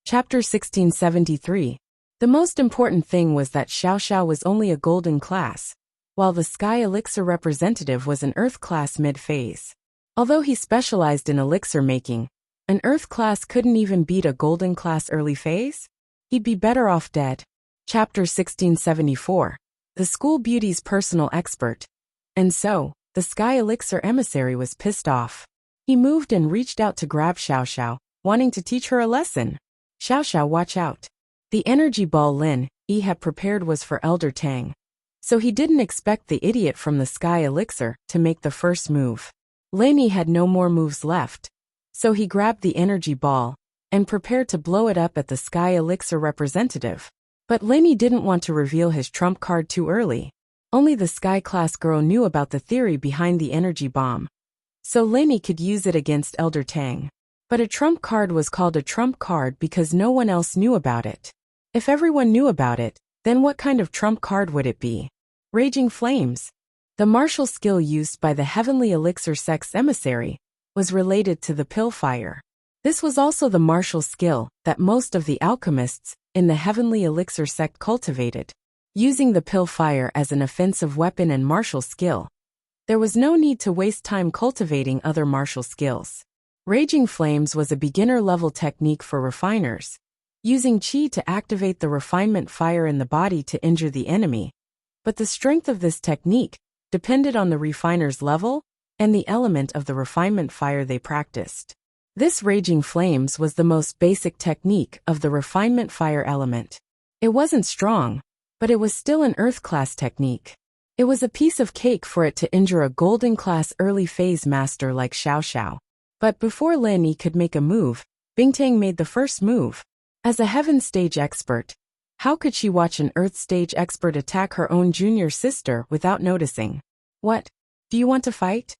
Chapter 1673. The most important thing was that Xiao Xiao was only a golden class, while the Sky Elixir representative was an Earth class mid-phase. Although he specialized in elixir making, an Earth class couldn't even beat a golden class early phase? He'd be better off dead. Chapter 1674. The school beauty's personal expert. And so, the Sky Elixir emissary was pissed off. He moved and reached out to grab Xiao Xiao, wanting to teach her a lesson. Xiao Xiao, watch out. The energy ball Lin Yi had prepared was for Elder Tang. So he didn't expect the idiot from the Sky Elixir to make the first move. Lin Yi had no more moves left. So he grabbed the energy ball and prepared to blow it up at the Sky Elixir representative. But Lin Yi didn't want to reveal his trump card too early. Only the Sky class girl knew about the theory behind the energy bomb. So Lin Yi could use it against Elder Tang. But a trump card was called a trump card because no one else knew about it. If everyone knew about it, then what kind of trump card would it be? Raging Flames. The martial skill used by the Heavenly Elixir Sect's emissary was related to the pill fire. This was also the martial skill that most of the alchemists in the Heavenly Elixir Sect cultivated. Using the pill fire as an offensive weapon and martial skill, there was no need to waste time cultivating other martial skills. Raging Flames was a beginner-level technique for refiners, using qi to activate the refinement fire in the body to injure the enemy. But the strength of this technique depended on the refiner's level and the element of the refinement fire they practiced. This Raging Flames was the most basic technique of the refinement fire element. It wasn't strong, but it was still an Earth-class technique. It was a piece of cake for it to injure a golden-class early-phase master like Xiao Xiao. But before Lin Yi could make a move, Bingtang made the first move. As a Heaven stage expert, how could she watch an Earth stage expert attack her own junior sister without noticing? What? Do you want to fight?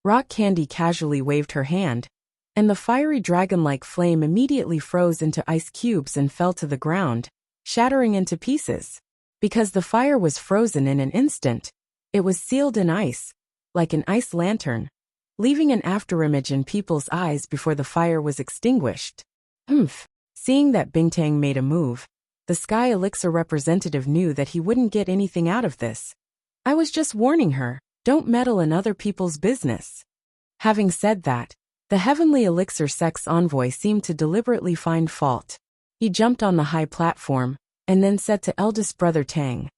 Rock Candy casually waved her hand, and the fiery dragon-like flame immediately froze into ice cubes and fell to the ground, shattering into pieces. Because the fire was frozen in an instant, it was sealed in ice, like an ice lantern, leaving an afterimage in people's eyes before the fire was extinguished. Seeing that Bingtang made a move, the Sky Elixir representative knew that he wouldn't get anything out of this. I was just warning her, don't meddle in other people's business. Having said that, the Heavenly Elixir Sect's envoy seemed to deliberately find fault. He jumped on the high platform, and then said to eldest brother Tang,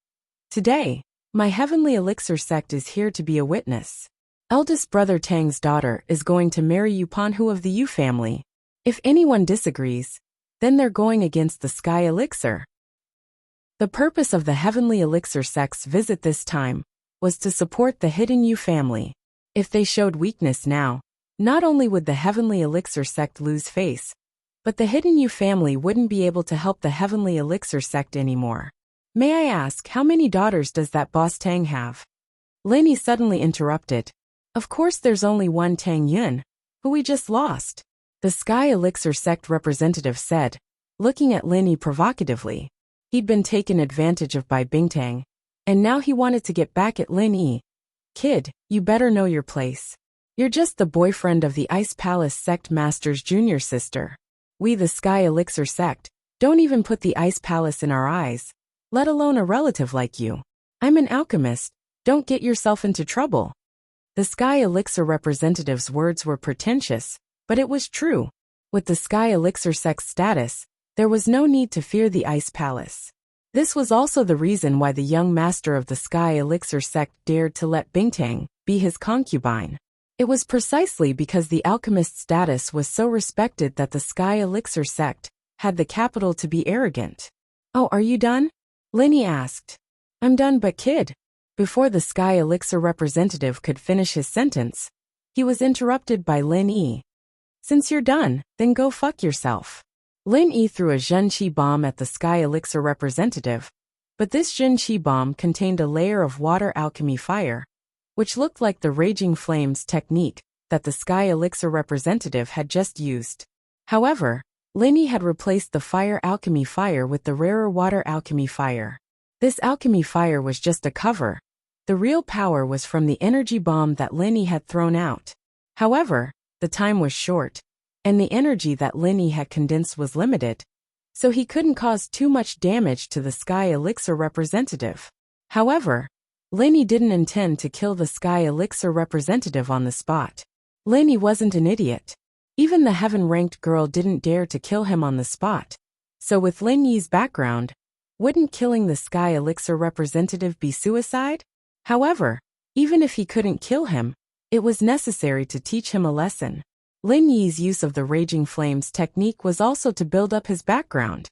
"Today, my Heavenly Elixir Sect is here to be a witness. Eldest brother Tang's daughter is going to marry Yupanhu of the Yu family. If anyone disagrees, then they're going against the Sky Elixir." The purpose of the Heavenly Elixir Sect's visit this time was to support the hidden Yu family. If they showed weakness now, not only would the Heavenly Elixir Sect lose face, but the hidden Yu family wouldn't be able to help the Heavenly Elixir Sect anymore. May I ask, how many daughters does that boss Tang have? Lin Yi suddenly interrupted. Of course there's only one Tang Yun, who we just lost, the Sky Elixir Sect representative said, looking at Lin Yi provocatively. He'd been taken advantage of by Bingtang, and now he wanted to get back at Lin Yi. Kid, you better know your place. You're just the boyfriend of the Ice Palace Sect Master's junior sister. We, the Sky Elixir Sect, don't even put the Ice Palace in our eyes, let alone a relative like you. I'm an alchemist, don't get yourself into trouble. The Sky Elixir representative's words were pretentious, but it was true. With the Sky Elixir Sect's status, there was no need to fear the Ice Palace. This was also the reason why the young master of the Sky Elixir Sect dared to let Bingtang be his concubine. It was precisely because the alchemist status was so respected that the Sky Elixir Sect had the capital to be arrogant. Oh, are you done? Lin Yi asked. I'm done, but kid. Before the Sky Elixir representative could finish his sentence, he was interrupted by Lin Yi. Since you're done, then go fuck yourself. Lin Yi threw a Zhenqi bomb at the Sky Elixir representative, but this Zhenqi bomb contained a layer of water alchemy fire, which looked like the Raging Flames technique that the Sky Elixir representative had just used. However, Lin Yi had replaced the fire alchemy fire with the rarer water alchemy fire. This alchemy fire was just a cover. The real power was from the energy bomb that Lin Yi had thrown out. However, the time was short, and the energy that Lin Yi had condensed was limited. so he couldn't cause too much damage to the Sky Elixir representative. However, Lin Yi didn't intend to kill the Sky Elixir representative on the spot. Lin Yi wasn't an idiot. Even the heaven-ranked girl didn't dare to kill him on the spot. So with Lin Yi's background, wouldn't killing the Sky Elixir representative be suicide? However, even if he couldn't kill him, it was necessary to teach him a lesson. Lin Yi's use of the Raging Flames technique was also to build up his background.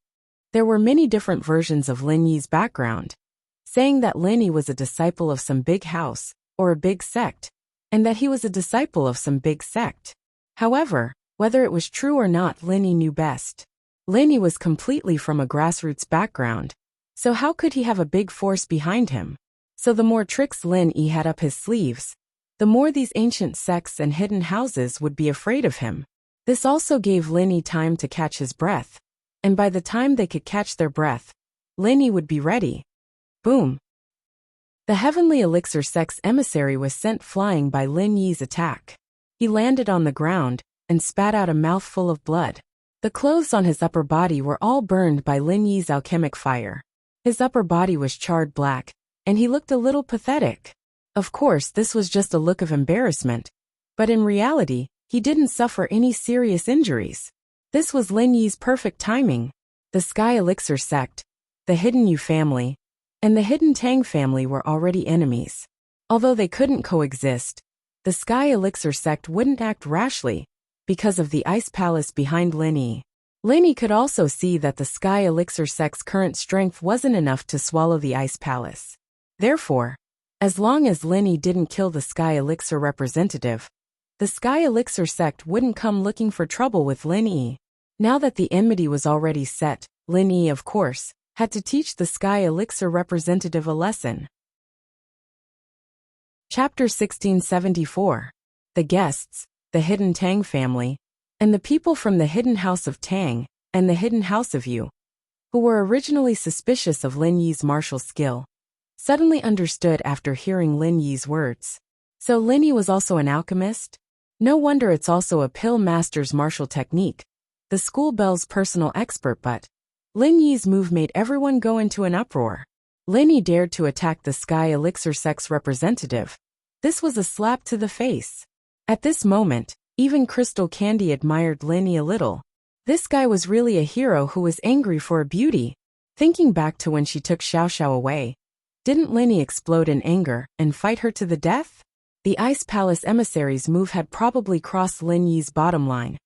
There were many different versions of Lin Yi's background, saying that Lin Yi was a disciple of some big house, or a big sect, and that he was a disciple of some big sect. However, whether it was true or not, Lin Yi knew best. Lin Yi was completely from a grassroots background, so how could he have a big force behind him? So the more tricks Lin Yi had up his sleeves, the more these ancient sects and hidden houses would be afraid of him. This also gave Lin Yi time to catch his breath, and by the time they could catch their breath, Lin Yi would be ready. Boom! The Heavenly Elixir sect's emissary was sent flying by Lin Yi's attack. He landed on the ground and spat out a mouthful of blood. The clothes on his upper body were all burned by Lin Yi's alchemic fire. His upper body was charred black, and he looked a little pathetic. Of course, this was just a look of embarrassment, but in reality, he didn't suffer any serious injuries. This was Lin Yi's perfect timing. The Sky Elixir sect, the Hidden Yu family, and the Hidden Tang family were already enemies. Although they couldn't coexist, the Sky Elixir sect wouldn't act rashly because of the Ice Palace behind Lin Yi. Lin Yi could also see that the Sky Elixir sect's current strength wasn't enough to swallow the Ice Palace. Therefore, as long as Lin Yi didn't kill the Sky Elixir representative, the Sky Elixir sect wouldn't come looking for trouble with Lin Yi. Now that the enmity was already set, Lin Yi, of course, had to teach the Sky Elixir representative a lesson. Chapter 1674. The guests, the Hidden Tang family, and the people from the Hidden House of Tang, and the Hidden House of Yu, who were originally suspicious of Lin Yi's martial skill, suddenly understood after hearing Lin Yi's words. So Lin Yi was also an alchemist? No wonder it's also a pill master's martial technique, the school bell's personal expert. But Lin Yi's move made everyone go into an uproar. Lin Yi dared to attack the Sky Elixir sect's representative. This was a slap to the face. At this moment, even Crystal Candy admired Lin Yi a little. This guy was really a hero who was angry for a beauty. Thinking back to when she took Xiao Xiao away, didn't Lin Yi explode in anger and fight her to the death? The Ice Palace emissary's move had probably crossed Lin Yi's bottom line,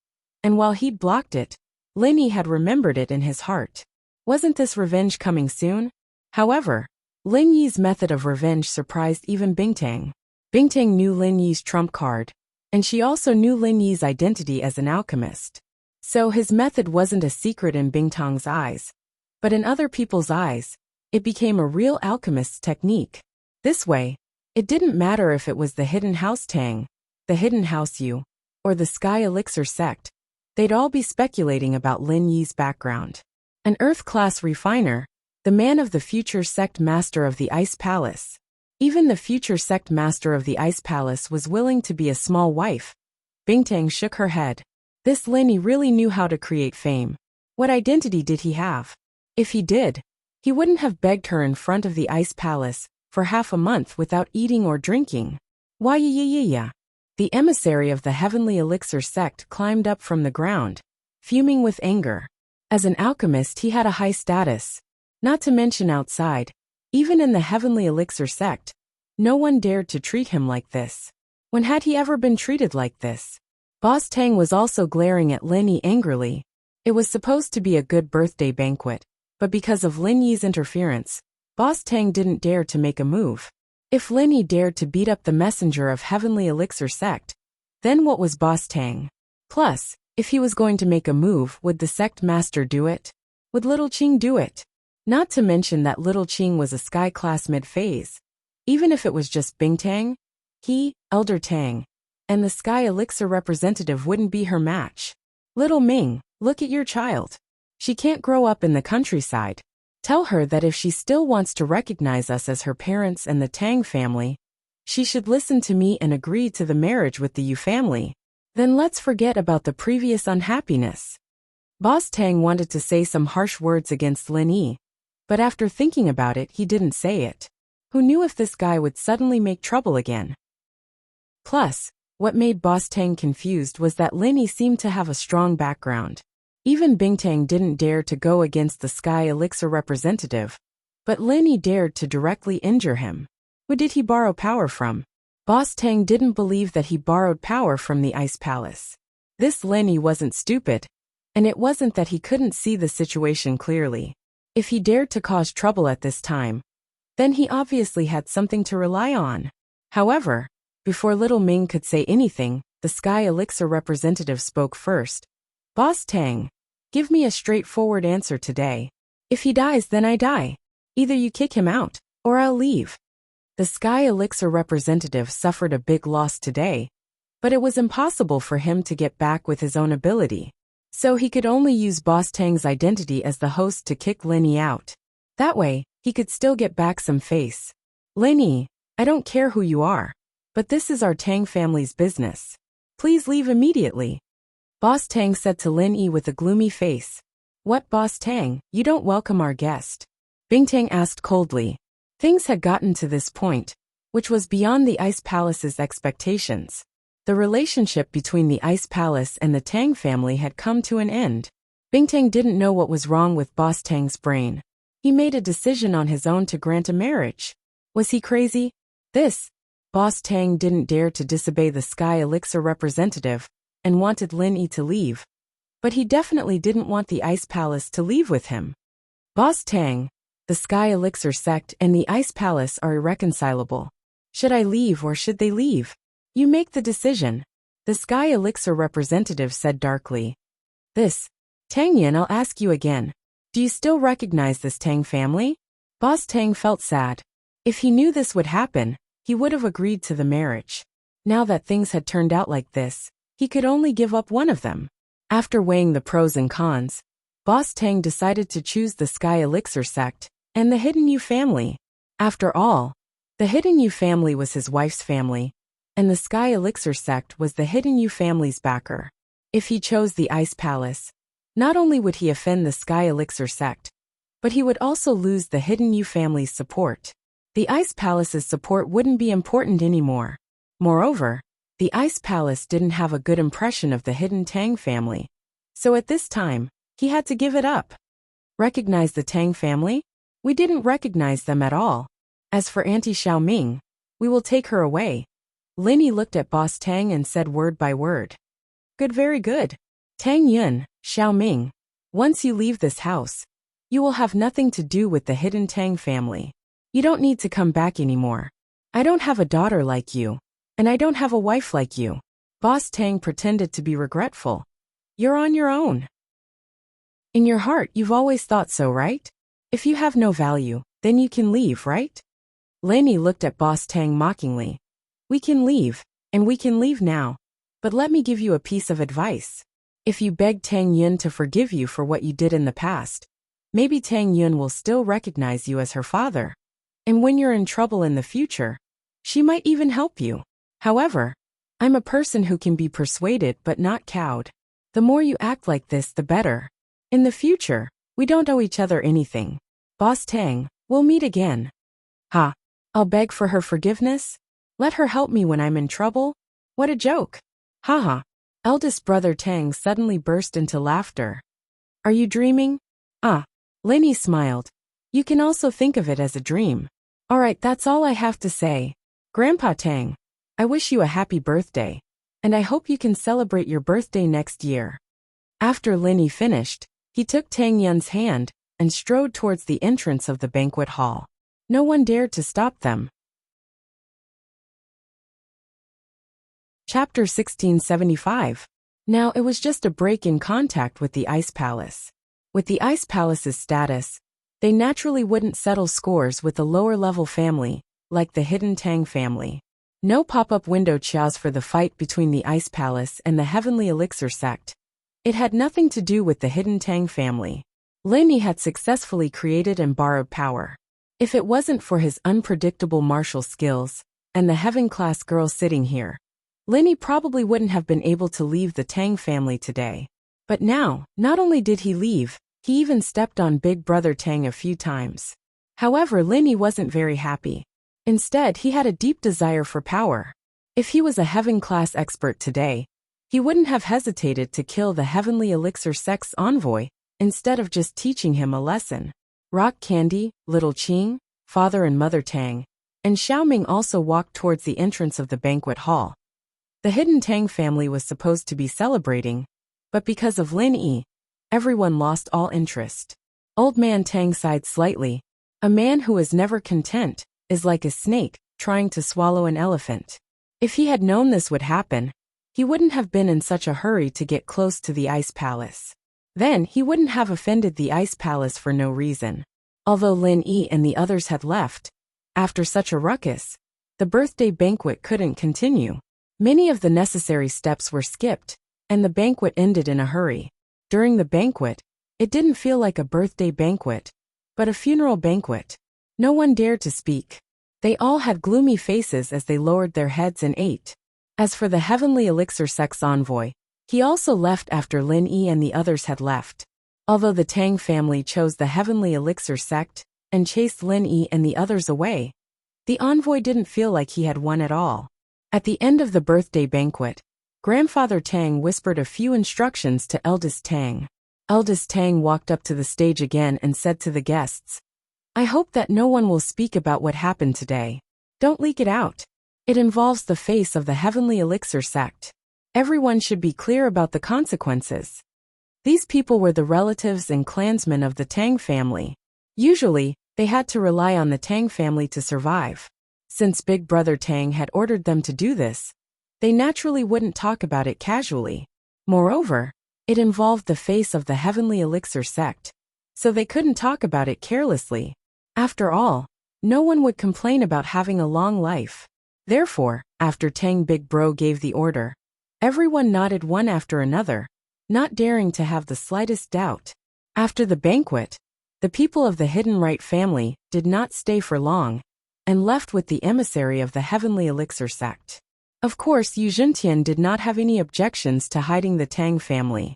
and while he'd blocked it, Lin Yi had remembered it in his heart. Wasn't this revenge coming soon? However, Lin Yi's method of revenge surprised even Bingtang. Bingtang knew Lin Yi's trump card, and she also knew Lin Yi's identity as an alchemist. So his method wasn't a secret in Bingtang's eyes, but in other people's eyes, it became a real alchemist's technique. This way, it didn't matter if it was the Hidden House Tang, the Hidden House Yu, or the Sky Elixir sect, they'd all be speculating about Lin Yi's background. An Earth-class refiner, the man of the future sect master of the Ice Palace. Even the future sect master of the Ice Palace was willing to be a small wife. Bingtang shook her head. This Lin Yi really knew how to create fame. What identity did he have? If he did, he wouldn't have begged her in front of the Ice Palace for half a month without eating or drinking. Why yeah. The emissary of the Heavenly Elixir sect climbed up from the ground, fuming with anger. As an alchemist, he had a high status. Not to mention outside, even in the Heavenly Elixir sect, no one dared to treat him like this. When had he ever been treated like this? Boss Tang was also glaring at Lin Yi angrily. It was supposed to be a good birthday banquet, but because of Lin Yi's interference, Boss Tang didn't dare to make a move. If Lin Yi dared to beat up the messenger of Heavenly Elixir sect, then what was Boss Tang? Plus, if he was going to make a move, would the sect master do it? Would Little Qing do it? Not to mention that Little Qing was a sky class mid-phase. Even if it was just Bingtang, he, Elder Tang, and the Sky Elixir representative wouldn't be her match. Little Ming, look at your child. She can't grow up in the countryside. Tell her that if she still wants to recognize us as her parents and the Tang family, she should listen to me and agree to the marriage with the Yu family. Then let's forget about the previous unhappiness. Boss Tang wanted to say some harsh words against Lin Yi, but after thinking about it, he didn't say it. Who knew if this guy would suddenly make trouble again? Plus, what made Boss Tang confused was that Lin Yi seemed to have a strong background. Even Bingtang didn't dare to go against the Sky Elixir representative, but Lin Yi dared to directly injure him. Who did he borrow power from? Boss Tang didn't believe that he borrowed power from the Ice Palace. This Lin Yi wasn't stupid, and it wasn't that he couldn't see the situation clearly. If he dared to cause trouble at this time, then he obviously had something to rely on. However, before Little Ming could say anything, the Sky Elixir representative spoke first. Boss Tang, give me a straightforward answer today. If he dies, then I die. Either you kick him out, or I'll leave. The Sky Elixir representative suffered a big loss today, but it was impossible for him to get back with his own ability. So he could only use Boss Tang's identity as the host to kick Lin Yi out. That way, he could still get back some face. Lin Yi, I don't care who you are, but this is our Tang family's business. Please leave immediately. Boss Tang said to Lin Yi with a gloomy face. What, Boss Tang, you don't welcome our guest? Bingtang asked coldly. Things had gotten to this point, which was beyond the Ice Palace's expectations. The relationship between the Ice Palace and the Tang family had come to an end. Bingtang didn't know what was wrong with Boss Tang's brain. He made a decision on his own to grant a marriage. Was he crazy? Boss Tang didn't dare to disobey the Sky Elixir representative and wanted Lin Yi to leave. But he definitely didn't want the Ice Palace to leave with him. Boss Tang, the Sky Elixir sect and the Ice Palace are irreconcilable. Should I leave or should they leave? You make the decision, the Sky Elixir representative said darkly. Tang Yin, I'll ask you again. Do you still recognize this Tang family? Boss Tang felt sad. If he knew this would happen, he would have agreed to the marriage. Now that things had turned out like this, he could only give up one of them. After weighing the pros and cons, Boss Tang decided to choose the Sky Elixir sect and the Hidden Yu family. After all, the Hidden Yu family was his wife's family, and the Sky Elixir sect was the Hidden Yu family's backer. If he chose the Ice Palace, not only would he offend the Sky Elixir sect, but he would also lose the Hidden Yu family's support. The Ice Palace's support wouldn't be important anymore. Moreover, the Ice Palace didn't have a good impression of the Hidden Tang family, so at this time, he had to give it up. Recognize the Tang family? We didn't recognize them at all. As for Auntie Xiaoming, we will take her away. Lin Yi looked at Boss Tang and said word by word. Good, very good. Tang Yun, Xiaoming, once you leave this house, you will have nothing to do with the Hidden Tang family. You don't need to come back anymore. I don't have a daughter like you, and I don't have a wife like you. Boss Tang pretended to be regretful. You're on your own. In your heart, you've always thought so, right? If you have no value, then you can leave, right? Lin Yi looked at Boss Tang mockingly. We can leave, and we can leave now. But let me give you a piece of advice. If you beg Tang Yun to forgive you for what you did in the past, maybe Tang Yun will still recognize you as her father. And when you're in trouble in the future, she might even help you. However, I'm a person who can be persuaded but not cowed. The more you act like this, the better. In the future, we don't owe each other anything. Boss Tang, we'll meet again. Ha! I'll beg for her forgiveness? Let her help me when I'm in trouble? What a joke! Haha! Eldest brother Tang suddenly burst into laughter. Are you dreaming? Lin Yi smiled. You can also think of it as a dream. Alright, that's all I have to say. Grandpa Tang, I wish you a happy birthday, and I hope you can celebrate your birthday next year. After Lin Yi finished, he took Tang Yun's hand and strode towards the entrance of the banquet hall. No one dared to stop them. Chapter 1675. Now it was just a break in contact with the Ice Palace. With the Ice Palace's status, they naturally wouldn't settle scores with a lower-level family, like the Hidden Tang family. No pop-up window chows for the fight between the Ice Palace and the Heavenly Elixir sect. It had nothing to do with the Hidden Tang family. Lin Yi had successfully created and borrowed power. If it wasn't for his unpredictable martial skills, and the Heaven-class girl sitting here, Lin Yi probably wouldn't have been able to leave the Tang family today. But now, not only did he leave, he even stepped on Big Brother Tang a few times. However, Lin Yi wasn't very happy. Instead, he had a deep desire for power. If he was a heaven-class expert today, he wouldn't have hesitated to kill the heavenly elixir sect's envoy, instead of just teaching him a lesson. Rock Candy, Little Qing, Father and Mother Tang, and Xiaoming also walked towards the entrance of the banquet hall. The hidden Tang family was supposed to be celebrating, but because of Lin Yi, everyone lost all interest. Old Man Tang sighed slightly. A man who is never content is like a snake trying to swallow an elephant. If he had known this would happen, he wouldn't have been in such a hurry to get close to the Ice Palace. Then he wouldn't have offended the Ice Palace for no reason. Although Lin Yi and the others had left, after such a ruckus, the birthday banquet couldn't continue. Many of the necessary steps were skipped, and the banquet ended in a hurry. During the banquet, it didn't feel like a birthday banquet, but a funeral banquet. No one dared to speak. They all had gloomy faces as they lowered their heads and ate. As for the heavenly elixir sect's envoy, he also left after Lin Yi and the others had left. Although the Tang family chose the heavenly elixir sect and chased Lin Yi and the others away, the envoy didn't feel like he had won at all. At the end of the birthday banquet, Grandfather Tang whispered a few instructions to Eldest Tang. Eldest Tang walked up to the stage again and said to the guests, "I hope that no one will speak about what happened today. Don't leak it out. It involves the face of the heavenly elixir sect. Everyone should be clear about the consequences." These people were the relatives and clansmen of the Tang family. Usually, they had to rely on the Tang family to survive. Since Big Brother Tang had ordered them to do this, they naturally wouldn't talk about it casually. Moreover, it involved the face of the heavenly elixir sect, so they couldn't talk about it carelessly. After all, no one would complain about having a long life. Therefore, after Tang Big Bro gave the order, everyone nodded one after another, not daring to have the slightest doubt. After the banquet, the people of the Hidden Right family did not stay for long, and left with the emissary of the heavenly elixir sect. Of course, Yu Zhentian did not have any objections to hiding the Tang family.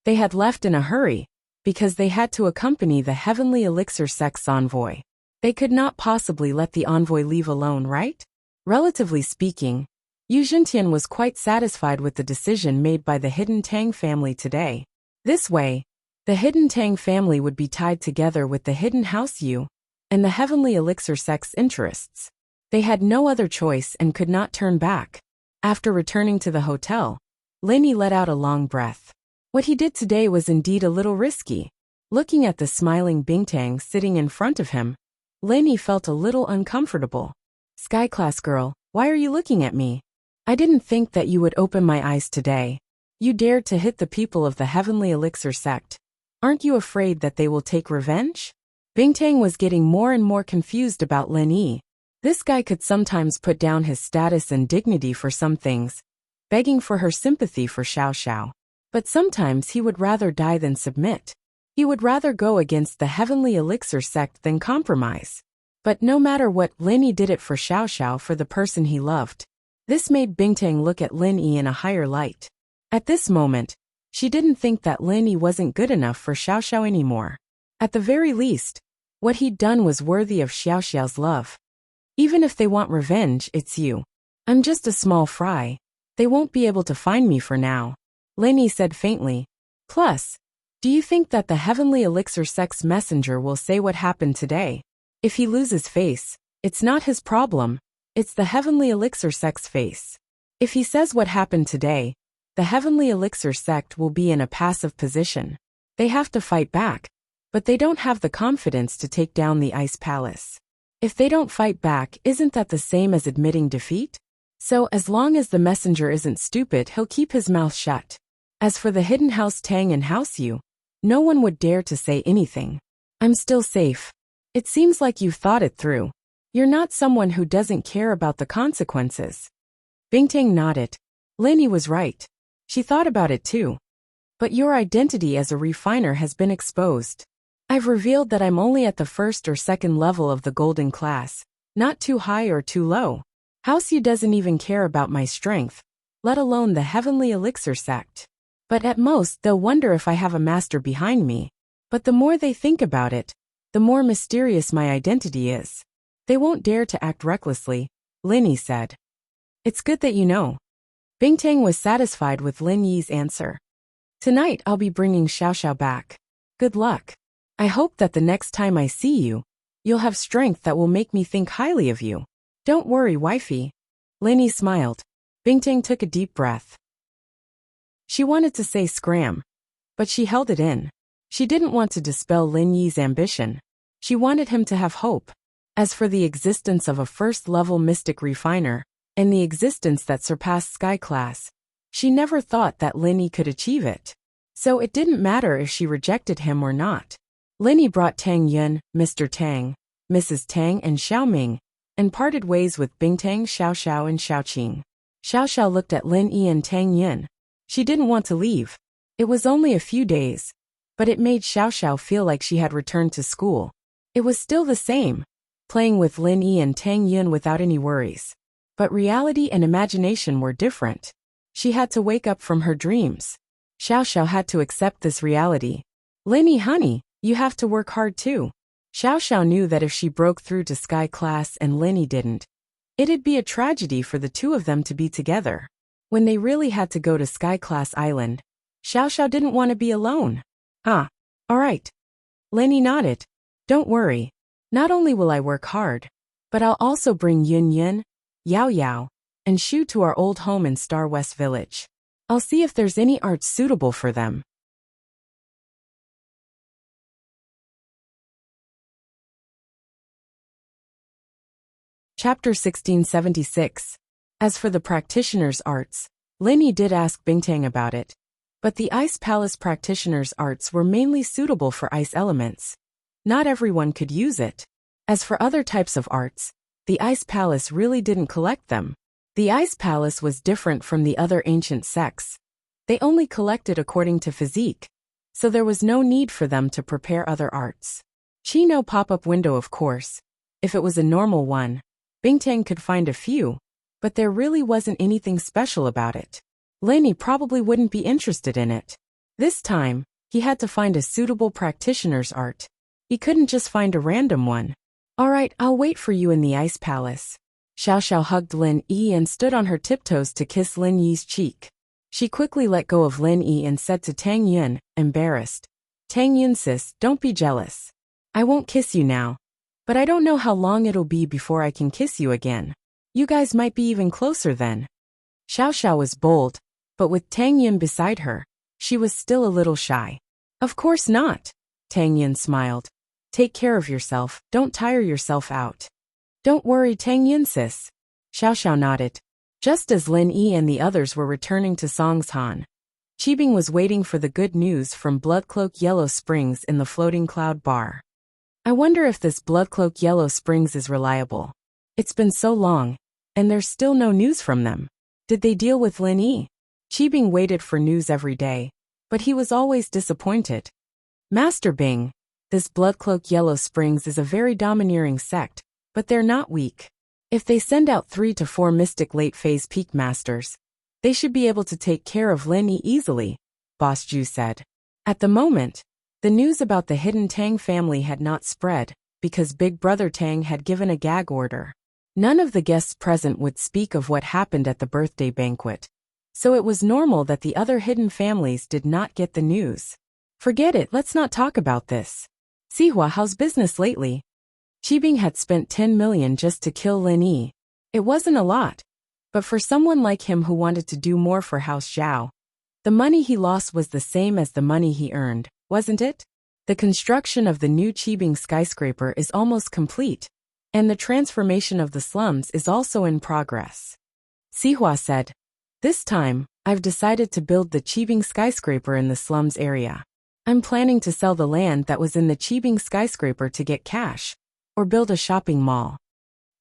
They had left in a hurry, because they had to accompany the heavenly elixir sect's envoy. They could not possibly let the envoy leave alone, right? Relatively speaking, Yu Zhentian was quite satisfied with the decision made by the Hidden Tang family today. This way, the Hidden Tang family would be tied together with the Hidden House Yu and the heavenly elixir sect's interests. They had no other choice and could not turn back. After returning to the hotel, Lin Yi let out a long breath. What he did today was indeed a little risky. Looking at the smiling Bingtang sitting in front of him, Lin Yi felt a little uncomfortable. "Sky-class girl, why are you looking at me? I didn't think that you would open my eyes today. You dared to hit the people of the heavenly elixir sect. Aren't you afraid that they will take revenge?" Bingtang was getting more and more confused about Lin Yi. This guy could sometimes put down his status and dignity for some things, begging for her sympathy for Xiao Xiao. But sometimes he would rather die than submit. He would rather go against the heavenly elixir sect than compromise. But no matter what, Lin Yi did it for Xiao Xiao, for the person he loved. This made Bingtang look at Lin Yi in a higher light. At this moment, she didn't think that Lin Yi wasn't good enough for Xiao Xiao anymore. At the very least, what he'd done was worthy of Xiao Xiao's love. Even if they want revenge, it's you. I'm just a small fry. They won't be able to find me for now, Lin Yi said faintly. Plus, do you think that the heavenly elixir sect's messenger will say what happened today? If he loses face, it's not his problem. It's the heavenly elixir sect's face. If he says what happened today, the heavenly elixir sect will be in a passive position. They have to fight back, but they don't have the confidence to take down the Ice Palace. If they don't fight back, isn't that the same as admitting defeat? So as long as the messenger isn't stupid, he'll keep his mouth shut. As for the Hidden House Tang and House Yu, no one would dare to say anything. I'm still safe. It seems like you've thought it through. You're not someone who doesn't care about the consequences. Bingtang nodded. Lin Yi was right. She thought about it too. But your identity as a refiner has been exposed. I've revealed that I'm only at the first or second level of the golden class, not too high or too low. House Yu doesn't even care about my strength, let alone the heavenly elixir sect. But at most, they'll wonder if I have a master behind me. But the more they think about it, the more mysterious my identity is. They won't dare to act recklessly, Lin Yi said. It's good that you know. Bingtang was satisfied with Lin Yi's answer. Tonight I'll be bringing Xiao Xiao back. Good luck. I hope that the next time I see you, you'll have strength that will make me think highly of you. Don't worry, wifey. Lin Yi smiled. Bingtang took a deep breath. She wanted to say scram, but she held it in. She didn't want to dispel Lin Yi's ambition. She wanted him to have hope. As for the existence of a first-level mystic refiner, and the existence that surpassed sky class, she never thought that Lin Yi could achieve it. So it didn't matter if she rejected him or not. Lin Yi brought Tang Yun, Mr. Tang, Mrs. Tang and Xiao Ming, and parted ways with Bingtang, Xiao Xiao and Xiao Qing. Xiao Xiao looked at Lin Yi and Tang Yun. She didn't want to leave. It was only a few days, but it made Xiao Xiao feel like she had returned to school. It was still the same, playing with Lin Yi and Tang Yun without any worries. But reality and imagination were different. She had to wake up from her dreams. Xiao Xiao had to accept this reality. Lin Yi, honey, you have to work hard too. Xiao Xiao knew that if she broke through to sky class and Lin Yi didn't, it'd be a tragedy for the two of them to be together. When they really had to go to Sky Class Island, Xiao Xiao didn't want to be alone. All right. Lin Yi nodded. Don't worry. Not only will I work hard, but I'll also bring Yun Yun, Yao Yao, and Shu to our old home in Star West Village. I'll see if there's any art suitable for them. Chapter 1676. As for the practitioner's arts, Lin Yi did ask Bingtang about it, but the Ice Palace practitioner's arts were mainly suitable for ice elements. Not everyone could use it. As for other types of arts, the Ice Palace really didn't collect them. The Ice Palace was different from the other ancient sects. They only collected according to physique, so there was no need for them to prepare other arts. No pop-up window, of course. If it was a normal one, Bingtang could find a few, but there really wasn't anything special about it. Lin Yi probably wouldn't be interested in it. This time, he had to find a suitable practitioner's art. He couldn't just find a random one. All right, I'll wait for you in the Ice Palace. Xiao Xiao hugged Lin Yi and stood on her tiptoes to kiss Lin Yi's cheek. She quickly let go of Lin Yi and said to Tang Yun, embarrassed, Tang Yun sis, don't be jealous. I won't kiss you now. But I don't know how long it'll be before I can kiss you again. You guys might be even closer then. Xiao Xiao was bold, but with Tang Yun beside her, she was still a little shy. Of course not. Tang Yun smiled. Take care of yourself, don't tire yourself out. Don't worry, Tang Yun sis. Xiao Xiao nodded. Just as Lin Yi and the others were returning to Songshan, Qibing was waiting for the good news from Bloodcloak Yellow Springs in the Floating Cloud Bar. I wonder if this Bloodcloak Yellow Springs is reliable. It's been so long, and there's still no news from them. Did they deal with Lin Yi? Qibing waited for news every day, but he was always disappointed. Master Bing, this Bloodcloak Yellow Springs is a very domineering sect, but they're not weak. If they send out 3 to 4 mystic late-phase peak masters, they should be able to take care of Lin Yi easily, Boss Ju said. At the moment, the news about the hidden Tang family had not spread, because Big Brother Tang had given a gag order. None of the guests present would speak of what happened at the birthday banquet, so it was normal that the other hidden families did not get the news. Forget it, let's not talk about this. Sihua, how's business lately? Qibing had spent 10 million just to kill Lin Yi. It wasn't a lot, but for someone like him who wanted to do more for House Zhao, the money he lost was the same as the money he earned, wasn't it? The construction of the new Qibing skyscraper is almost complete, and the transformation of the slums is also in progress. Sihua said, this time, I've decided to build the Qibing skyscraper in the slums area. I'm planning to sell the land that was in the Qibing skyscraper to get cash, or build a shopping mall.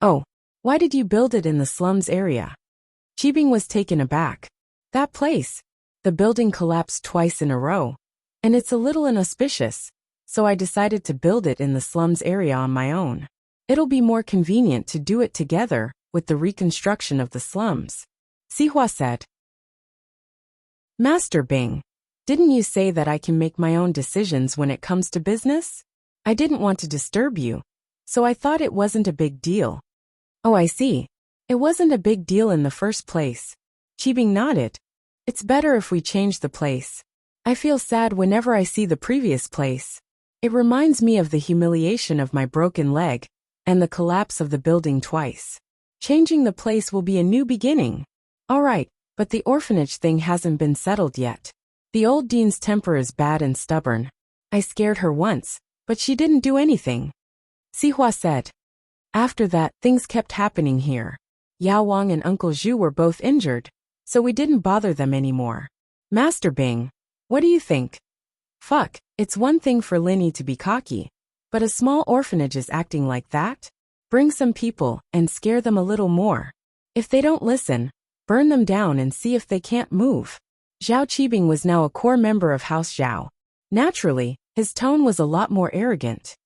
Oh, why did you build it in the slums area? Qibing was taken aback. That place. The building collapsed twice in a row, and it's a little inauspicious, so I decided to build it in the slums area on my own. It'll be more convenient to do it together with the reconstruction of the slums, Sihua said. Master Bing, Didn't you say that I can make my own decisions when it comes to business? I didn't want to disturb you, so I thought it wasn't a big deal. Oh, I see. It wasn't a big deal in the first place. Qibing nodded. It's better if we change the place. I feel sad whenever I see the previous place. It reminds me of the humiliation of my broken leg and the collapse of the building twice. Changing the place will be a new beginning. All right, but the orphanage thing hasn't been settled yet. The old dean's temper is bad and stubborn. I scared her once, but she didn't do anything. Sihua said. After that, things kept happening here. Yao Wang and Uncle Zhu were both injured, so we didn't bother them anymore. Master Bing, what do you think? Fuck, it's one thing for Linny to be cocky, but a small orphanage is acting like that? Bring some people and scare them a little more. If they don't listen, burn them down and see if they can't move. Zhao Qibing was now a core member of House Zhao. Naturally, his tone was a lot more arrogant.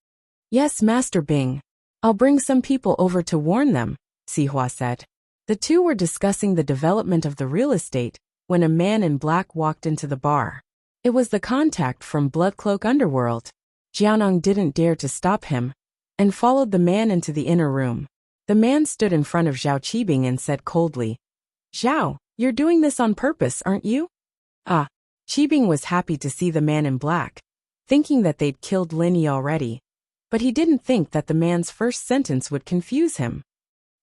Yes, Master Bing. I'll bring some people over to warn them, Sihua said. The two were discussing the development of the real estate when a man in black walked into the bar. It was the contact from Bloodcloak Underworld. Jianong didn't dare to stop him and followed the man into the inner room. The man stood in front of Zhao Qibing and said coldly, Zhao, you're doing this on purpose, aren't you? Ah, Qibing was happy to see the man in black, thinking that they'd killed Linny already. But he didn't think that the man's first sentence would confuse him.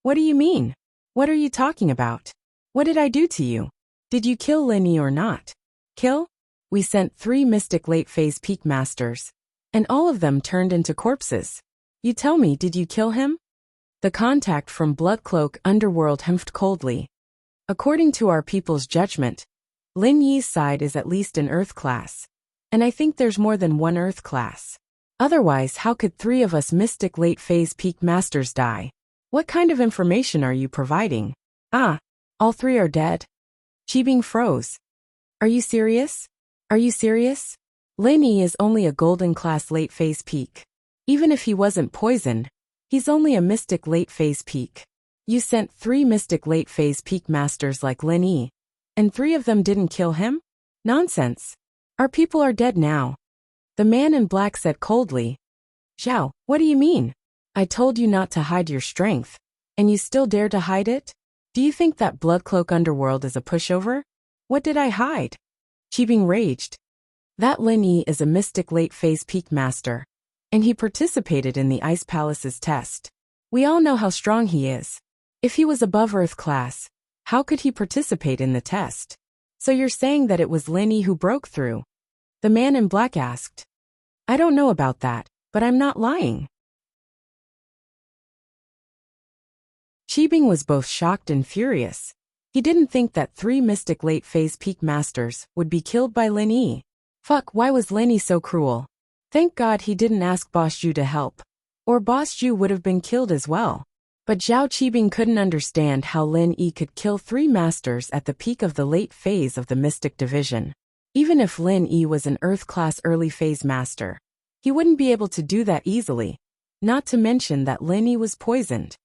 What do you mean? What are you talking about? What did I do to you? Did you kill Linny or not? Kill? We sent 3 mystic late-phase peak masters, and all of them turned into corpses. You tell me, did you kill him? The contact from Bloodcloak Underworld humphed coldly. According to our people's judgment, Lin Yi's side is at least an Earth class, and I think there's more than one Earth class. Otherwise, how could 3 of us mystic late-phase peak masters die? What kind of information are you providing? Ah, all 3 are dead? Qibing froze. Are you serious? Are you serious? Lin Yi is only a golden class late-phase peak. Even if he wasn't poisoned, he's only a mystic late-phase peak. You sent 3 mystic late-phase peak masters like Lin Yi, and 3 of them didn't kill him? Nonsense. Our people are dead now. The man in black said coldly. Zhao, what do you mean? I told you not to hide your strength, and you still dare to hide it? Do you think that Bloodcloak Underworld is a pushover? What did I hide? Qibing raged. That Lin Yi is a mystic late-phase peak master, and he participated in the Ice Palace's test. We all know how strong he is. If he was above Earth class, how could he participate in the test? So you're saying that it was Lin Yi who broke through? The man in black asked. I don't know about that, but I'm not lying. Qibing was both shocked and furious. He didn't think that 3 mystic late-phase peak masters would be killed by Lin Yi. Fuck, why was Lin Yi so cruel? Thank God he didn't ask Boss Zhu to help, or Boss Zhu would have been killed as well. But Zhao Qibing couldn't understand how Lin Yi could kill 3 masters at the peak of the late phase of the Mystic Division. Even if Lin Yi was an Earth-class early-phase master, he wouldn't be able to do that easily, not to mention that Lin Yi was poisoned.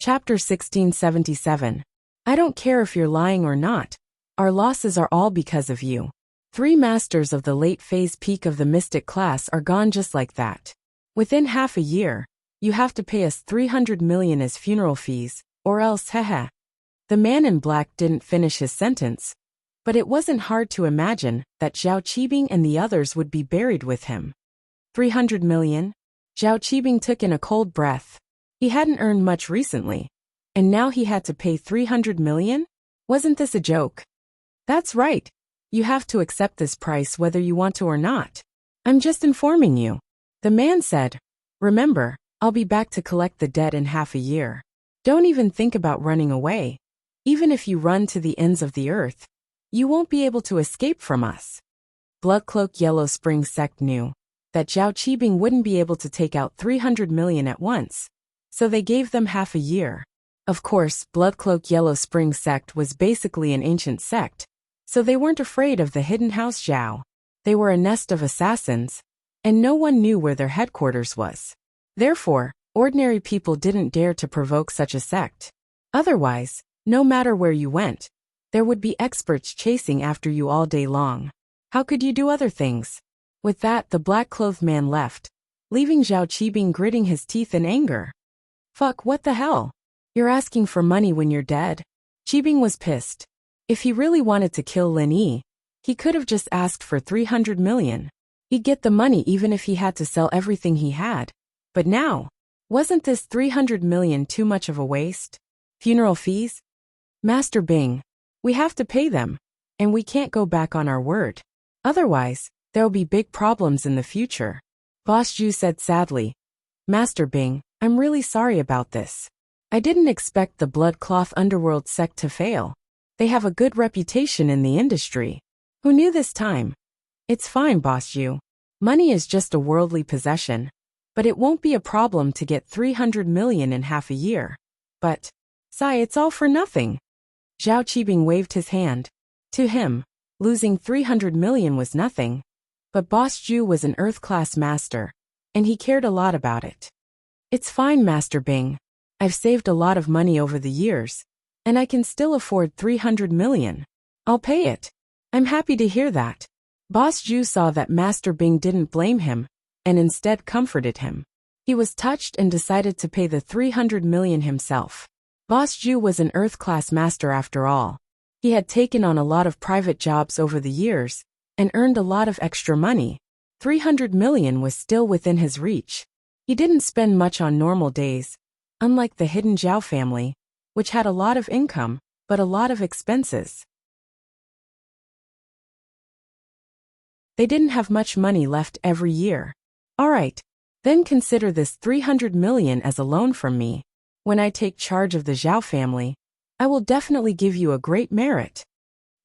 Chapter 1677. I don't care if you're lying or not. Our losses are all because of you. 3 masters of the late-phase peak of the mystic class are gone just like that. Within half a year, you have to pay us 300 million as funeral fees, or else haha. The man in black didn't finish his sentence, but it wasn't hard to imagine that Zhao Qibing and the others would be buried with him. 300 million? Zhao Qibing took in a cold breath. He hadn't earned much recently, and now he had to pay 300 million? Wasn't this a joke? That's right. You have to accept this price whether you want to or not. I'm just informing you. The man said, remember, I'll be back to collect the debt in half a year. Don't even think about running away. Even if you run to the ends of the earth, you won't be able to escape from us. Bloodcloak Yellow Spring sect knew that Zhao Qibing wouldn't be able to take out 300 million at once, so they gave them half a year. Of course, Bloodcloak Yellow Spring sect was basically an ancient sect, so they weren't afraid of the hidden House Zhao. They were a nest of assassins, and no one knew where their headquarters was. Therefore, ordinary people didn't dare to provoke such a sect. Otherwise, no matter where you went, There would be experts chasing after you all day long. How could you do other things? With that, the black-clothed man left, leaving Zhao Qibing gritting his teeth in anger. Fuck, what the hell? You're asking for money when you're dead? Qibing was pissed. If he really wanted to kill Lin Yi, he could have just asked for 300 million. He'd get the money even if he had to sell everything he had. But now, wasn't this 300 million too much of a waste? Funeral fees? Master Bing, we have to pay them, and we can't go back on our word. Otherwise, there'll be big problems in the future. Boss Zhu said sadly. Master Bing, I'm really sorry about this. I didn't expect the blood cloth underworld sect to fail. They have a good reputation in the industry. Who knew this time? It's fine, Boss Zhu. Money is just a worldly possession. But it won't be a problem to get 300 million in half a year. But, Sai, it's all for nothing. Zhao Qibing waved his hand. To him, losing 300 million was nothing. But Boss Zhu was an Earth-class master, and he cared a lot about it. It's fine, Master Bing. I've saved a lot of money over the years, and I can still afford 300 million. I'll pay it. I'm happy to hear that. Boss Zhu saw that Master Bing didn't blame him, and instead comforted him. He was touched and decided to pay the 300 million himself. Boss Zhu was an Earth-class master after all. He had taken on a lot of private jobs over the years, and earned a lot of extra money. 300 million was still within his reach. He didn't spend much on normal days, unlike the hidden Zhao family, which had a lot of income, but a lot of expenses. They didn't have much money left every year. Alright, then consider this 300 million as a loan from me. When I take charge of the Zhao family, I will definitely give you a great merit.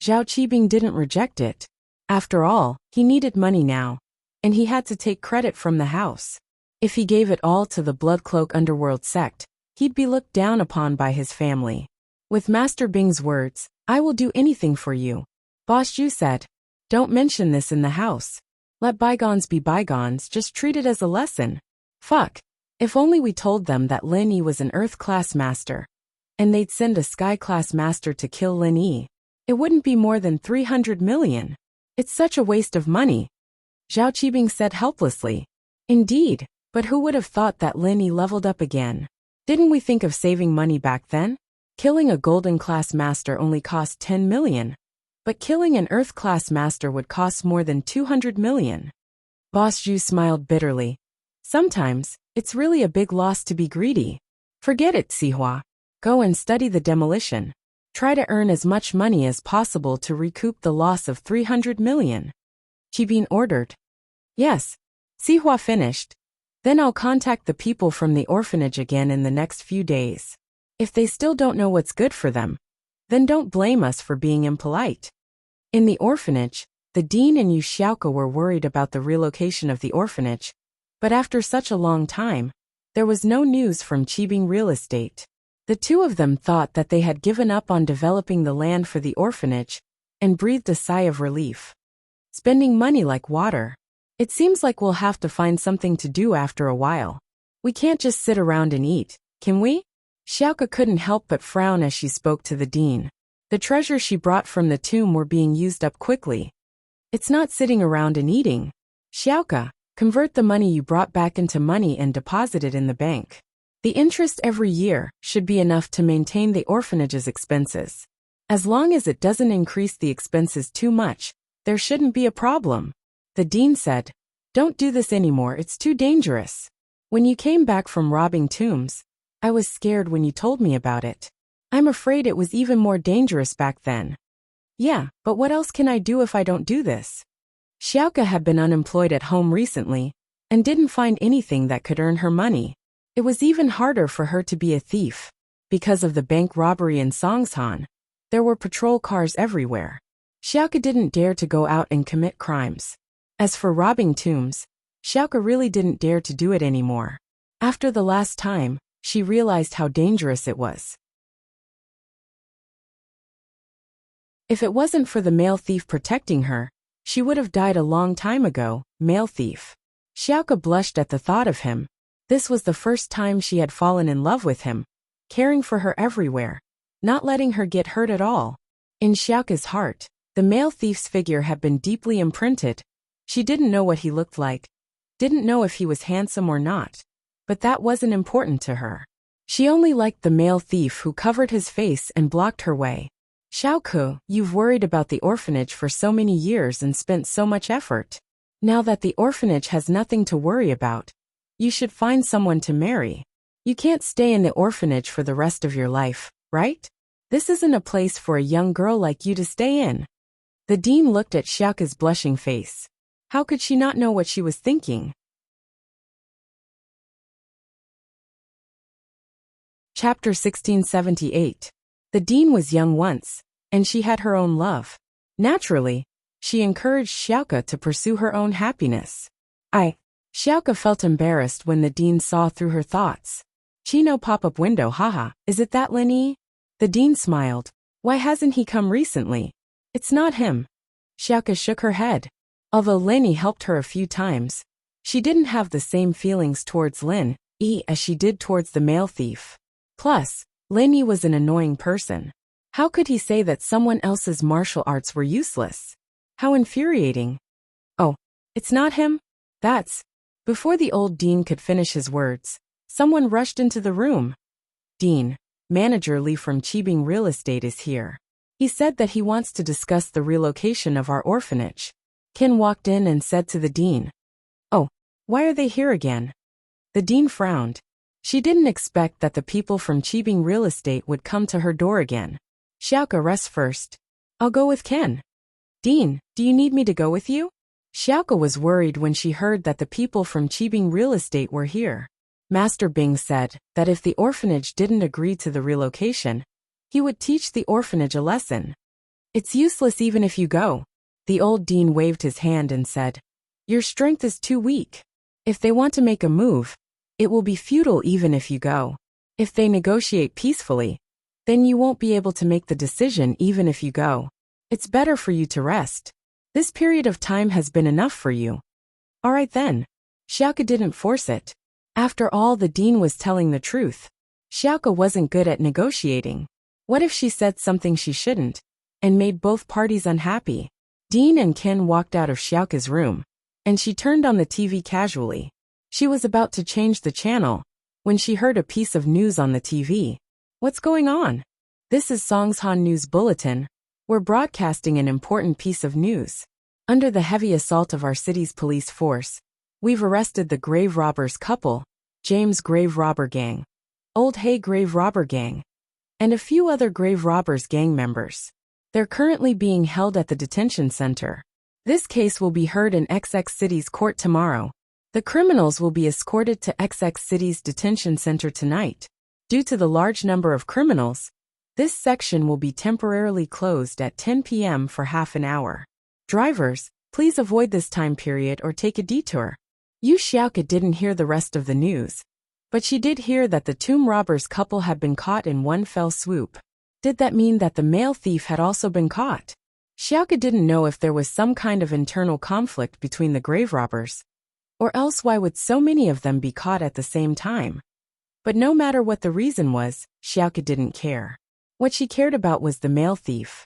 Zhao Qibing didn't reject it. After all, he needed money now, and he had to take credit from the house. If he gave it all to the Bloodcloak Underworld sect, he'd be looked down upon by his family. With Master Bing's words, I will do anything for you. Boss Zhu said, don't mention this in the house. Let bygones be bygones, just treat it as a lesson. Fuck. If only we told them that Lin Yi was an Earth-class master, and they'd send a Sky-class master to kill Lin Yi. It wouldn't be more than 300 million. It's such a waste of money. Zhao Qibing said helplessly. Indeed, but who would have thought that Lin Yi leveled up again? Didn't we think of saving money back then? Killing a Golden-class master only cost 10 million. But killing an Earth-class master would cost more than 200 million. Boss Zhu smiled bitterly. Sometimes, it's really a big loss to be greedy. Forget it, Sihua. Go and study the demolition. Try to earn as much money as possible to recoup the loss of 300 million. Qibing ordered. Yes. Sihua finished. Then I'll contact the people from the orphanage again in the next few days. If they still don't know what's good for them, then don't blame us for being impolite. In the orphanage, the dean and Yu Xiaoke were worried about the relocation of the orphanage, but after such a long time, there was no news from Qibing Real Estate. The two of them thought that they had given up on developing the land for the orphanage, and breathed a sigh of relief. Spending money like water. It seems like we'll have to find something to do after a while. We can't just sit around and eat, can we? Xiaoke couldn't help but frown as she spoke to the dean. The treasures she brought from the tomb were being used up quickly. It's not sitting around and eating. Xiaoke, convert the money you brought back into money and deposit it in the bank. The interest every year should be enough to maintain the orphanage's expenses. As long as it doesn't increase the expenses too much, there shouldn't be a problem. The dean said, don't do this anymore, it's too dangerous. When you came back from robbing tombs, I was scared when you told me about it. I'm afraid it was even more dangerous back then. Yeah, but what else can I do if I don't do this? Xiaoke had been unemployed at home recently, and didn't find anything that could earn her money. It was even harder for her to be a thief. Because of the bank robbery in Songshan, there were patrol cars everywhere. Xiaoke didn't dare to go out and commit crimes. As for robbing tombs, Xiaoke really didn't dare to do it anymore. After the last time, she realized how dangerous it was. If it wasn't for the male thief protecting her, she would have died a long time ago. Male thief. Xiaoke blushed at the thought of him. This was the first time she had fallen in love with him, caring for her everywhere, not letting her get hurt at all. In Xiaoka's heart, the male thief's figure had been deeply imprinted. She didn't know what he looked like, didn't know if he was handsome or not, but that wasn't important to her. She only liked the male thief who covered his face and blocked her way. Xiaoke, you've worried about the orphanage for so many years and spent so much effort. Now that the orphanage has nothing to worry about, you should find someone to marry. You can't stay in the orphanage for the rest of your life, right? This isn't a place for a young girl like you to stay in. The dean looked at Xiaoka's blushing face. How could she not know what she was thinking? Chapter 1678. The dean was young once, and she had her own love. Naturally, she encouraged Xiaoka to pursue her own happiness. Xiaoka felt embarrassed when the dean saw through her thoughts. Chino pop-up window, haha, is it that Linny? The dean smiled. Why hasn't he come recently? It's not him. Xiaoka shook her head. Although Linny helped her a few times, she didn't have the same feelings towards Lin as she did towards the male thief. Plus, Linny was an annoying person. How could he say that someone else's martial arts were useless? How infuriating. Oh, it's not him? That's... Before the old dean could finish his words, someone rushed into the room. Dean, Manager Lee from Chibing Real Estate is here. He said that he wants to discuss the relocation of our orphanage. Ken walked in and said to the dean, "Oh, why are they here again?" The dean frowned. She didn't expect that the people from Chibing Real Estate would come to her door again. Xiaoka, rest first. I'll go with Ken. Dean, do you need me to go with you? Xiaoka was worried when she heard that the people from Chibing Real Estate were here. Master Bing said that if the orphanage didn't agree to the relocation, he would teach the orphanage a lesson. It's useless even if you go. The old dean waved his hand and said, your strength is too weak. If they want to make a move, it will be futile even if you go. If they negotiate peacefully, then you won't be able to make the decision even if you go. It's better for you to rest. This period of time has been enough for you. All right then. Xiaoka didn't force it. After all, the dean was telling the truth. Xiaoka wasn't good at negotiating. What if she said something she shouldn't, and made both parties unhappy? Dean and Ken walked out of Xiaoka's room, and she turned on the TV casually. She was about to change the channel, when she heard a piece of news on the TV. What's going on? This is Songshan News Bulletin. We're broadcasting an important piece of news. Under the heavy assault of our city's police force, we've arrested the grave robbers couple, James Grave Robber Gang, Old Hay Grave Robber Gang, and a few other grave robbers gang members. They're currently being held at the detention center. This case will be heard in XX City's court tomorrow. The criminals will be escorted to XX City's detention center tonight. Due to the large number of criminals, this section will be temporarily closed at 10 p.m. for half an hour. Drivers, please avoid this time period or take a detour. Yu Xiaoka didn't hear the rest of the news, but she did hear that the tomb robbers couple had been caught in one fell swoop. Did that mean that the male thief had also been caught? Xiaoka didn't know if there was some kind of internal conflict between the grave robbers, or else why would so many of them be caught at the same time? But no matter what the reason was, Xiaoka didn't care. What she cared about was the male thief.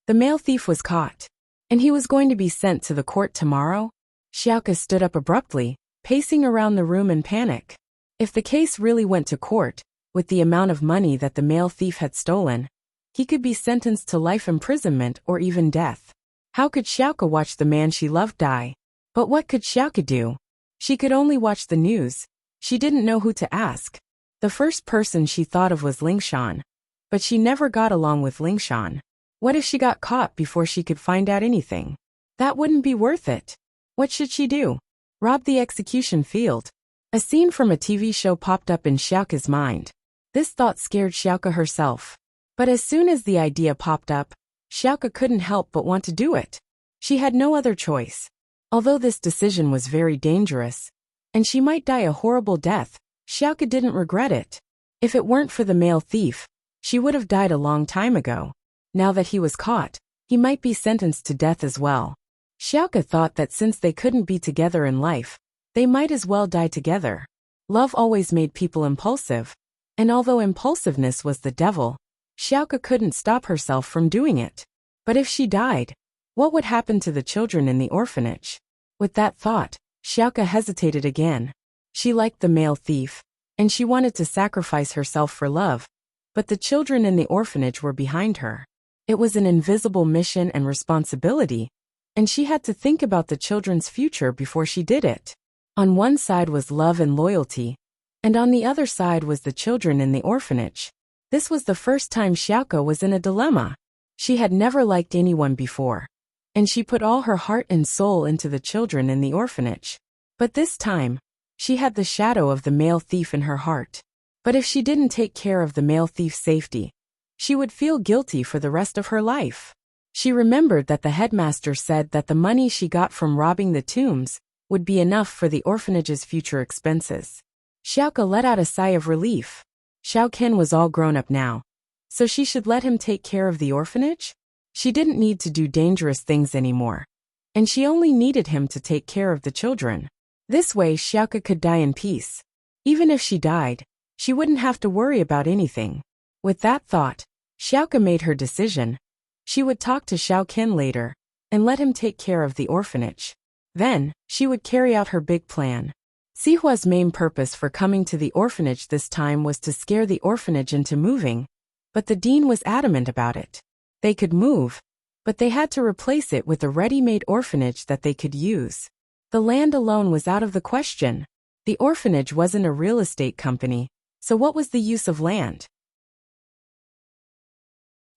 The male thief was caught, and he was going to be sent to the court tomorrow. Xiaoka stood up abruptly, pacing around the room in panic. If the case really went to court, with the amount of money that the male thief had stolen, he could be sentenced to life imprisonment or even death. How could Xiaoka watch the man she loved die? But what could Xiaoka do? She could only watch the news. She didn't know who to ask. The first person she thought of was Lingshan, but she never got along with Lingshan. What if she got caught before she could find out anything? That wouldn't be worth it. What should she do? Rob the execution field. A scene from a TV show popped up in Xiaoka's mind. This thought scared Xiaoka herself. But as soon as the idea popped up, Xiaoka couldn't help but want to do it. She had no other choice. Although this decision was very dangerous, and she might die a horrible death, Xiaoka didn't regret it. If it weren't for the male thief, she would have died a long time ago. Now that he was caught, he might be sentenced to death as well. Xiaoka thought that since they couldn't be together in life, they might as well die together. Love always made people impulsive. And although impulsiveness was the devil, Xiaoka couldn't stop herself from doing it. But if she died, what would happen to the children in the orphanage? With that thought, Xiaoka hesitated again. She liked the male thief, and she wanted to sacrifice herself for love, but the children in the orphanage were behind her. It was an invisible mission and responsibility, and she had to think about the children's future before she did it. On one side was love and loyalty, and on the other side was the children in the orphanage. This was the first time Xiaoka was in a dilemma. She had never liked anyone before, and she put all her heart and soul into the children in the orphanage. But this time, she had the shadow of the male thief in her heart. But if she didn't take care of the male thief's safety, she would feel guilty for the rest of her life. She remembered that the headmaster said that the money she got from robbing the tombs would be enough for the orphanage's future expenses. Xiaoka let out a sigh of relief. Xiao Qian was all grown up now, so she should let him take care of the orphanage? She didn't need to do dangerous things anymore, and she only needed him to take care of the children. This way Xiaoka could die in peace. Even if she died, she wouldn't have to worry about anything. With that thought, Xiaoka made her decision. She would talk to Xiao Qian later, and let him take care of the orphanage. Then, she would carry out her big plan. Sihua's main purpose for coming to the orphanage this time was to scare the orphanage into moving, but the dean was adamant about it. They could move, but they had to replace it with a ready-made orphanage that they could use. The land alone was out of the question. The orphanage wasn't a real estate company, so what was the use of land?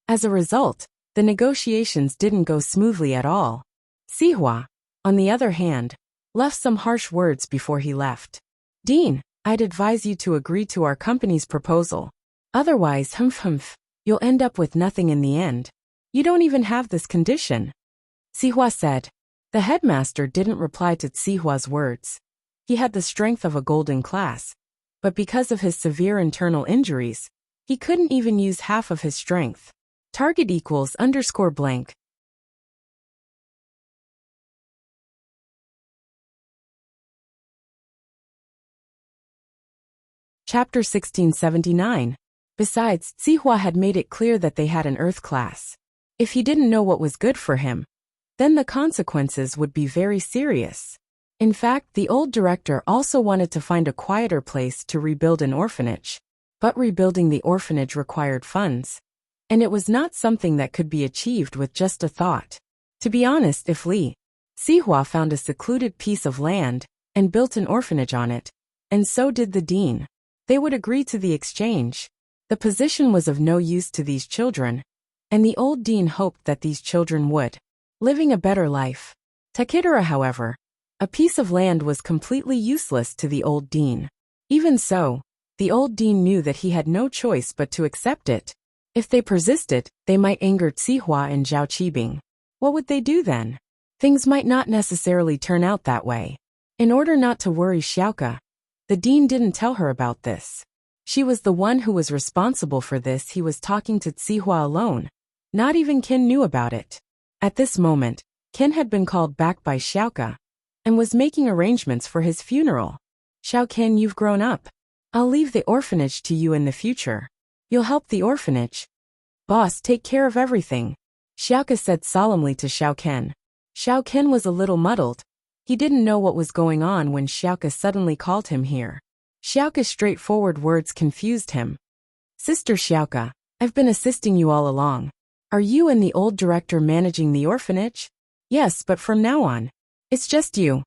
As a result, the negotiations didn't go smoothly at all. Sihua, on the other hand, left some harsh words before he left. Dean, I'd advise you to agree to our company's proposal. Otherwise, you'll end up with nothing in the end. You don't even have this condition. Sihua said. The headmaster didn't reply to Sihua's words. He had the strength of a golden class, but because of his severe internal injuries, he couldn't even use half of his strength. Target equals _blank. Chapter 1679. Besides, Sihua had made it clear that they had an earth class. If he didn't know what was good for him, then the consequences would be very serious. In fact, the old director also wanted to find a quieter place to rebuild an orphanage. But rebuilding the orphanage required funds, and it was not something that could be achieved with just a thought. To be honest, if Li Sihua found a secluded piece of land and built an orphanage on it, and so did the dean, they would agree to the exchange. The position was of no use to these children, and the old dean hoped that these children would living a better life. Takidara, however, a piece of land was completely useless to the old dean. Even so, the old dean knew that he had no choice but to accept it. If they persisted, they might anger Sihua and Zhao Qibing. What would they do then? Things might not necessarily turn out that way. In order not to worry Xiaoka, the dean didn't tell her about this. She was the one who was responsible for this. He was talking to Sihua alone. Not even Qin knew about it. At this moment, Qin had been called back by Xiaoka and was making arrangements for his funeral. Xiao Qian, you've grown up. I'll leave the orphanage to you in the future. You'll help the orphanage. Boss, take care of everything, Xiaoka said solemnly to Xiao Qian. Xiao Qian was a little muddled. He didn't know what was going on when Xiaoka suddenly called him here. Xiaoka's straightforward words confused him. Sister Xiaoka, I've been assisting you all along. Are you and the old director managing the orphanage? Yes, but from now on, it's just you.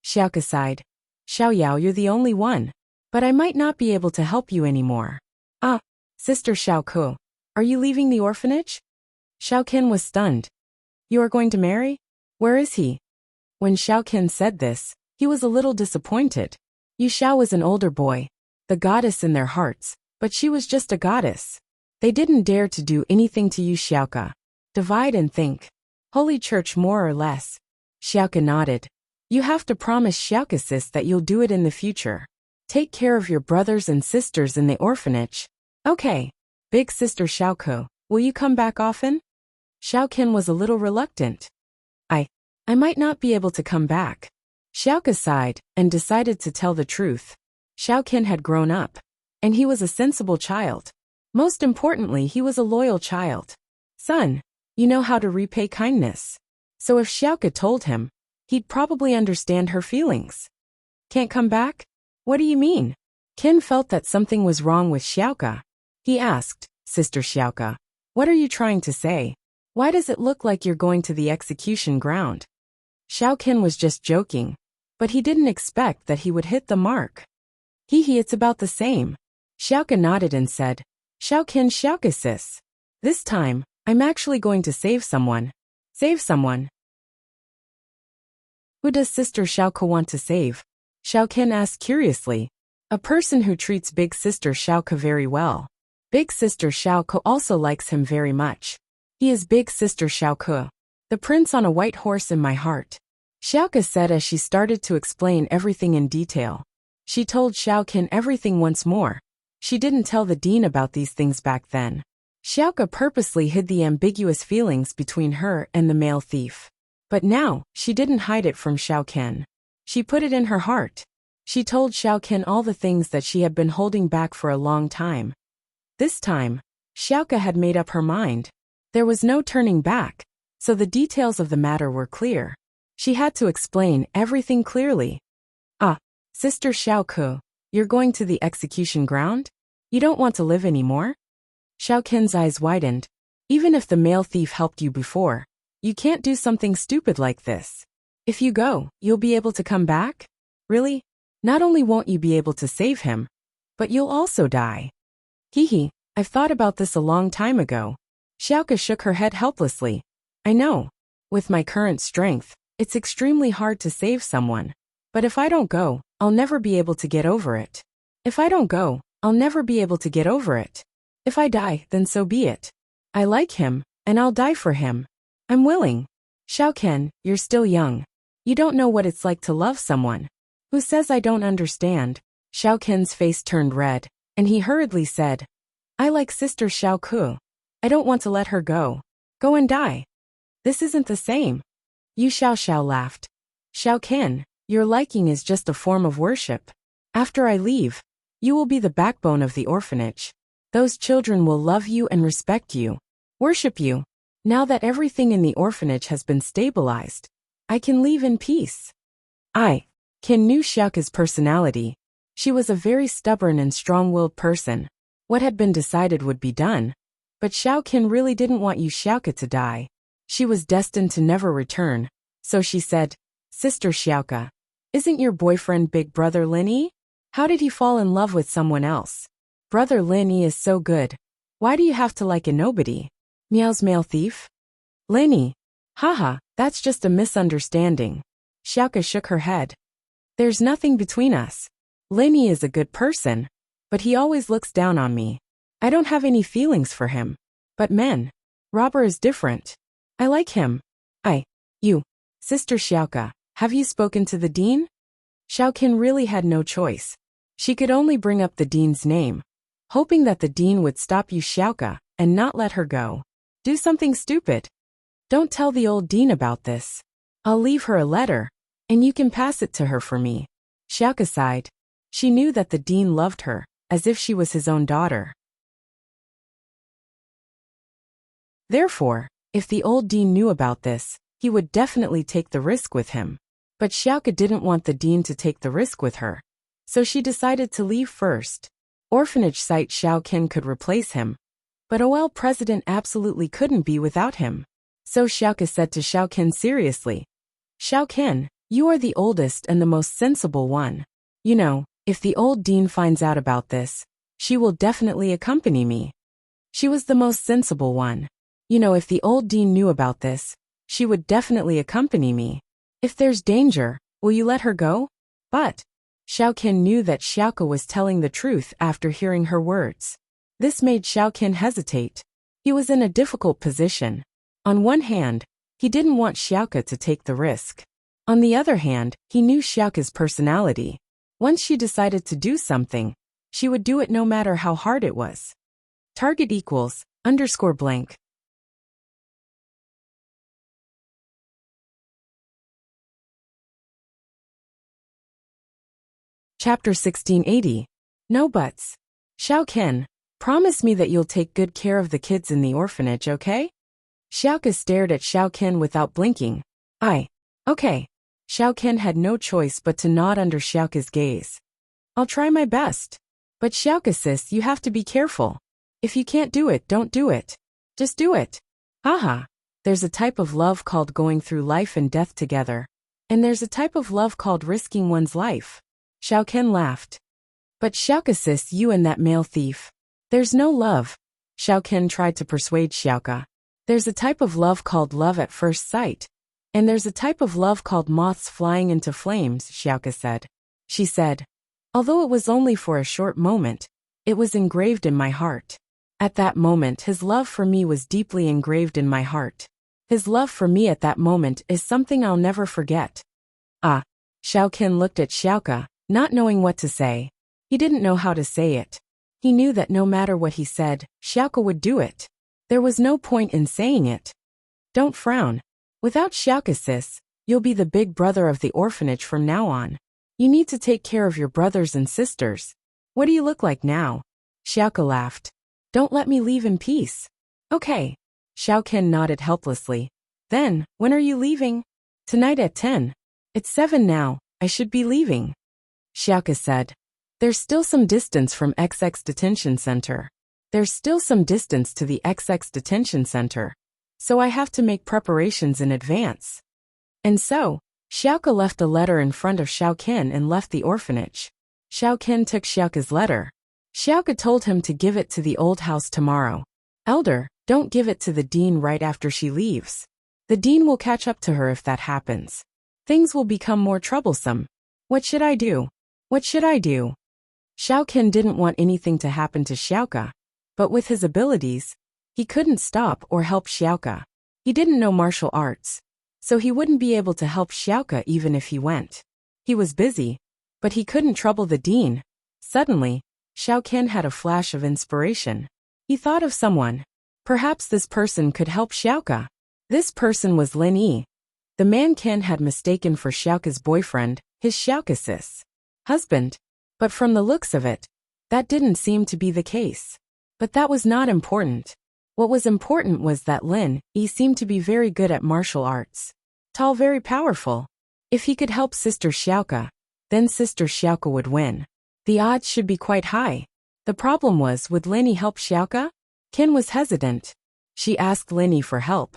Xiaoka sighed. Xiao Yao, you're the only one. But I might not be able to help you anymore. Ah, Sister Xiao Ku, are you leaving the orphanage? Xiao Qian was stunned. You are going to marry? Where is he? When Xiao Qian said this, he was a little disappointed. Yu Xiao was an older boy, the goddess in their hearts, but she was just a goddess. They didn't dare to do anything to Yu Xiaoka. Divide and think. Holy Church more or less. Xiaoka nodded. You have to promise Xiaoka sis that you'll do it in the future. Take care of your brothers and sisters in the orphanage. Okay. Big sister Xiaoku, will you come back often? Xiao Qian was a little reluctant. I might not be able to come back. Xiaoka sighed and decided to tell the truth. Xiao Qian had grown up, And he was a sensible child. Most importantly, he was a loyal child. Son, you know how to repay kindness. So if Xiaoke told him, he'd probably understand her feelings. Can't come back? What do you mean? Ken felt that something was wrong with Xiaoke. He asked, Sister Xiaoke, what are you trying to say? Why does it look like you're going to the execution ground? Xiaoken was just joking, but he didn't expect that he would hit the mark. It's about the same. Xiaoke nodded and said, Xiaoken Xiaoke sis. This time, I'm actually going to save someone. Save someone. Who does Sister Xiaoke want to save? Xiaoken asked curiously. A person who treats Big Sister Xiaoke very well. Big Sister Xiaoke also likes him very much. He is Big Sister Xiaoke, the prince on a white horse in my heart. Xiaoke said as she started to explain everything in detail. She told Xiaoken everything once more. She didn't tell the dean about these things back then. Xiaoke purposely hid the ambiguous feelings between her and the male thief. But now, she didn't hide it from Xiaoken. She put it in her heart. She told Xiaoken all the things that she had been holding back for a long time. This time, Xiaoke had made up her mind. There was no turning back, so the details of the matter were clear. She had to explain everything clearly. Sister Xiaoke, you're going to the execution ground? You don't want to live anymore? Xiaoken's eyes widened. Even if the male thief helped you before, you can't do something stupid like this. If you go, you'll be able to come back? Really? Not only won't you be able to save him, but you'll also die. I've thought about this a long time ago. Xiaoke shook her head helplessly. I know. With my current strength, it's extremely hard to save someone. But if I don't go, I'll never be able to get over it. If I don't go, I'll never be able to get over it. If I die, then so be it. I like him, and I'll die for him. I'm willing. Xiaoken, you're still young. You don't know what it's like to love someone. Who says I don't understand? Xiaoken's face turned red, and he hurriedly said, I like Sister Xiaoke. I don't want to let her go. Go and die. This isn't the same. Yu Xiao laughed. Xiaoken, your liking is just a form of worship. After I leave, you will be the backbone of the orphanage. Those children will love you and respect you, worship you. Now that everything in the orphanage has been stabilized, I can leave in peace. Ken knew Xiaoke's personality. She was a very stubborn and strong-willed person. What had been decided would be done. But Xiaoken really didn't want Yu Xiaoke to die. She was destined to never return. So she said, Sister Xiaoke, isn't your boyfriend Big Brother Linny? How did he fall in love with someone else? Brother Linny is so good. Why do you have to like a nobody? Meow's male thief? Linny. That's just a misunderstanding. Xiaoke shook her head. There's nothing between us. Linny is a good person, but he always looks down on me. I don't have any feelings for him. But men. Robber is different. I like him. Sister Xiaoke, have you spoken to the dean? Xiaoken really had no choice. She could only bring up the dean's name, hoping that the dean would stop Yu Xiaoke and not let her go. Do something stupid. Don't tell the old dean about this. I'll leave her a letter, and you can pass it to her for me. Xiaoke sighed. She knew that the dean loved her, as if she was his own daughter. Therefore, if the old dean knew about this, he would definitely take the risk with him. But Xiaoke didn't want the dean to take the risk with her. So she decided to leave first. Orphanage site Xiaoken could replace him. But OL president absolutely couldn't be without him. So Xiaoke said to Xiaoken seriously, Xiaoken, you are the oldest and the most sensible one. You know, if the old dean finds out about this, she will definitely accompany me. She was the most sensible one. You know, if the old dean knew about this, she would definitely accompany me. If there's danger, will you let her go? But Xiaoken knew that Xiaoke was telling the truth after hearing her words. This made Xiaoken hesitate. He was in a difficult position. On one hand, he didn't want Xiaoke to take the risk. On the other hand, he knew Xiaoke's personality. Once she decided to do something, she would do it no matter how hard it was. Target equals _blank. Chapter 1680. No buts. Xiao Ken, promise me that you'll take good care of the kids in the orphanage, okay? Xiaoka stared at Xiao Ken without blinking. Okay. Xiao Ken had no choice but to nod under Xiaoka's gaze. I'll try my best. But Xiaoka sis, you have to be careful. If you can't do it, don't do it. Just do it. Haha. There's a type of love called going through life and death together. And there's a type of love called risking one's life. Xiao Ken laughed. But Xiaoka sis, you and that male thief. There's no love. Xiao Ken tried to persuade Xiaoka. There's a type of love called love at first sight. And there's a type of love called moths flying into flames, Xiaoka said. She said. Although it was only for a short moment, it was engraved in my heart. At that moment his love for me was deeply engraved in my heart. His love for me at that moment is something I'll never forget. Xiao Ken looked at Xiaoka, not knowing what to say. He didn't know how to say it. He knew that no matter what he said, Xiaoka would do it. There was no point in saying it. Don't frown. Without Xiaoka sis, you'll be the big brother of the orphanage from now on. You need to take care of your brothers and sisters. What do you look like now? Xiaoka laughed. Don't let me leave in peace. Okay. Xiao Ken nodded helplessly. Then, when are you leaving? Tonight at 10. It's 7 now, I should be leaving. Xiaoka said. There's still some distance from XX detention center. There's still some distance to the XX detention center. So I have to make preparations in advance. And so, Xiaoka left a letter in front of Xiao Ken and left the orphanage. Xiao Ken took Xiaoka's letter. Xiaoka told him to give it to the old house tomorrow. Elder, don't give it to the dean right after she leaves. The dean will catch up to her if that happens. Things will become more troublesome. What should I do? What should I do? Xiao Ken didn't want anything to happen to Xiaoka. But with his abilities, he couldn't stop or help Xiaoka. He didn't know martial arts, so he wouldn't be able to help Xiaoka even if he went. He was busy, but he couldn't trouble the dean. Suddenly, Xiao Ken had a flash of inspiration. He thought of someone. Perhaps this person could help Xiaoka. This person was Lin Yi. The man Ken had mistaken for Xiaoka's boyfriend, his Xiaoka sis husband. But from the looks of it, that didn't seem to be the case. But that was not important. What was important was that Lin Yi seemed to be very good at martial arts. Tall, very powerful. If he could help Sister Xiaoka, then Sister Xiaoka would win. The odds should be quite high. The problem was, would Lin Yi help Xiaoka? Ken was hesitant. She asked Lin Yi for help.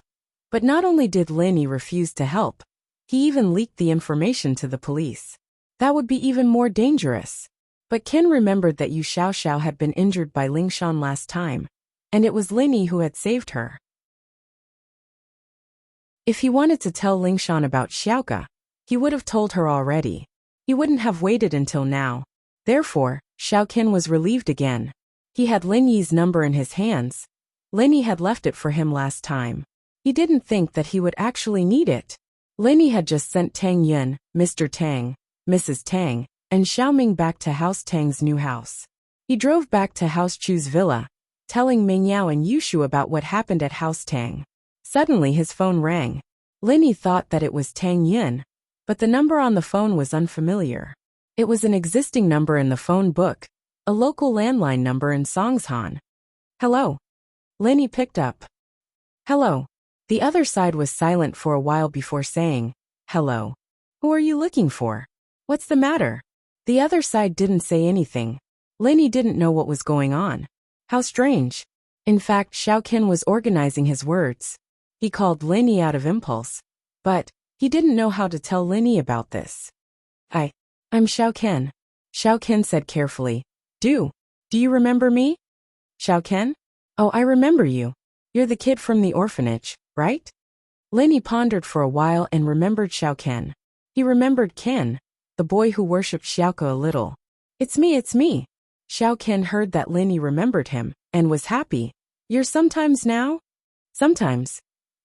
But not only did Lin Yi refuse to help, he even leaked the information to the police. That would be even more dangerous. But Ken remembered that Yu Xiaoxiao had been injured by Lingshan last time, and it was Lin Yi who had saved her. If he wanted to tell Lingshan about Xiaoka, he would have told her already. He wouldn't have waited until now. Therefore, Xiao Ken was relieved again. He had Lin Yi's number in his hands. Lin Yi had left it for him last time. He didn't think that he would actually need it. Lin Yi had just sent Tang Yun, Mr. Tang, Mrs. Tang, and Xiaoming back to House Tang's new house. He drove back to House Chu's villa, telling Ming Yao and Yushu about what happened at House Tang. Suddenly his phone rang. Lin Yi thought that it was Tang Yun, but the number on the phone was unfamiliar. It was an existing number in the phone book, a local landline number in Songshan. Hello. Lin Yi picked up. Hello. The other side was silent for a while before saying, hello. Who are you looking for? What's the matter? The other side didn't say anything. Lin Yi didn't know what was going on. How strange. In fact, Xiao Ken was organizing his words. He called Lin Yi out of impulse. But he didn't know how to tell Lin Yi about this. I'm Xiao Ken. Xiao Ken said carefully. Do you remember me? Xiao Ken? Oh, I remember you. You're the kid from the orphanage, right? Lin Yi pondered for a while and remembered Xiao Ken. He remembered Ken, the boy who worshipped Xiaoka a little. It's me. Xiao Ken heard that Lin Yi remembered him, and was happy. You're sometimes now? Sometimes.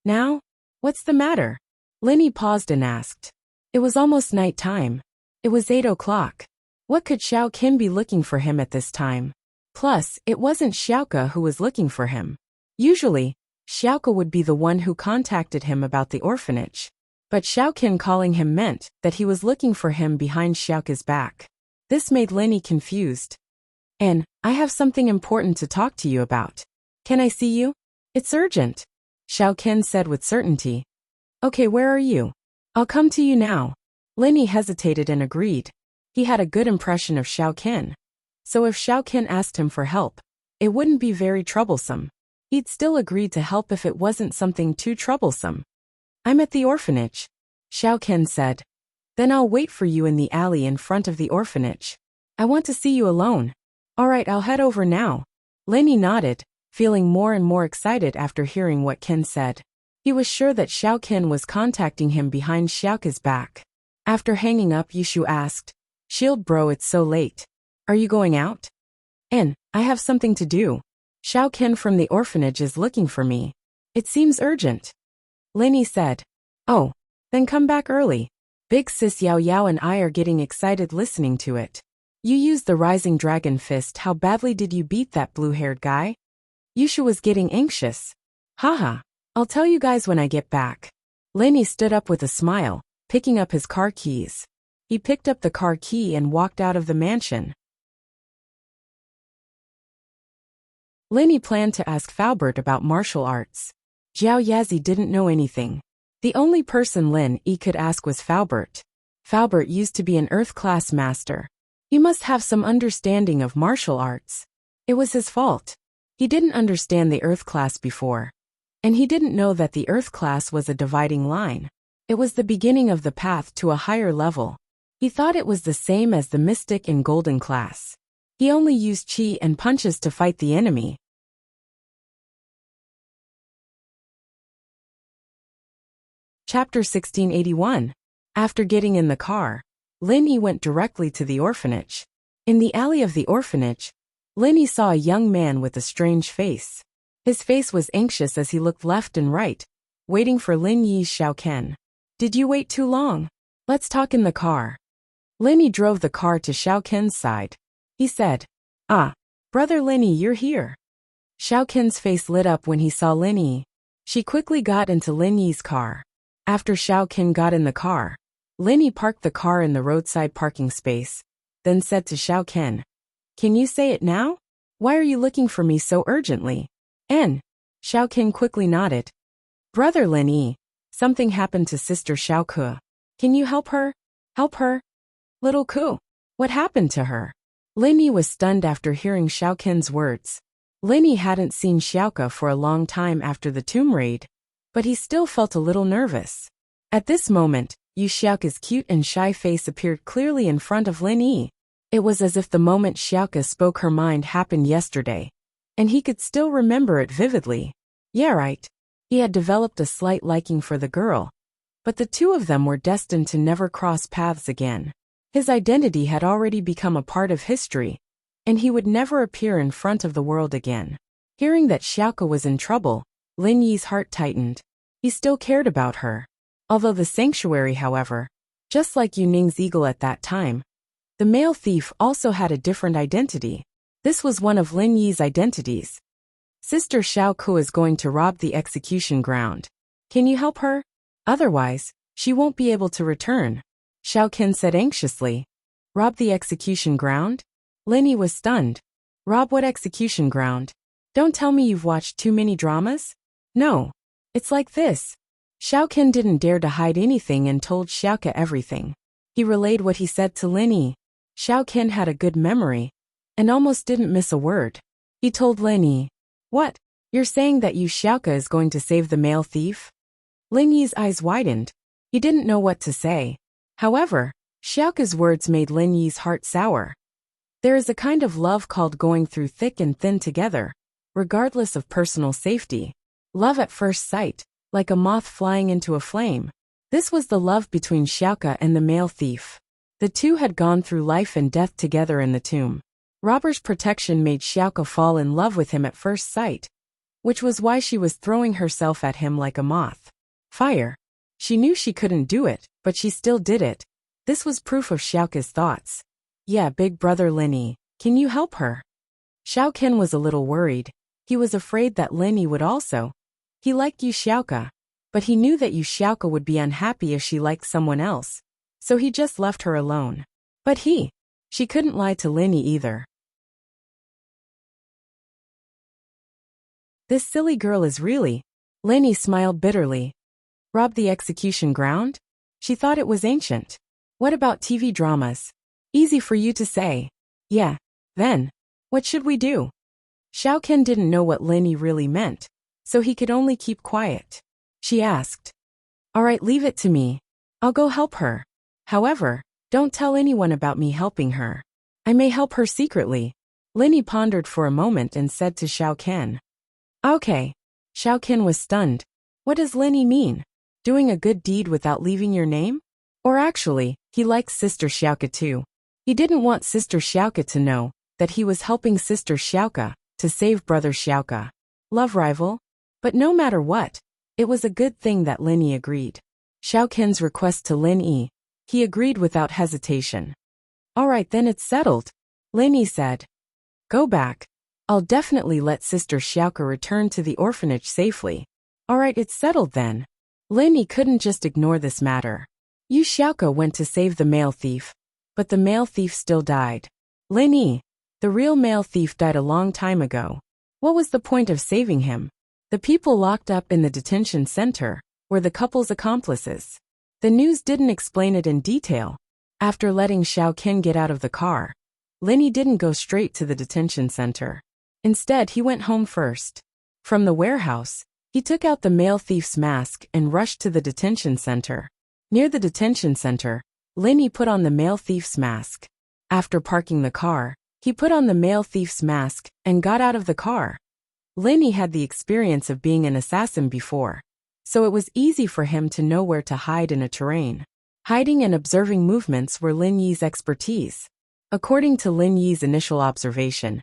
Now? What's the matter? Lin Yi paused and asked. It was almost night time. It was 8 o'clock. What could Xiao Ken be looking for him at this time? Plus, it wasn't Xiaoka who was looking for him. Usually, Xiaoka would be the one who contacted him about the orphanage. But Xiao Ken calling him meant that he was looking for him behind Xiaoka's back. This made Lin Yi confused. And I have something important to talk to you about. Can I see you? It's urgent, Xiao Qian said with certainty. Okay, where are you? I'll come to you now. Lin Yi hesitated and agreed. He had a good impression of Xiao Qian. So if Xiao Qian asked him for help, it wouldn't be very troublesome. He'd still agree to help if it wasn't something too troublesome. I'm at the orphanage, Xiao Qian said. Then I'll wait for you in the alley in front of the orphanage. I want to see you alone. All right, I'll head over now. Lin Yi nodded, feeling more and more excited after hearing what Qian said. He was sure that Xiao Qian was contacting him behind Xiaoke's back. After hanging up, Yushu asked, Shield bro, it's so late. Are you going out? I have something to do. Xiao Qian from the orphanage is looking for me. It seems urgent. Lin Yi said. Oh, then come back early. Big sis Yao Yao and I are getting excited listening to it. You used the rising dragon fist. How badly did you beat that blue-haired guy? Yushu was getting anxious. Haha, I'll tell you guys when I get back. Lin Yi stood up with a smile, picking up his car keys. He picked up the car key and walked out of the mansion. Lin Yi planned to ask Faubert about martial arts. Jiao Yazi didn't know anything. The only person Lin Yi could ask was Faubert. Faubert used to be an Earth-class master. He must have some understanding of martial arts. It was his fault. He didn't understand the Earth class before. And he didn't know that the Earth class was a dividing line. It was the beginning of the path to a higher level. He thought it was the same as the Mystic and Golden class. He only used chi and punches to fight the enemy. Chapter 1681. After getting in the car, Lin Yi went directly to the orphanage. In the alley of the orphanage, Lin Yi saw a young man with a strange face. His face was anxious as he looked left and right, waiting for Lin Yi's Xiao Qian. Did you wait too long? Let's talk in the car. Lin Yi drove the car to Xiao Qian's side. He said, Ah, brother Lin Yi, you're here. Xiao Qian's face lit up when he saw Lin Yi. She quickly got into Lin Yi's car. After Xiao Qian got in the car, Lin Yi parked the car in the roadside parking space, then said to Xiao Qian, Can you say it now? Why are you looking for me so urgently? Xiao Qian quickly nodded. Brother Lin Yi, something happened to sister Xiao Ke. Can you help her? Help her? Little Ku, what happened to her? Lin Yi was stunned after hearing Xiao Qian's words. Lin Yi hadn't seen Xiao Ke for a long time after the tomb raid, but he still felt a little nervous. At this moment, Yu Xiaoke's cute and shy face appeared clearly in front of Lin Yi. It was as if the moment Xiaoke spoke her mind happened yesterday, and he could still remember it vividly. Yeah, right. He had developed a slight liking for the girl, but the two of them were destined to never cross paths again. His identity had already become a part of history, and he would never appear in front of the world again. Hearing that Xiaoke was in trouble, Lin Yi's heart tightened. He still cared about her. Although the sanctuary, however, just like Yu Ning's eagle at that time, the male thief also had a different identity. This was one of Lin Yi's identities. Sister Xiao Ke is going to rob the execution ground. Can you help her? Otherwise, she won't be able to return. Xiao Qian said anxiously. Rob the execution ground? Lin Yi was stunned. Rob what execution ground? Don't tell me you've watched too many dramas? No. It's like this. Xiao Qian didn't dare to hide anything and told Xiaoke everything. He relayed what he said to Lin Yi. Xiao Qian had a good memory, and almost didn't miss a word. He told Lin Yi, What? You're saying that Yu Xiaoke is going to save the male thief? Lin Yi's eyes widened. He didn't know what to say. However, Xiaoke's words made Lin Yi's heart sour. There is a kind of love called going through thick and thin together, regardless of personal safety. Love at first sight, like a moth flying into a flame. This was the love between Xiaoke and the male thief. The two had gone through life and death together in the tomb. Robber's protection made Xiaoke fall in love with him at first sight, which was why she was throwing herself at him like a moth. Fire. She knew she couldn't do it, but she still did it. This was proof of Xiaoke's thoughts. Yeah, big brother Lin Yi, can you help her? Xiao Qian was a little worried. He was afraid that Lin Yi would also. He liked Yu Xiaoke, but he knew that Yu Xiaoke would be unhappy if she liked someone else, so he just left her alone. But she couldn't lie to Lin Yi either. This silly girl is really. Lenny smiled bitterly. Rob the execution ground? She thought it was ancient. What about TV dramas? Easy for you to say. Yeah. Then. What should we do? Xiao Ken didn't know what Lenny really meant, so he could only keep quiet. She asked. All right, leave it to me. I'll go help her. However, don't tell anyone about me helping her. I may help her secretly. Lenny pondered for a moment and said to Xiao Ken. Okay. Xiao Ken was stunned. What does Lenny mean? Doing a good deed without leaving your name? Or actually, he likes Sister Xiaoka too. He didn't want Sister Xiaoka to know that he was helping Sister Xiaoka to save Brother Xiaoka. Love rival? But no matter what, it was a good thing that Lenny agreed. Xiao Ken's request to Lin Yi, he agreed without hesitation. All right, then it's settled, Lin Yi said. Go back. I'll definitely let Sister Xiaoka return to the orphanage safely. All right, it's settled then. Lin Yi couldn't just ignore this matter. Yu Xiaoka went to save the male thief, but the male thief still died. Lin Yi, the real male thief, died a long time ago. What was the point of saving him? The people locked up in the detention center were the couple's accomplices. The news didn't explain it in detail. After letting Xiao Ken get out of the car, Lin Yi didn't go straight to the detention center. Instead, he went home first. From the warehouse, he took out the male thief's mask and rushed to the detention center. Near the detention center, Lin Yi put on the male thief's mask. After parking the car, he put on the male thief's mask and got out of the car. Lin Yi had the experience of being an assassin before, so it was easy for him to know where to hide in a terrain. Hiding and observing movements were Lin Yi's expertise. According to Lin Yi's initial observation,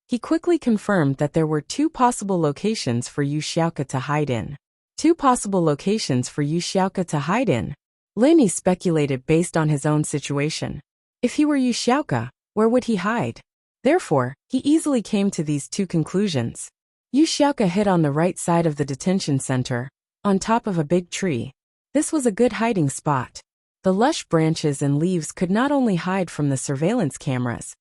he quickly confirmed that there were two possible locations for Yu Xiaoka to hide in. Two possible locations for Yu Xiaoka to hide in. Lin Yi speculated based on his own situation. If he were Yu Xiaoka, where would he hide? Therefore, he easily came to these two conclusions. Yu Xiaoka hid on the right side of the detention center, on top of a big tree. This was a good hiding spot. The lush branches and leaves could not only hide from the surveillance cameras,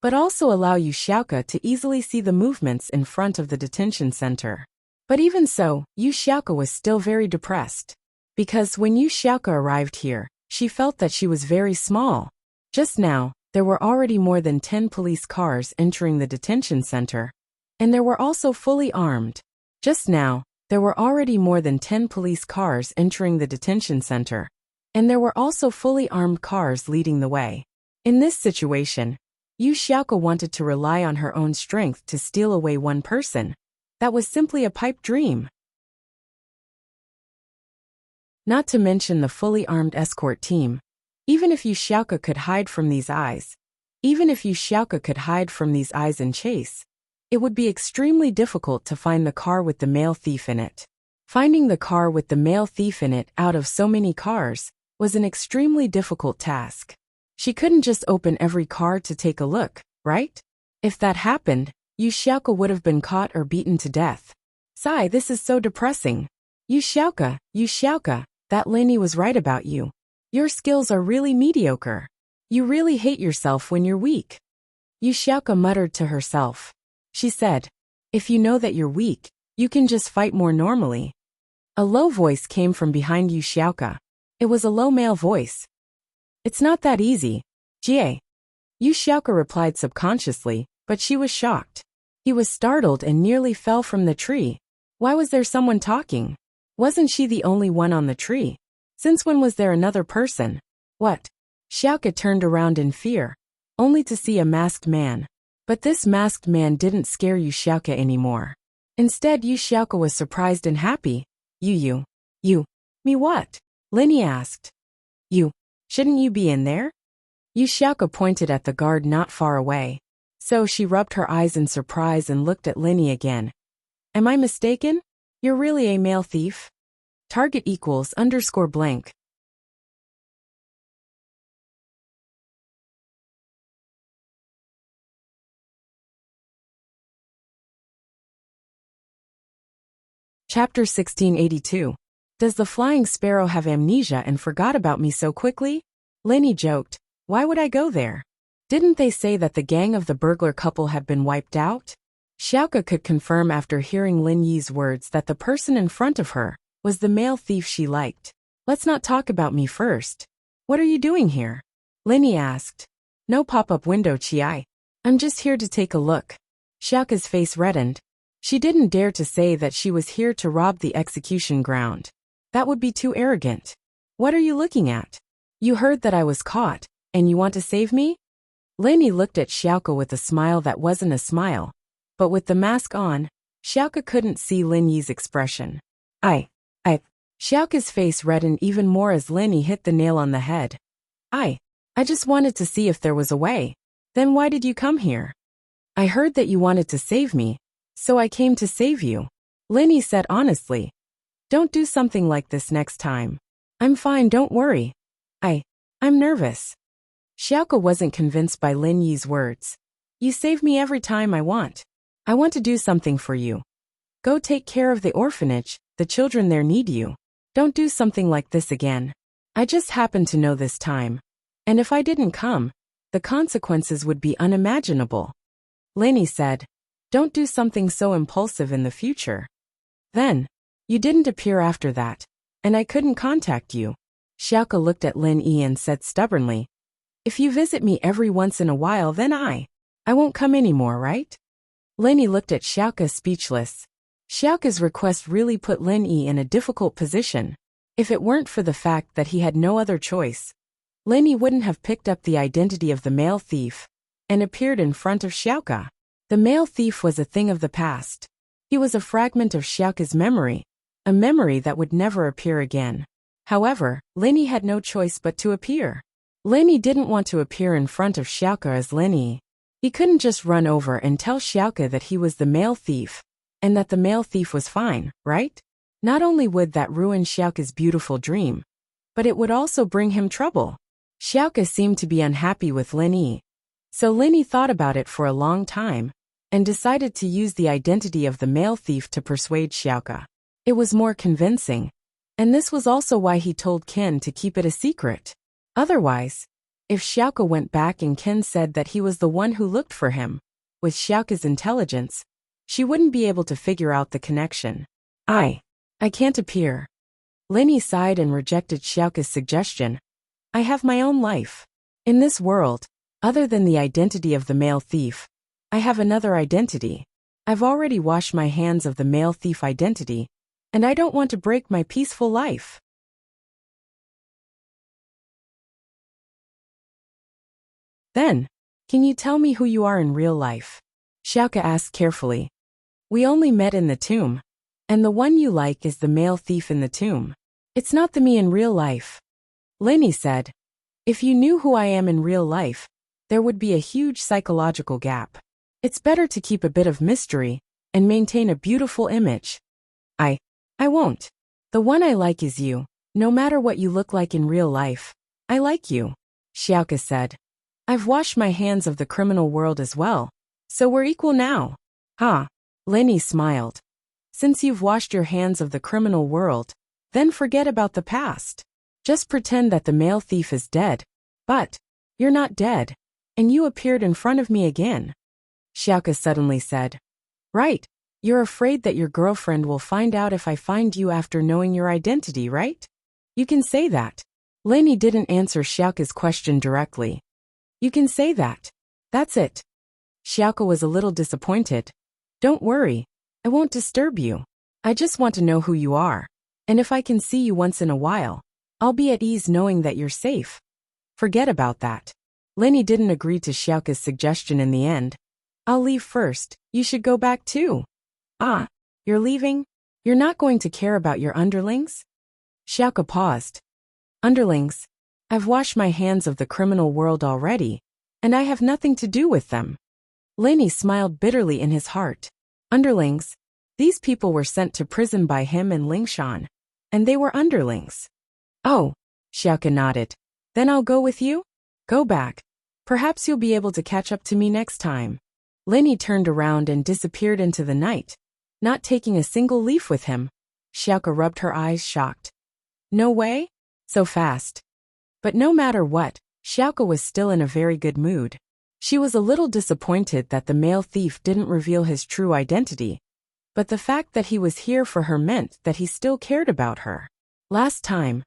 but also allow Yu Xiaoka to easily see the movements in front of the detention center. But even so, Yu Xiaoka was still very depressed. Because when Yu Xiaoka arrived here, she felt that she was very small. Just now, there were already more than 10 police cars entering the detention center, and there were also fully armed. Just now, there were already more than 10 police cars entering the detention center, and there were also fully armed cars leading the way. In this situation, Yu Xiaoka wanted to rely on her own strength to steal away one person. That was simply a pipe dream. Not to mention the fully armed escort team. Even if Yu Xiaoka could hide from these eyes, and chase, it would be extremely difficult to find the car with the male thief in it. Finding the car with the male thief in it out of so many cars was an extremely difficult task. She couldn't just open every car to take a look, right? If that happened, Yu Xiaoka would have been caught or beaten to death. Sigh, this is so depressing. Yu Xiaoka, that Lin Yi was right about you. Your skills are really mediocre. You really hate yourself when you're weak. Yu Xiaoka muttered to herself. She said, if you know that you're weak, you can just fight more normally. A low voice came from behind Yu Xiaoka. It was a low male voice. It's not that easy, Jie. Yu Xiaoka replied subconsciously, but she was shocked. He was startled and nearly fell from the tree. Why was there someone talking? Wasn't she the only one on the tree? Since when was there another person? What? Xiaoka turned around in fear, only to see a masked man. But this masked man didn't scare Yu Xiaoka anymore. Instead, Yu Xiaoka was surprised and happy. You. Me what? Lin Yi asked. You. Shouldn't you be in there? Yu Xiaoka pointed at the guard not far away. So she rubbed her eyes in surprise and looked at Lin Yi again. Am I mistaken? You're really a male thief? Target =_blank. Chapter 1682. Does the flying sparrow have amnesia and forgot about me so quickly? Lin Yi joked. Why would I go there? Didn't they say that the gang of the burglar couple had been wiped out? Xiaoka could confirm after hearing Lin Yi's words that the person in front of her was the male thief she liked. Let's not talk about me first. What are you doing here? Lin Yi asked. No pop-up window, Chi. I'm just here to take a look. Xiaoka's face reddened. She didn't dare to say that she was here to rob the execution ground. That would be too arrogant. What are you looking at? You heard that I was caught, and you want to save me? Lin Yi looked at Xiaoka with a smile that wasn't a smile. But with the mask on, Xiaoka couldn't see Lin Yi's expression. Xiaoka's face reddened even more as Lin Yi hit the nail on the head. I just wanted to see if there was a way. Then why did you come here? I heard that you wanted to save me, so I came to save you. Lin Yi said honestly. Don't do something like this next time. I'm fine, don't worry. I'm nervous. Xiaoka wasn't convinced by Lin Yi's words. You save me every time I want. I want to do something for you. Go take care of the orphanage, the children there need you. Don't do something like this again. I just happened to know this time. And if I didn't come, the consequences would be unimaginable. Lin Yi said, don't do something so impulsive in the future. Then, you didn't appear after that, and I couldn't contact you. Xiaoka looked at Lin Yi and said stubbornly, if you visit me every once in a while then I won't come anymore, right? Lin Yi looked at Xiaoka speechless. Xiaoka's request really put Lin Yi in a difficult position. If it weren't for the fact that he had no other choice, Lin Yi wouldn't have picked up the identity of the male thief and appeared in front of Xiaoka. The male thief was a thing of the past. He was a fragment of Xiaoka's memory, a memory that would never appear again. However, Lin Yi had no choice but to appear. Lin Yi didn't want to appear in front of Xiaoka as Lin Yi. He couldn't just run over and tell Xiaoka that he was the male thief, and that the male thief was fine, right? Not only would that ruin Xiaoka's beautiful dream, but it would also bring him trouble. Xiaoka seemed to be unhappy with Lin Yi. So Lin Yi thought about it for a long time, and decided to use the identity of the male thief to persuade Xiaoka. It was more convincing, and this was also why he told Ken to keep it a secret. Otherwise, if Xiaoka went back and Ken said that he was the one who looked for him, with Xiaoka's intelligence, she wouldn't be able to figure out the connection. I can't appear. Lin Yi sighed and rejected Xiaoka's suggestion. I have my own life. In this world, other than the identity of the male thief, I have another identity. I've already washed my hands of the male thief identity, and I don't want to break my peaceful life. Then, can you tell me who you are in real life? Xiaoka asked carefully. We only met in the tomb, and the one you like is the male thief in the tomb. It's not the me in real life. Lin Yi said, if you knew who I am in real life, there would be a huge psychological gap. It's better to keep a bit of mystery and maintain a beautiful image. I won't. The one I like is you. No matter what you look like in real life, I like you, Xiaoka said. I've washed my hands of the criminal world as well, so we're equal now. Lin Yi smiled. Since you've washed your hands of the criminal world, then forget about the past. Just pretend that the male thief is dead. But you're not dead, and you appeared in front of me again. Xiaoka suddenly said, right, you're afraid that your girlfriend will find out if I find you after knowing your identity, right? You can say that. Lin Yi didn't answer Xiaoka's question directly. You can say that. That's it. Xiaoka was a little disappointed. Don't worry, I won't disturb you. I just want to know who you are. And if I can see you once in a while, I'll be at ease knowing that you're safe. Forget about that. Lin Yi didn't agree to Xiaoka's suggestion in the end. I'll leave first. You should go back too. You're leaving? You're not going to care about your underlings? Xiaoka paused. Underlings? I've washed my hands of the criminal world already, and I have nothing to do with them. Lin Yi smiled bitterly in his heart. Underlings? These people were sent to prison by him and Lingshan, and they were underlings. Oh, Xiaoka nodded. Then I'll go with you? Go back. Perhaps you'll be able to catch up to me next time. Lin Yi turned around and disappeared into the night, not taking a single leaf with him. Xiaoka rubbed her eyes shocked. No way? So fast. But no matter what, Xiaoka was still in a very good mood. She was a little disappointed that the male thief didn't reveal his true identity, but the fact that he was here for her meant that he still cared about her. Last time,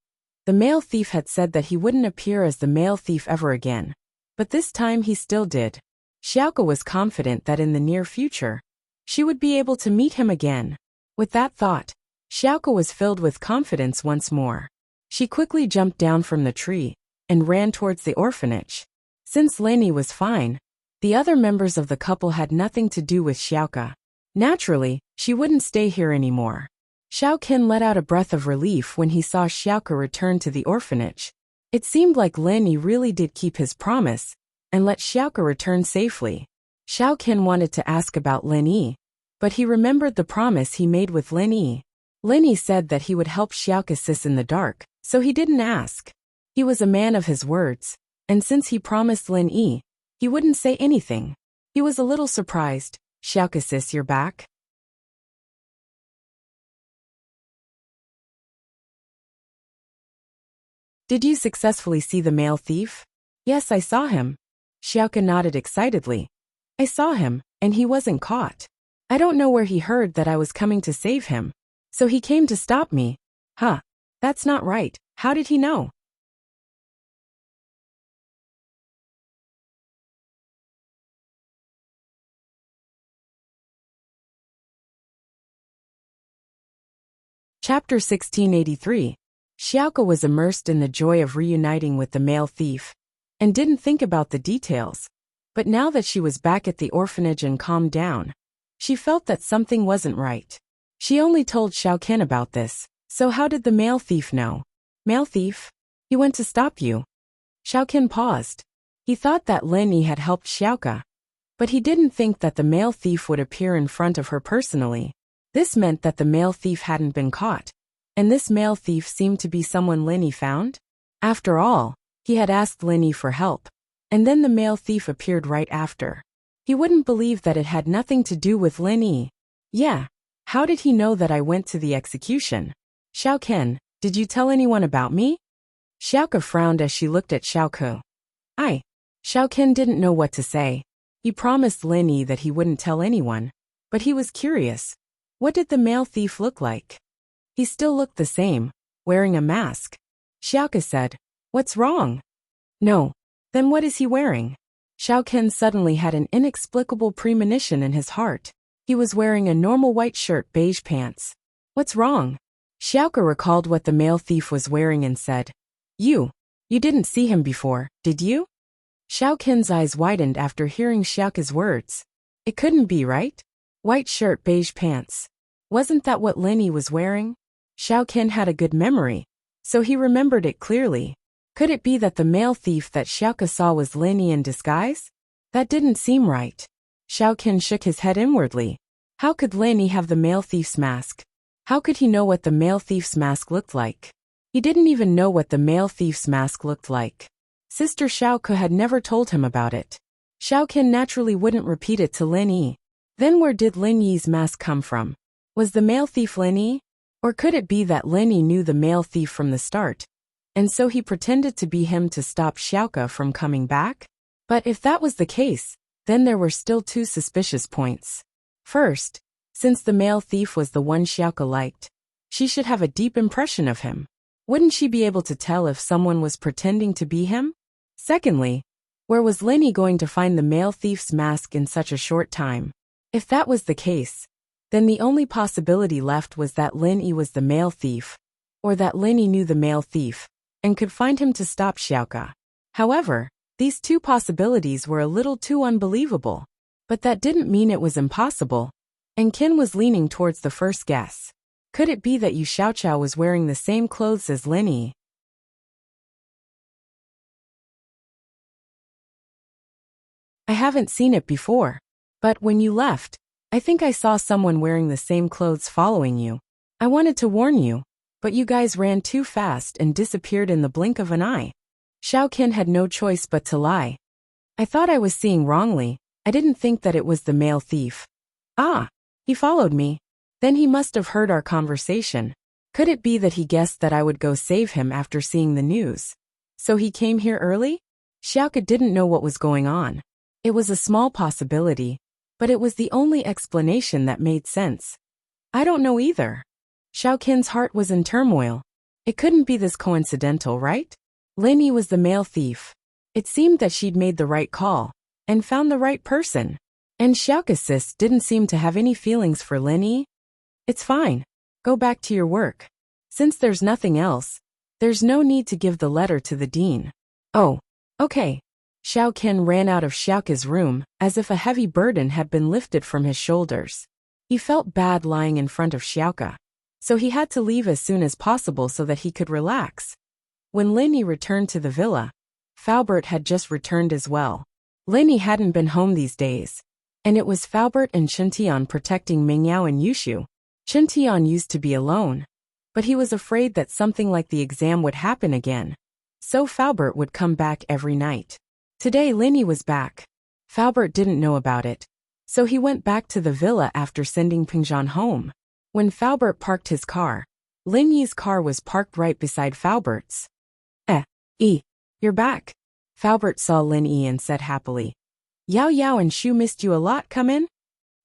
the male thief had said that he wouldn't appear as the male thief ever again, but this time he still did. Xiaoke was confident that in the near future, she would be able to meet him again. With that thought, Xiaoke was filled with confidence once more. She quickly jumped down from the tree and ran towards the orphanage. Since Leni was fine, the other members of the couple had nothing to do with Xiaoke. Naturally, she wouldn't stay here anymore. Xiao Qian let out a breath of relief when he saw Xiaoke return to the orphanage. It seemed like Leni really did keep his promise and let Xiaoke return safely. Xiao Qian wanted to ask about Leni, but he remembered the promise he made with Leni. Leni said that he would help Xiaoke sis in the dark, so he didn't ask. He was a man of his words, and since he promised Leni, he wouldn't say anything. He was a little surprised. Xiaoke sis, you're back? Did you successfully see the male thief? Yes, I saw him. Xiaoke nodded excitedly. I saw him, and he wasn't caught. I don't know where he heard that I was coming to save him, so he came to stop me. Huh, that's not right. How did he know? Chapter 1683. Xiaoke was immersed in the joy of reuniting with the male thief, and didn't think about the details. But now that she was back at the orphanage and calmed down, she felt that something wasn't right. She only told Xiao Qian about this, so how did the male thief know? Male thief? He went to stop you. Xiao Qian paused. He thought that Leni had helped Xiaoke, but he didn't think that the male thief would appear in front of her personally. This meant that the male thief hadn't been caught, and this male thief seemed to be someone Leni found. After all, he had asked Leni for help, and then the male thief appeared right after. He wouldn't believe that it had nothing to do with Leni. Yeah, how did he know that I went to the execution? Xiao Qian, did you tell anyone about me? Xiaoke frowned as she looked at Xiaoke. Xiao Qian didn't know what to say. He promised Leni that he wouldn't tell anyone, but he was curious. What did the male thief look like? He still looked the same, wearing a mask. Xiaoke said, "What's wrong?" No. Then what is he wearing? Xiao Qian suddenly had an inexplicable premonition in his heart. He was wearing a normal white shirt, beige pants. What's wrong? Xiaoke recalled what the male thief was wearing and said, You didn't see him before, did you? Xiao Qian's eyes widened after hearing Xiaoke's words. It couldn't be, right? White shirt, beige pants. Wasn't that what Leni was wearing? Xiao Qian had a good memory, so he remembered it clearly. Could it be that the male thief that Xiaoke saw was Leni in disguise? That didn't seem right. Xiao Qian shook his head inwardly. How could Leni have the male thief's mask? How could he know what the male thief's mask looked like? He didn't even know what the male thief's mask looked like. Sister Xiaoke had never told him about it. Xiao Qian naturally wouldn't repeat it to Leni. Then where did Lin Yi's mask come from? Was the male thief Leni? Or could it be that Leni knew the male thief from the start, and so he pretended to be him to stop Xiaoke from coming back? But if that was the case, then there were still two suspicious points. First, since the male thief was the one Xiaoke liked, she should have a deep impression of him. Wouldn't she be able to tell if someone was pretending to be him? Secondly, where was Leni going to find the male thief's mask in such a short time? If that was the case, then the only possibility left was that Lin Yi was the male thief, or that Lin Yi knew the male thief, and could find him to stop Xiaoke. However, these two possibilities were a little too unbelievable. But that didn't mean it was impossible, and Qin was leaning towards the first guess. Could it be that Yu Xiaoqiao was wearing the same clothes as Lin Yi? I haven't seen it before, but when you left, I think I saw someone wearing the same clothes following you. I wanted to warn you, but you guys ran too fast and disappeared in the blink of an eye. Xiao Qian had no choice but to lie. I thought I was seeing wrongly. I didn't think that it was the male thief. Ah, he followed me. Then he must have heard our conversation. Could it be that he guessed that I would go save him after seeing the news? So he came here early? Xiaoke didn't know what was going on. It was a small possibility, but it was the only explanation that made sense. I don't know either. Xiaoqin's heart was in turmoil. It couldn't be this coincidental, right? Lin Yi was the male thief. It seemed that she'd made the right call and found the right person. And Xiaoqin didn't seem to have any feelings for Lin Yi. It's fine. Go back to your work. Since there's nothing else, there's no need to give the letter to the dean. Oh, okay. Xiaoqin ran out of Xiaoqin's room as if a heavy burden had been lifted from his shoulders. He felt bad lying in front of Xiaoqin, so he had to leave as soon as possible so that he could relax. When Lin Yi returned to the villa, Faubert had just returned as well. Lin Yi hadn't been home these days, and it was Faubert and Chen Tian protecting Mingyao and Yushu. Chen Tian used to be alone, but he was afraid that something like the exam would happen again, so Faubert would come back every night. Today Lin Yi was back. Faubert didn't know about it, so he went back to the villa after sending Pingzhan home. When Faubert parked his car, Lin Yi's car was parked right beside Faubert's. You're back. Faubert saw Lin Yi and said happily. Yao Yao and Shu missed you a lot, come in?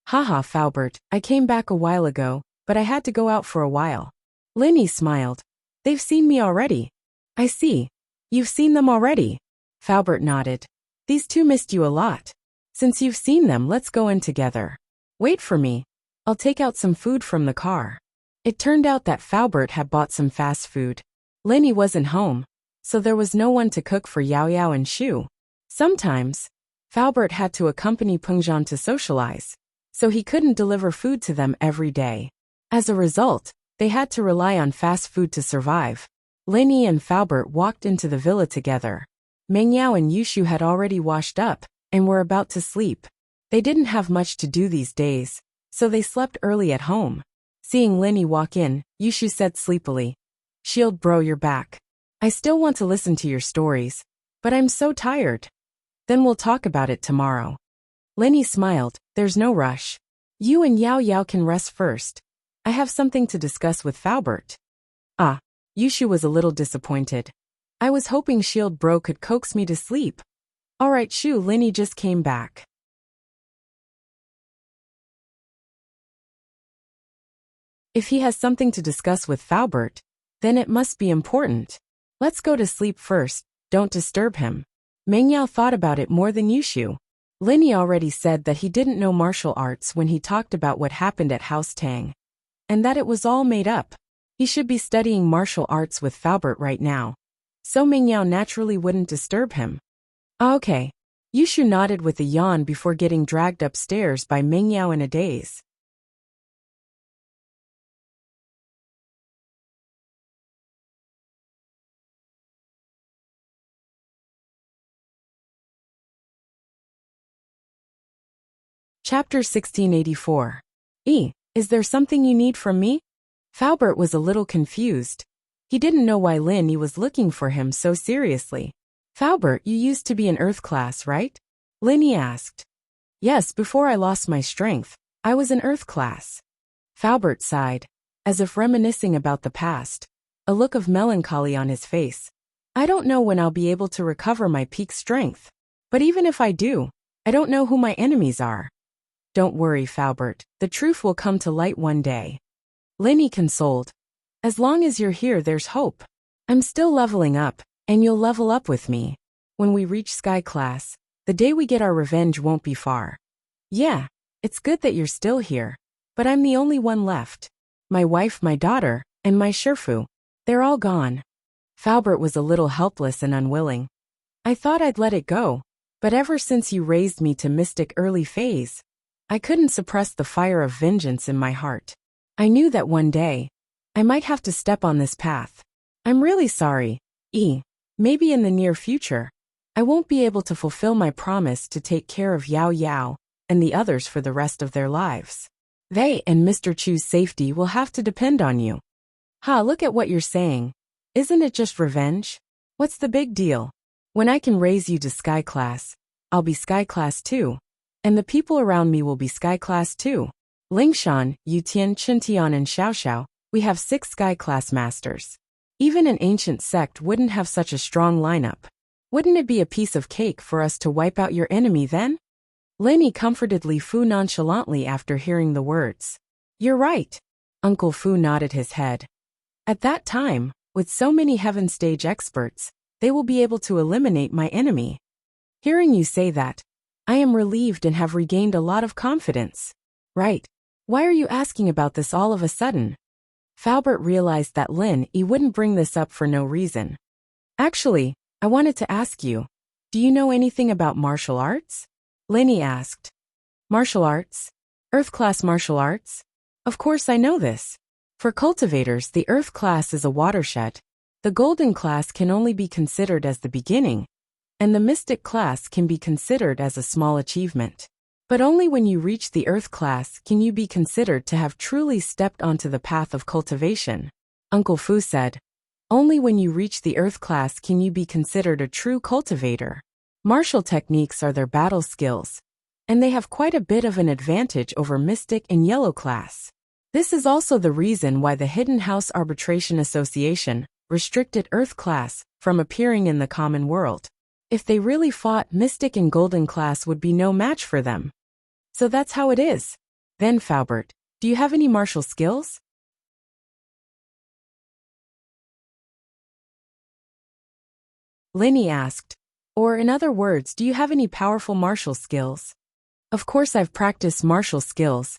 Haha, Faubert, I came back a while ago, but I had to go out for a while. Lin Yi smiled. They've seen me already. I see. You've seen them already. Faubert nodded. These two missed you a lot. Since you've seen them, let's go in together. Wait for me. I'll take out some food from the car. It turned out that Faubert had bought some fast food. Lin Yi wasn't home, so there was no one to cook for Yao Yao and Shu. Sometimes, Faubert had to accompany Pengzhan to socialize, so he couldn't deliver food to them every day. As a result, they had to rely on fast food to survive. Lin Yi and Faubert walked into the villa together. Mingyao and Yushu had already washed up and were about to sleep. They didn't have much to do these days, so they slept early at home. Seeing Lin Yi walk in, Yushu said sleepily, Shield bro, you're back. I still want to listen to your stories, but I'm so tired. Then we'll talk about it tomorrow. Lin Yi smiled, there's no rush. You and Yao Yao can rest first. I have something to discuss with Faubert. Yushu was a little disappointed. I was hoping Shield bro could coax me to sleep. Alright Shu, Lin Yi just came back. If he has something to discuss with Faubert, then it must be important. Let's go to sleep first, don't disturb him. Mingyao thought about it more than Yushu. Lin Yi already said that he didn't know martial arts when he talked about what happened at House Tang, and that it was all made up. He should be studying martial arts with Faubert right now, so Mingyao naturally wouldn't disturb him. Okay. Yushu nodded with a yawn before getting dragged upstairs by Mingyao in a daze. Chapter 1684. Is there something you need from me? Faubert was a little confused. He didn't know why Lin Yi was looking for him so seriously. Faubert, you used to be in Earth class, right? Lin Yi asked. Yes, before I lost my strength, I was in Earth class. Faubert sighed, as if reminiscing about the past, a look of melancholy on his face. I don't know when I'll be able to recover my peak strength. But even if I do, I don't know who my enemies are. Don't worry, Faubert, the truth will come to light one day. Lin Yi consoled. As long as you're here, there's hope. I'm still leveling up, and you'll level up with me. When we reach Sky class, the day we get our revenge won't be far. Yeah, it's good that you're still here, but I'm the only one left. My wife, my daughter, and my Shifu. They're all gone. Faubert was a little helpless and unwilling. I thought I'd let it go, but ever since you raised me to Mystic Early Phase, I couldn't suppress the fire of vengeance in my heart. I knew that one day, I might have to step on this path. I'm really sorry. Maybe in the near future, I won't be able to fulfill my promise to take care of Yao Yao and the others for the rest of their lives. They and Mr. Chu's safety will have to depend on you. Look at what you're saying. Isn't it just revenge? What's the big deal? When I can raise you to Sky Class, I'll be Sky Class too. And the people around me will be Sky Class too. Lingshan, Yutian, Qintian and Xiaoxiao, we have 6 Sky Class Masters. Even an ancient sect wouldn't have such a strong lineup. Wouldn't it be a piece of cake for us to wipe out your enemy then? Lenny comforted Li Fu nonchalantly after hearing the words. You're right. Uncle Fu nodded his head. At that time, with so many heaven stage experts, they will be able to eliminate my enemy. Hearing you say that, I am relieved and have regained a lot of confidence. Right. Why are you asking about this all of a sudden? Falbert realized that Lin Yi wouldn't bring this up for no reason. Actually, I wanted to ask you, do you know anything about martial arts? Lin Yi asked. Martial arts? Earth-class martial arts? Of course I know this. For cultivators, the Earth class is a watershed. The Golden class can only be considered as the beginning, and the Mystic class can be considered as a small achievement. But only when you reach the Earth class can you be considered to have truly stepped onto the path of cultivation. Uncle Fu said, only when you reach the Earth class can you be considered a true cultivator. Martial techniques are their battle skills, and they have quite a bit of an advantage over Mystic and Yellow class. This is also the reason why the Hidden House Arbitration Association restricted Earth class from appearing in the common world. If they really fought, Mystic and Golden class would be no match for them. So that's how it is. Then Falbert, do you have any martial skills? Lin Yi asked. Or in other words, do you have any powerful martial skills? Of course I've practiced martial skills.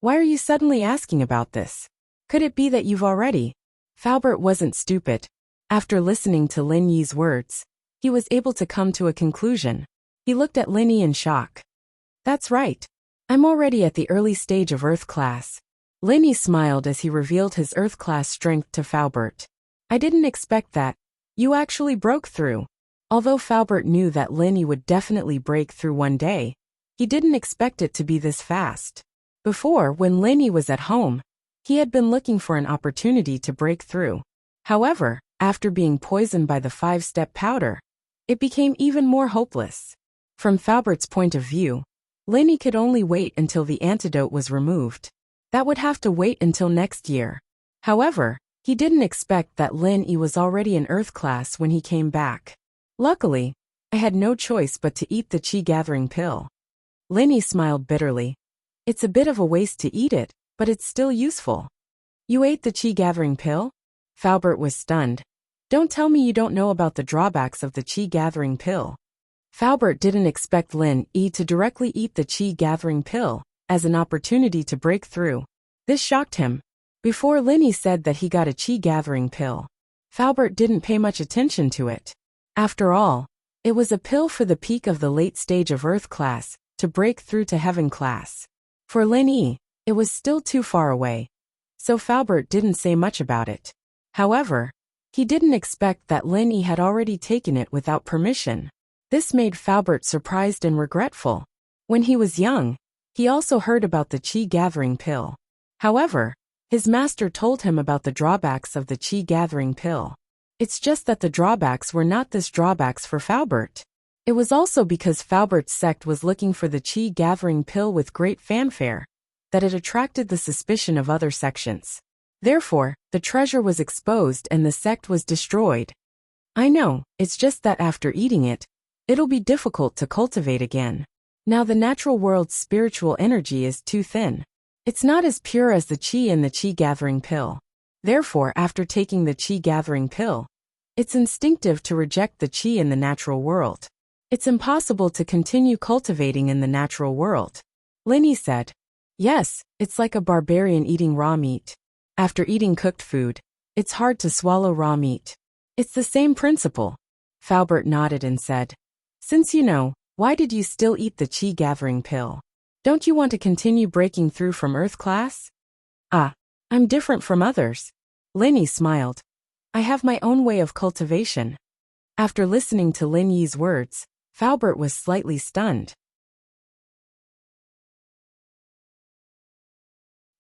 Why are you suddenly asking about this? Could it be that you've already? Falbert wasn't stupid. After listening to Lin Yi's words, he was able to come to a conclusion. He looked at Lin Yi in shock. That's right. I'm already at the early stage of Earth class. Lin Yi smiled as he revealed his Earth class strength to Falbert. I didn't expect that. You actually broke through. Although Falbert knew that Lin Yi would definitely break through one day, he didn't expect it to be this fast. Before, when Lin Yi was at home, he had been looking for an opportunity to break through. However, after being poisoned by the 5-step powder, it became even more hopeless. From Falbert's point of view, Lin Yi could only wait until the antidote was removed. That would have to wait until next year. However, he didn't expect that Lin Yi was already in Earth class when he came back. Luckily, I had no choice but to eat the Qi gathering pill. Lin Yi smiled bitterly. It's a bit of a waste to eat it, but it's still useful. You ate the Qi gathering pill? Falbert was stunned. Don't tell me you don't know about the drawbacks of the Qi gathering pill. Falbert didn't expect Lin Yi to directly eat the Qi gathering pill as an opportunity to break through. This shocked him. Before Lin Yi said that he got a Qi gathering pill, Falbert didn't pay much attention to it. After all, it was a pill for the peak of the late stage of Earth class to break through to Heaven class. For Lin Yi, it was still too far away, so Falbert didn't say much about it. However, he didn't expect that Lin Yi had already taken it without permission. This made Falbert surprised and regretful. When he was young, he also heard about the Qi gathering pill. However, his master told him about the drawbacks of the Qi gathering pill. It's just that the drawbacks were not this drawbacks for Falbert. It was also because Falbert's sect was looking for the Qi gathering pill with great fanfare that it attracted the suspicion of other sections. Therefore, the treasure was exposed and the sect was destroyed. I know, it's just that after eating it, it'll be difficult to cultivate again. Now the natural world's spiritual energy is too thin. It's not as pure as the Qi in the Qi gathering pill. Therefore, after taking the Qi gathering pill, it's instinctive to reject the Qi in the natural world. It's impossible to continue cultivating in the natural world. Lin Yi said. Yes, it's like a barbarian eating raw meat. After eating cooked food, it's hard to swallow raw meat. It's the same principle. Falbert nodded and said. Since you know, why did you still eat the Qi gathering pill? Don't you want to continue breaking through from Earth class? I'm different from others. Lin Yi smiled. I have my own way of cultivation. After listening to Lin Yi's words, Falbert was slightly stunned.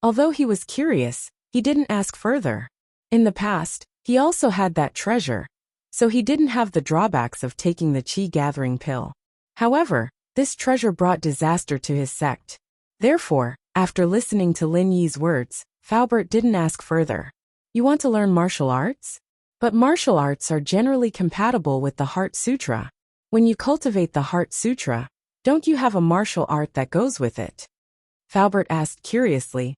Although he was curious, he didn't ask further. In the past, he also had that treasure, so he didn't have the drawbacks of taking the Qi gathering pill. However, this treasure brought disaster to his sect. Therefore, after listening to Lin Yi's words, Falbert didn't ask further. You want to learn martial arts? But martial arts are generally compatible with the Heart Sutra. When you cultivate the Heart Sutra, Don't you have a martial art that goes with it? Faubert asked curiously.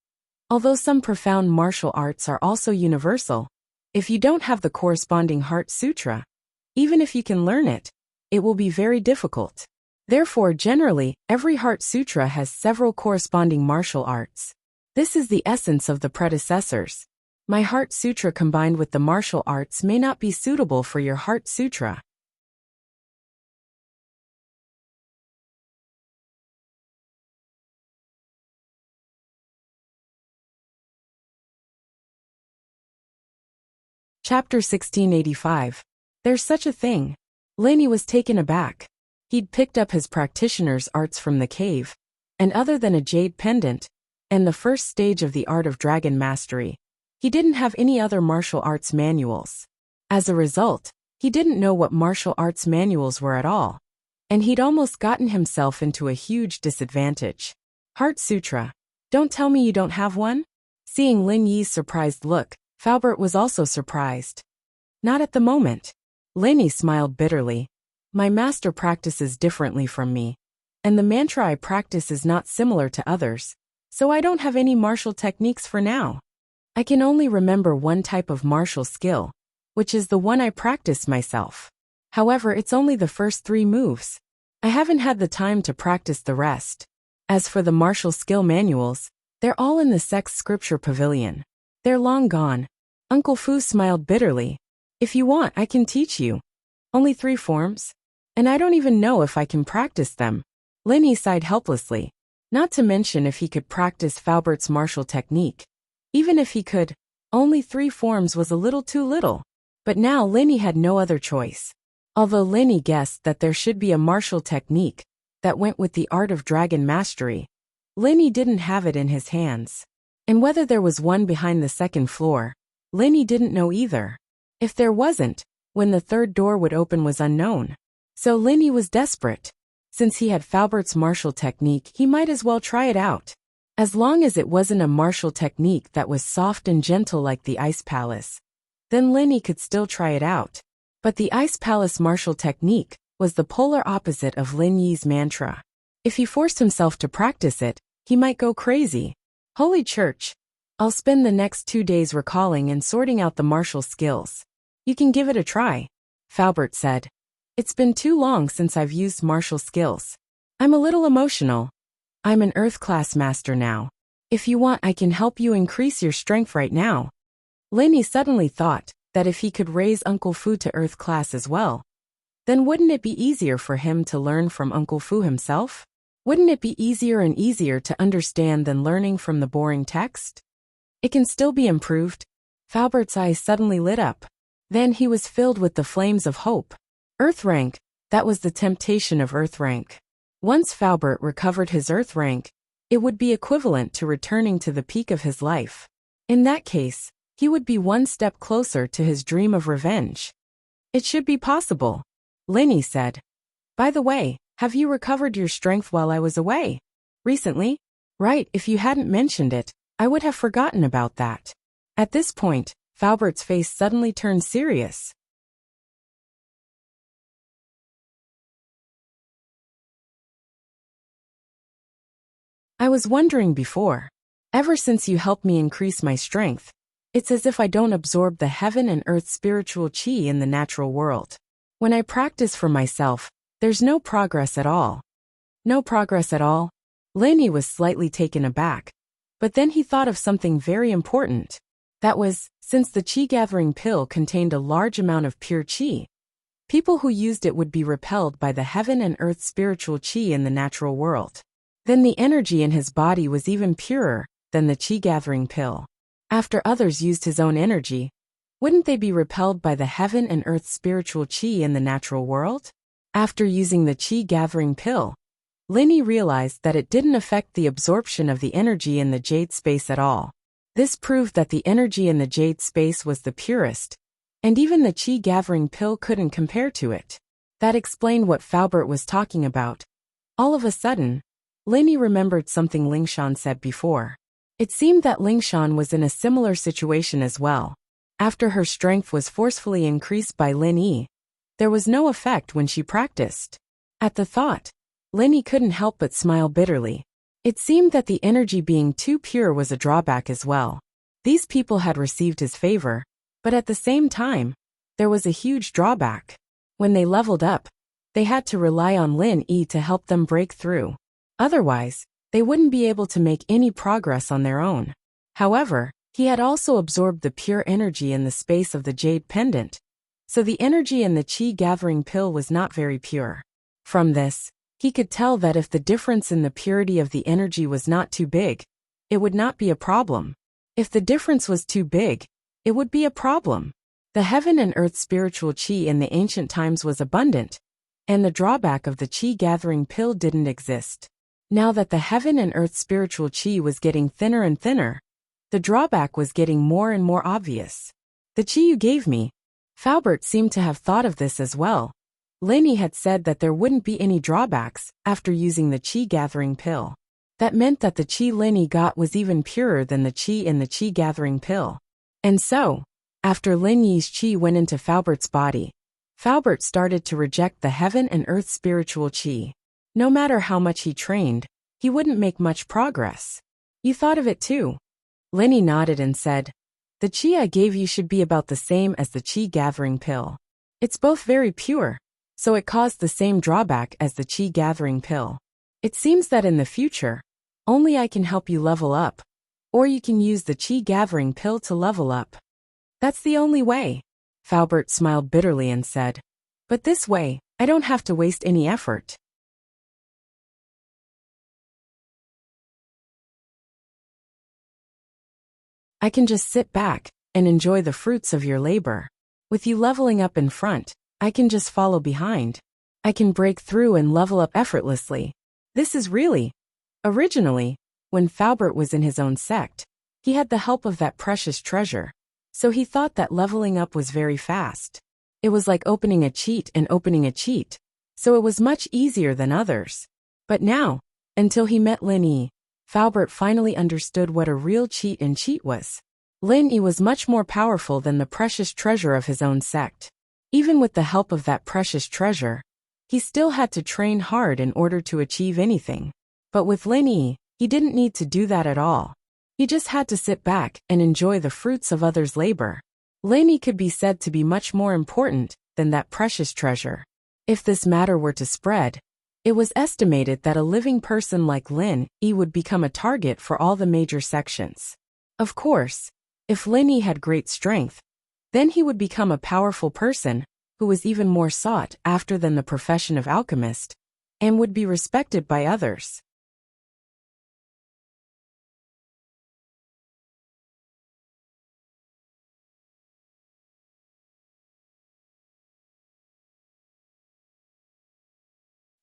Although some profound martial arts are also universal, if you don't have the corresponding Heart Sutra, even if you can learn it, it will be very difficult. Therefore, generally, every Heart Sutra has several corresponding martial arts. This is the essence of the predecessors. My Heart Sutra combined with the martial arts may not be suitable for your Heart Sutra. Chapter 1685. There's such a thing. Laney was taken aback. He'd picked up his practitioner's arts from the cave, and other than a jade pendant, and the first stage of the art of dragon mastery, he didn't have any other martial arts manuals. As a result, he didn't know what martial arts manuals were at all, and he'd almost gotten himself into a huge disadvantage. Heart Sutra. Don't tell me you don't have one? Seeing Lin Yi's surprised look, Faubert was also surprised. Not at the moment. Laney smiled bitterly. My master practices differently from me, and the mantra I practice is not similar to others, so I don't have any martial techniques for now. I can only remember one type of martial skill, which is the one I practice myself. However, it's only the first 3 moves. I haven't had the time to practice the rest. As for the martial skill manuals, they're all in the sex scripture pavilion. They're long gone. Uncle Fu smiled bitterly. If you want, I can teach you. Only 3 forms? And I don't even know if I can practice them. Linny sighed helplessly. Not to mention if he could practice Faubert's martial technique. Even if he could, only 3 forms was a little too little. But now Linny had no other choice. Although Linny guessed that there should be a martial technique that went with the art of dragon mastery, Linny didn't have it in his hands. And whether there was one behind the 2nd floor, Linny didn't know either. If there wasn't, when the 3rd door would open was unknown. So Linny was desperate. Since he had Faubert's martial technique, he might as well try it out. As long as it wasn't a martial technique that was soft and gentle like the Ice Palace, then Linny could still try it out. But the Ice Palace martial technique was the polar opposite of Lin Yi's mantra. If he forced himself to practice it, he might go crazy. Holy Church! I'll spend the next 2 days recalling and sorting out the martial skills. You can give it a try, Faubert said. It's been too long since I've used martial skills. I'm a little emotional. I'm an Earth class master now. If you want, I can help you increase your strength right now. Linny suddenly thought that if he could raise Uncle Fu to Earth class as well, then wouldn't it be easier for him to learn from Uncle Fu himself? Wouldn't it be easier and easier to understand than learning from the boring text? It can still be improved. Faubert's eyes suddenly lit up. Then he was filled with the flames of hope. Earth rank, that was the temptation of Earth rank. Once Faubert recovered his Earth rank, it would be equivalent to returning to the peak of his life. In that case, he would be one step closer to his dream of revenge. It should be possible, Linny said. By the way, have you recovered your strength while I was away? Recently? Right, if you hadn't mentioned it, I would have forgotten about that. At this point, Faubert's face suddenly turned serious. I was wondering before. Ever since you helped me increase my strength, it's as if I don't absorb the heaven and earth spiritual chi in the natural world. When I practice for myself, there's no progress at all. No progress at all? Laney was slightly taken aback. But then he thought of something very important. That was, since the chi-gathering pill contained a large amount of pure chi, people who used it would be repelled by the heaven and earth spiritual chi in the natural world. Then the energy in his body was even purer than the chi-gathering pill. After others used his own energy, wouldn't they be repelled by the heaven and earth spiritual chi in the natural world? After using the chi-gathering pill, Linny realized that it didn't affect the absorption of the energy in the jade space at all. This proved that the energy in the jade space was the purest, and even the chi-gathering pill couldn't compare to it. That explained what Faubert was talking about. All of a sudden, Linny remembered something Lingshan said before. It seemed that Lingshan was in a similar situation as well. After her strength was forcefully increased by Lin Yi, there was no effect when she practiced. At the thought, Linny couldn't help but smile bitterly. It seemed that the energy being too pure was a drawback as well. These people had received his favor, but at the same time, there was a huge drawback. When they leveled up, they had to rely on Lin Yi to help them break through. Otherwise, they wouldn't be able to make any progress on their own. However, he had also absorbed the pure energy in the space of the jade pendant, so the energy in the chi gathering pill was not very pure. From this, he could tell that if the difference in the purity of the energy was not too big, it would not be a problem. If the difference was too big, it would be a problem. The heaven and earth spiritual chi in the ancient times was abundant, and the drawback of the chi gathering pill didn't exist. Now that the heaven and earth spiritual chi was getting thinner and thinner, the drawback was getting more and more obvious. The chi you gave me. Faubert seemed to have thought of this as well. Linny had said that there wouldn't be any drawbacks after using the chi gathering pill. That meant that the chi Linny got was even purer than the chi in the chi gathering pill. And so, after Lin Yi's chi went into Faubert's body, Faubert started to reject the heaven and earth spiritual chi. No matter how much he trained, he wouldn't make much progress. You thought of it too? Linny nodded and said, the chi I gave you should be about the same as the chi gathering pill. It's both very pure, so it caused the same drawback as the chi gathering pill. It seems that in the future, only I can help you level up, or you can use the chi gathering pill to level up. That's the only way. Faubert smiled bitterly and said, but this way, I don't have to waste any effort. I can just sit back and enjoy the fruits of your labor. With you leveling up in front, I can just follow behind. I can break through and level up effortlessly. This is really. Originally, when Faubert was in his own sect, he had the help of that precious treasure, so he thought that leveling up was very fast. It was like opening a cheat and opening a cheat, so it was much easier than others. But now, until he met Lin Yi, Faubert finally understood what a real cheat and cheat was. Lin Yi was much more powerful than the precious treasure of his own sect. Even with the help of that precious treasure, he still had to train hard in order to achieve anything. But with Lin Yi, he didn't need to do that at all. He just had to sit back and enjoy the fruits of others' labor. Lin Yi could be said to be much more important than that precious treasure. If this matter were to spread, it was estimated that a living person like Lin Yi would become a target for all the major sections. Of course, if Lin Yi had great strength, then he would become a powerful person who was even more sought after than the profession of alchemist, and would be respected by others.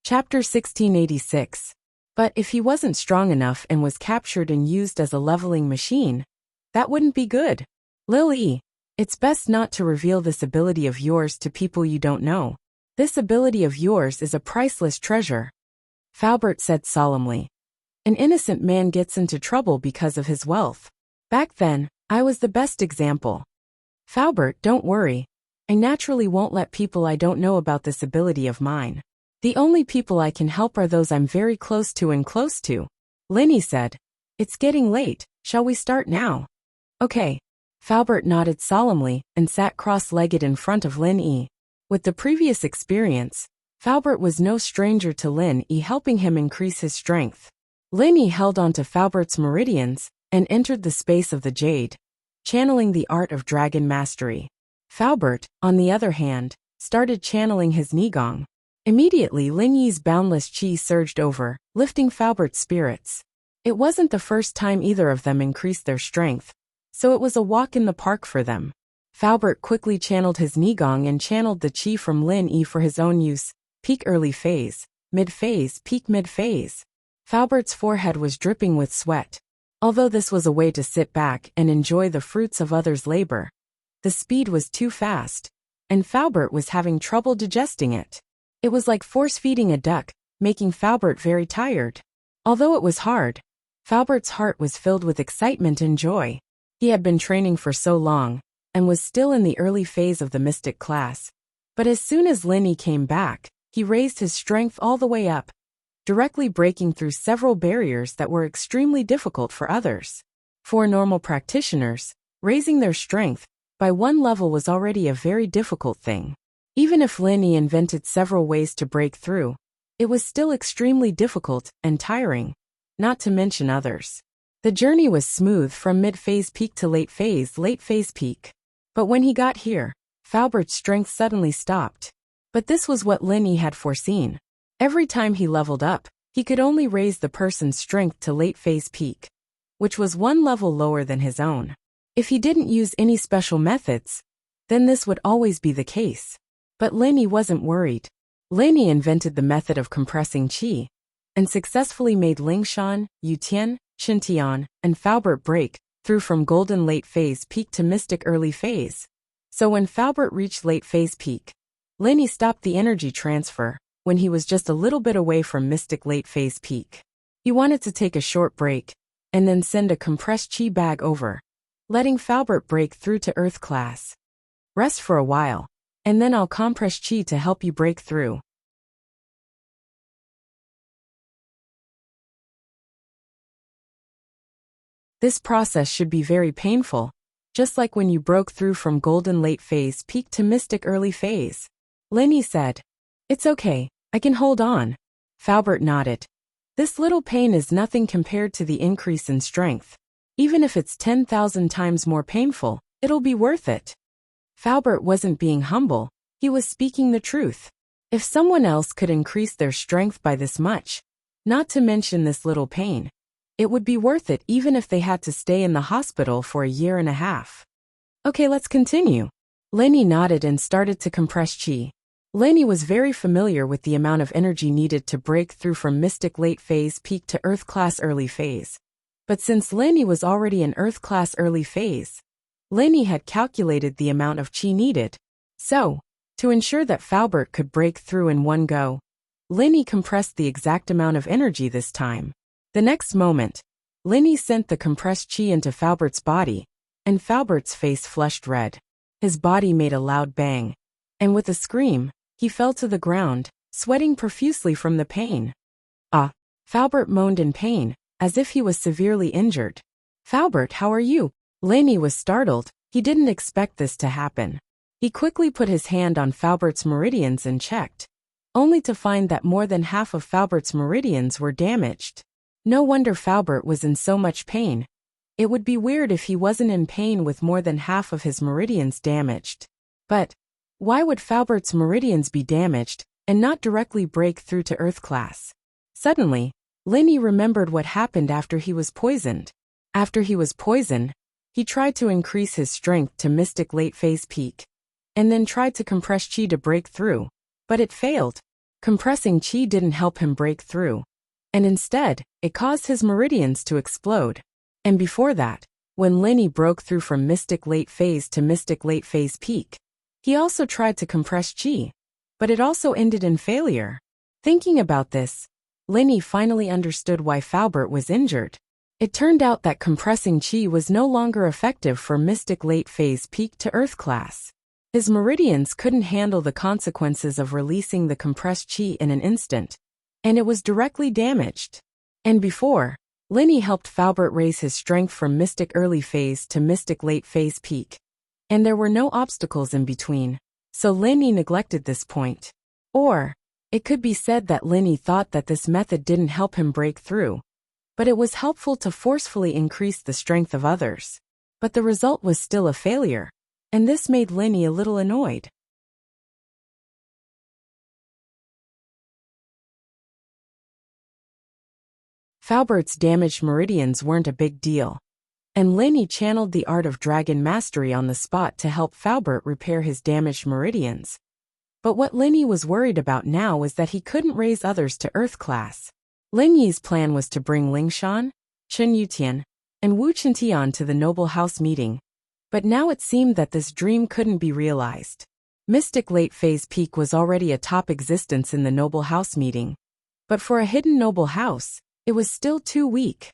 Chapter 1686. But if he wasn't strong enough and was captured and used as a leveling machine, that wouldn't be good. Lily, it's best not to reveal this ability of yours to people you don't know. This ability of yours is a priceless treasure. Faubert said solemnly. An innocent man gets into trouble because of his wealth. Back then, I was the best example. Faubert, don't worry. I naturally won't let people I don't know about this ability of mine. The only people I can help are those I'm very close to and close to. Linny said. It's getting late, shall we start now? Okay. Faubert nodded solemnly and sat cross-legged in front of Lin Yi. With the previous experience, Faubert was no stranger to Lin Yi helping him increase his strength. Lin Yi held onto Faubert's meridians and entered the space of the jade, channeling the art of dragon mastery. Faubert, on the other hand, started channeling his Nigong. Immediately Lin Yi's boundless chi surged over, lifting Faubert's spirits. It wasn't the first time either of them increased their strength, so it was a walk in the park for them. Faubert quickly channeled his Nigong and channeled the chi from Lin Yi for his own use. Peak early phase, mid-phase, peak mid-phase. Faubert's forehead was dripping with sweat. Although this was a way to sit back and enjoy the fruits of others' labor, the speed was too fast, and Faubert was having trouble digesting it. It was like force-feeding a duck, making Faubert very tired. Although it was hard, Faubert's heart was filled with excitement and joy. He had been training for so long, and was still in the early phase of the mystic class. But as soon as Lin Yi came back, he raised his strength all the way up. directly breaking through several barriers that were extremely difficult for others. For normal practitioners, raising their strength by one level was already a very difficult thing. Even if Lin invented several ways to break through, it was still extremely difficult and tiring, not to mention others. The journey was smooth from mid-phase peak to late-phase peak. But when he got here, Falbert's strength suddenly stopped. But this was what Lin had foreseen. Every time he leveled up, he could only raise the person's strength to late-phase peak, which was one level lower than his own. If he didn't use any special methods, then this would always be the case. But Lin wasn't worried. Lin invented the method of compressing qi, and successfully made Lingshan, Yutian, Xintian, and Falbert break through from golden late phase peak to mystic early phase. So when Falbert reached late phase peak, Lin stopped the energy transfer when he was just a little bit away from mystic late phase peak. He wanted to take a short break and then send a compressed qi bag over, letting Falbert break through to Earth class. Rest for a while, and then I'll compress qi to help you break through. This process should be very painful, just like when you broke through from golden late phase peak to mystic early phase. Lin said, "It's okay, I can hold on." Falbert nodded. "This little pain is nothing compared to the increase in strength. Even if it's 10,000 times more painful, it'll be worth it." Falbert wasn't being humble, he was speaking the truth. If someone else could increase their strength by this much, not to mention this little pain, it would be worth it even if they had to stay in the hospital for a year and a half. "Okay, let's continue." Lin nodded and started to compress qi. Lin was very familiar with the amount of energy needed to break through from mystic late phase peak to Earth class early phase. But since Lin was already in Earth class early phase, Lin had calculated the amount of qi needed. So, to ensure that Falbert could break through in one go, Lin compressed the exact amount of energy this time. The next moment, Lin sent the compressed qi into Falbert's body, and Falbert's face flushed red. His body made a loud bang, and with a scream, he fell to the ground, sweating profusely from the pain. "Ah!" Falbert moaned in pain, as if he was severely injured. "Falbert, how are you?" Lin was startled, he didn't expect this to happen. He quickly put his hand on Falbert's meridians and checked, only to find that more than half of Falbert's meridians were damaged. No wonder Falbert was in so much pain. It would be weird if he wasn't in pain with more than half of his meridians damaged. But why would Falbert's meridians be damaged and not directly break through to Earth class? Suddenly, Lin remembered what happened after he was poisoned. After he was poisoned, he tried to increase his strength to mystic late phase peak, and then tried to compress qi to break through, but it failed. Compressing qi didn't help him break through, and instead, it caused his meridians to explode. And before that, when Lin broke through from mystic late phase to mystic late phase peak, he also tried to compress qi, but it also ended in failure. Thinking about this, Lin finally understood why Falbert was injured. It turned out that compressing qi was no longer effective for mystic late phase peak to Earth class. His meridians couldn't handle the consequences of releasing the compressed qi in an instant, and it was directly damaged. And before, Lin helped Falbert raise his strength from mystic early phase to mystic late phase peak, and there were no obstacles in between, so Lin neglected this point. Or, it could be said that Lin thought that this method didn't help him break through, but it was helpful to forcefully increase the strength of others. But the result was still a failure, and this made Lin a little annoyed. Falbert's damaged meridians weren't a big deal, and Lin channeled the art of dragon mastery on the spot to help Falbert repair his damaged meridians. But what Lin was worried about now was that he couldn't raise others to Earth class. Lin's plan was to bring Lingshan, Chen Yutian, and Wu Qintian to the noble house meeting, but now it seemed that this dream couldn't be realized. Mystic late phase peak was already a top existence in the noble house meeting, but for a hidden noble house, it was still too weak.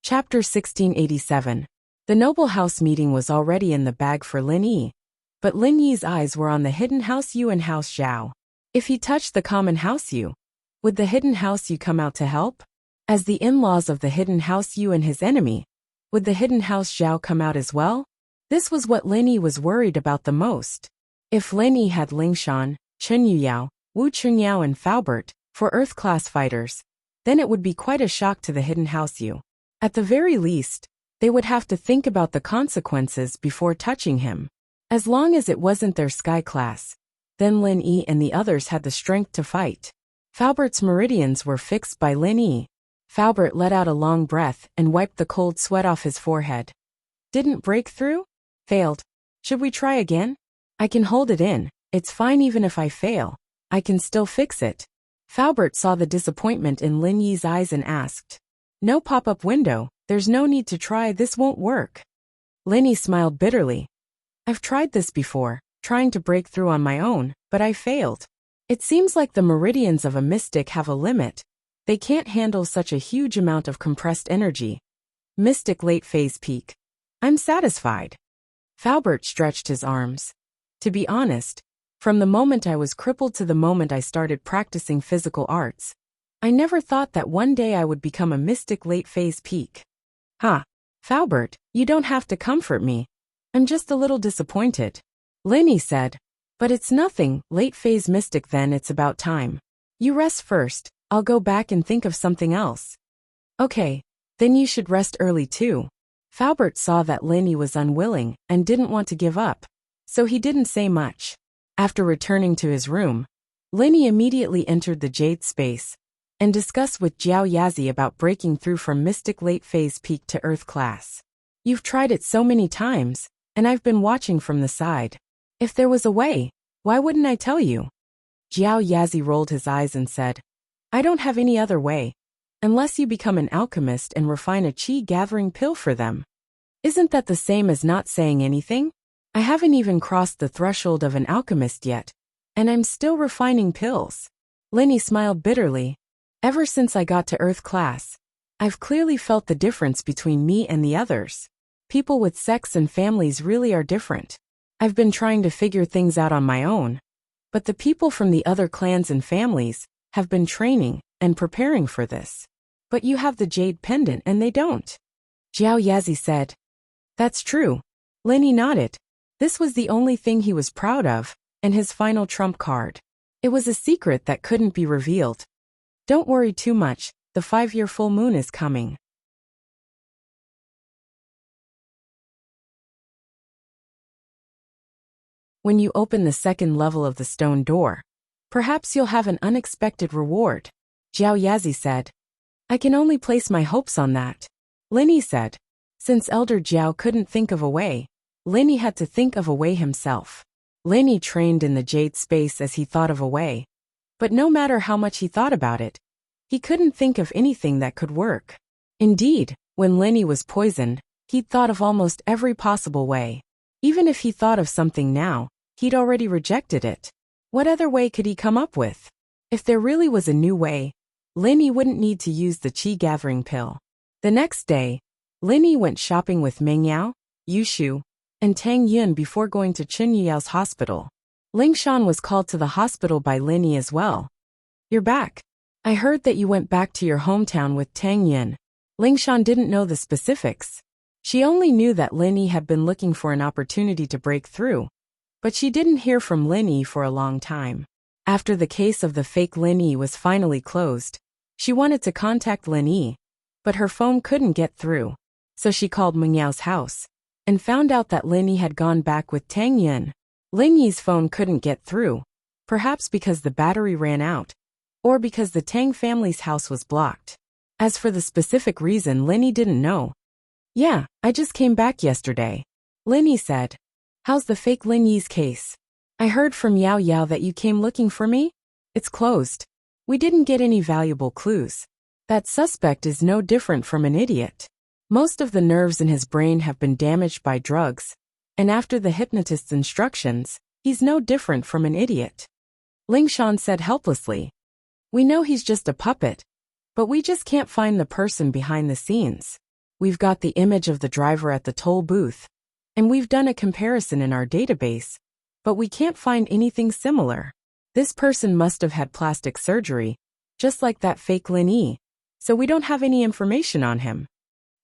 Chapter 1687. The noble house meeting was already in the bag for Lin Yi, but Lin Yi's eyes were on the hidden house Yu and house Zhao. If he touched the common house Yu, would the hidden house Yu come out to help? As the in-laws of the hidden house Yu and his enemy, would the hidden house Zhao come out as well? This was what Lin Yi was worried about the most. If Lin Yi had Lingshan, Chen Yuyao, Wu Chunyao and Faubert for Earth-class fighters, then it would be quite a shock to the hidden house Yu. At the very least, they would have to think about the consequences before touching him. As long as it wasn't their sky class, then Lin Yi and the others had the strength to fight. Faubert's meridians were fixed by Lin Yi. Faubert let out a long breath and wiped the cold sweat off his forehead. Didn't break through? Failed. Should we try again? I can hold it in. It's fine even if I fail. I can still fix it. Faubert saw the disappointment in Lin Yi's eyes and asked. No pop-up window, there's no need to try, this won't work. Lin Yi smiled bitterly. I've tried this before, trying to break through on my own, but I failed. It seems like the meridians of a mystic have a limit. They can't handle such a huge amount of compressed energy. Mystic late phase peak. I'm satisfied. Faubert stretched his arms. To be honest, from the moment I was crippled to the moment I started practicing physical arts, I never thought that one day I would become a mystic late phase peak. Ha! Faubert, you don't have to comfort me. I'm just a little disappointed. Lin Yi said. But it's nothing, late phase mystic, then it's about time. You rest first, I'll go back and think of something else. Okay, then you should rest early too. Faubert saw that Lin Yi was unwilling and didn't want to give up, so he didn't say much. After returning to his room, Lin Yi immediately entered the Jade space and discussed with Jiao Yazi about breaking through from mystic late phase peak to Earth class. You've tried it so many times, and I've been watching from the side. If there was a way, why wouldn't I tell you? Jiao Yazi rolled his eyes and said, I don't have any other way, unless you become an alchemist and refine a qi-gathering pill for them. Isn't that the same as not saying anything? I haven't even crossed the threshold of an alchemist yet, and I'm still refining pills. Lin Yi smiled bitterly. Ever since I got to Earth class, I've clearly felt the difference between me and the others. People with sex and families really are different. I've been trying to figure things out on my own, but the people from the other clans and families have been training and preparing for this. But you have the jade pendant and they don't. Jiao Yazi said. That's true. Lin Yi nodded. This was the only thing he was proud of, and his final trump card. It was a secret that couldn't be revealed. Don't worry too much, the 5-year full moon is coming. When you open the second level of the stone door, perhaps you'll have an unexpected reward, Jiao Yazi said. I can only place my hopes on that. Lin Yi said. Since Elder Jiao couldn't think of a way, Lin Yi had to think of a way himself. Lin Yi trained in the jade space as he thought of a way. But no matter how much he thought about it, he couldn't think of anything that could work. Indeed, when Lin Yi was poisoned, he'd thought of almost every possible way. Even if he thought of something now, he'd already rejected it. What other way could he come up with? If there really was a new way, Lin Yi wouldn't need to use the qi-gathering pill. The next day, Lin Yi went shopping with Meng Yao, Yu Shu, and Tang Yun before going to Chen Yuyao's hospital. Ling Shan was called to the hospital by Lin Yi as well. You're back. I heard that you went back to your hometown with Tang Yun. Ling Shan didn't know the specifics. She only knew that Lin Yi had been looking for an opportunity to break through, but she didn't hear from Lin Yi for a long time. After the case of the fake Lin Yi was finally closed, she wanted to contact Lin Yi, but her phone couldn't get through, so she called Meng Yao's house and found out that Lin Yi had gone back with Tang Yun. Lin Yi's phone couldn't get through, perhaps because the battery ran out, or because the Tang family's house was blocked. As for the specific reason, Lin Yi didn't know. Yeah, I just came back yesterday. Lin Yi said. How's the fake Lin Yi's case? I heard from Yao Yao that you came looking for me? It's closed. We didn't get any valuable clues. That suspect is no different from an idiot. Most of the nerves in his brain have been damaged by drugs, and after the hypnotist's instructions, he's no different from an idiot. Ling Shan said helplessly. We know he's just a puppet, but we just can't find the person behind the scenes. We've got the image of the driver at the toll booth, and we've done a comparison in our database, but we can't find anything similar. This person must have had plastic surgery, just like that fake Lin Yi, so we don't have any information on him.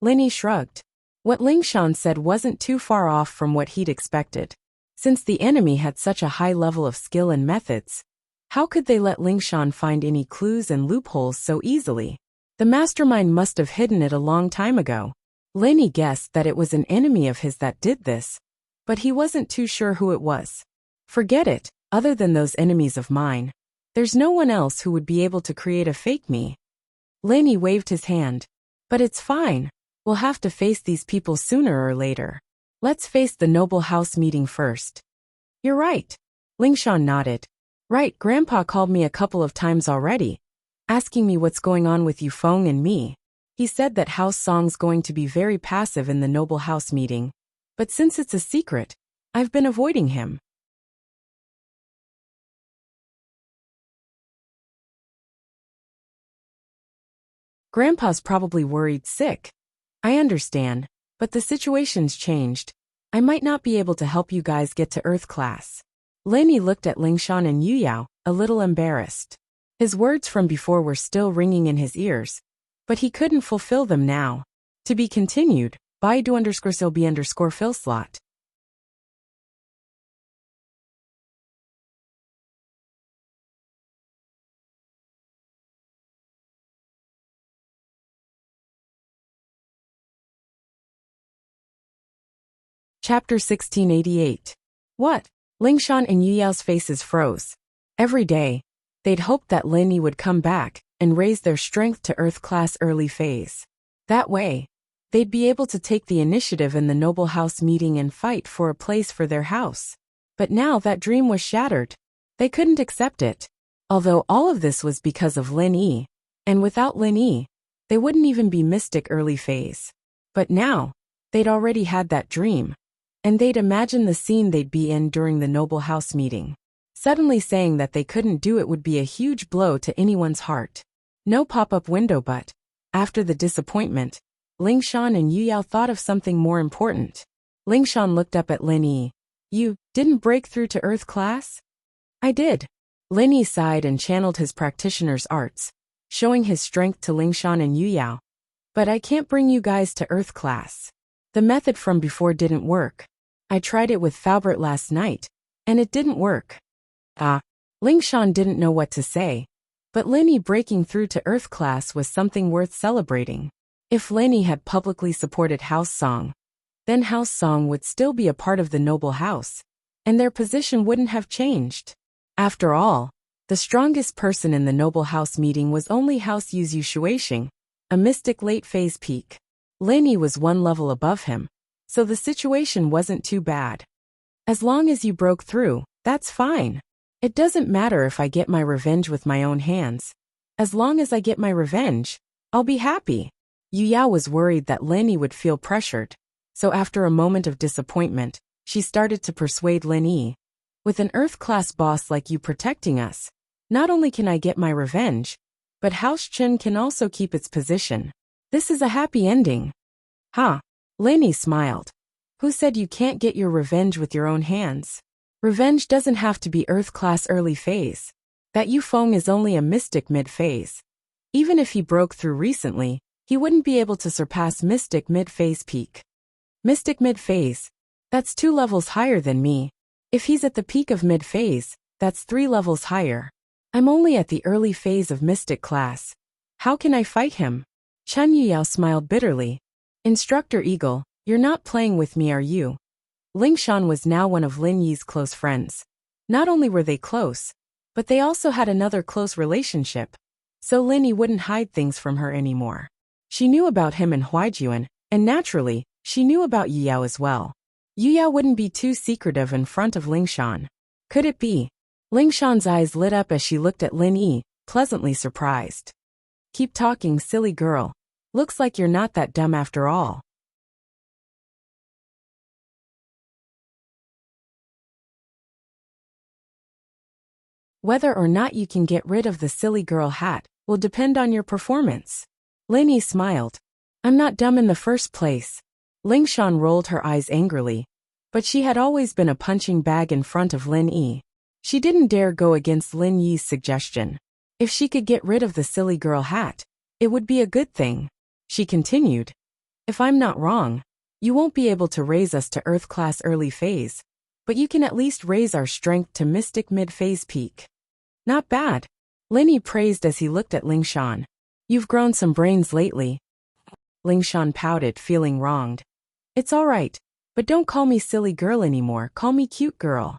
Lin Yi shrugged. What Lingshan said wasn't too far off from what he'd expected. Since the enemy had such a high level of skill and methods, how could they let Lingshan find any clues and loopholes so easily? The mastermind must have hidden it a long time ago. Lin Yi guessed that it was an enemy of his that did this, but he wasn't too sure who it was. Forget it, other than those enemies of mine, there's no one else who would be able to create a fake me. Lin Yi waved his hand. But it's fine. We'll have to face these people sooner or later. Let's face the noble house meeting first. You're right. Lingshan nodded. Right, Grandpa called me a couple of times already, asking me what's going on with Yufeng and me. He said that House Song's going to be very passive in the noble house meeting, but since it's a secret, I've been avoiding him. Grandpa's probably worried sick. I understand, but the situation's changed. I might not be able to help you guys get to Earth class. Lin Yi looked at Lingshan and Yu Yao, a little embarrassed. His words from before were still ringing in his ears, but he couldn't fulfill them now. To be continued, Baidu_CB_fill slot. Chapter 1688. What? Lingshan and Yu Yao's faces froze. Every day, they'd hoped that Lin Yi would come back and raise their strength to Earth class early phase. That way, they'd be able to take the initiative in the noble house meeting and fight for a place for their house. But now that dream was shattered. They couldn't accept it. Although all of this was because of Lin Yi, and without Lin Yi, they wouldn't even be mystic early phase. But now, they'd already had that dream, and they'd imagine the scene they'd be in during the noble house meeting. Suddenly saying that they couldn't do it would be a huge blow to anyone's heart. No pop-up window, but after the disappointment, Lingshan and Yu Yao thought of something more important. Lingshan looked up at Lin Yi. You didn't break through to Earth class? I did. Lin Yi sighed and channeled his practitioner's arts, showing his strength to Lingshan and Yu Yao. But I can't bring you guys to Earth class. The method from before didn't work. I tried it with Faubert last night, and it didn't work. Lingshan didn't know what to say, but Lin Yi breaking through to Earth class was something worth celebrating. If Lin Yi had publicly supported House Song, then House Song would still be a part of the noble house, and their position wouldn't have changed. After all, the strongest person in the noble house meeting was only House Yu's Yu Shuixing, a mystic late-phase peak. Lin Yi was one level above him, so the situation wasn't too bad. As long as you broke through, that's fine. It doesn't matter if I get my revenge with my own hands. As long as I get my revenge, I'll be happy. Yu Yao was worried that Lin Yi would feel pressured, so after a moment of disappointment, she started to persuade Lin Yi. With an Earth-class boss like you protecting us, not only can I get my revenge, but House Chen can also keep its position. This is a happy ending. Huh? Lin Yi smiled. Who said you can't get your revenge with your own hands? Revenge doesn't have to be Earth-class early phase. That Yufeng is only a mystic mid-phase. Even if he broke through recently, he wouldn't be able to surpass mystic mid-phase peak. Mystic mid-phase? That's 2 levels higher than me. If he's at the peak of mid-phase, that's 3 levels higher. I'm only at the early phase of mystic class. How can I fight him? Chen Yuyao smiled bitterly. Instructor Eagle, you're not playing with me, are you? Lingshan was now one of Lin Yi's close friends. Not only were they close, but they also had another close relationship, so Lin Yi wouldn't hide things from her anymore. She knew about him and Huaijuan, and naturally, she knew about Yu Yao as well. Yu Yao wouldn't be too secretive in front of Lingshan. Could it be? Lingshan's eyes lit up as she looked at Lin Yi, pleasantly surprised. Keep talking, silly girl. Looks like you're not that dumb after all. Whether or not you can get rid of the silly girl hat will depend on your performance. Lin Yi smiled. I'm not dumb in the first place. Lingshan rolled her eyes angrily, but she had always been a punching bag in front of Lin Yi. She didn't dare go against Lin Yi's suggestion. If she could get rid of the silly girl hat, it would be a good thing. She continued, if I'm not wrong, you won't be able to raise us to Earth class early phase, but you can at least raise our strength to Mystic mid-phase peak. Not bad. Lin Yi praised as he looked at Lingshan. You've grown some brains lately. Lingshan pouted, feeling wronged. It's all right, but don't call me silly girl anymore, call me cute girl.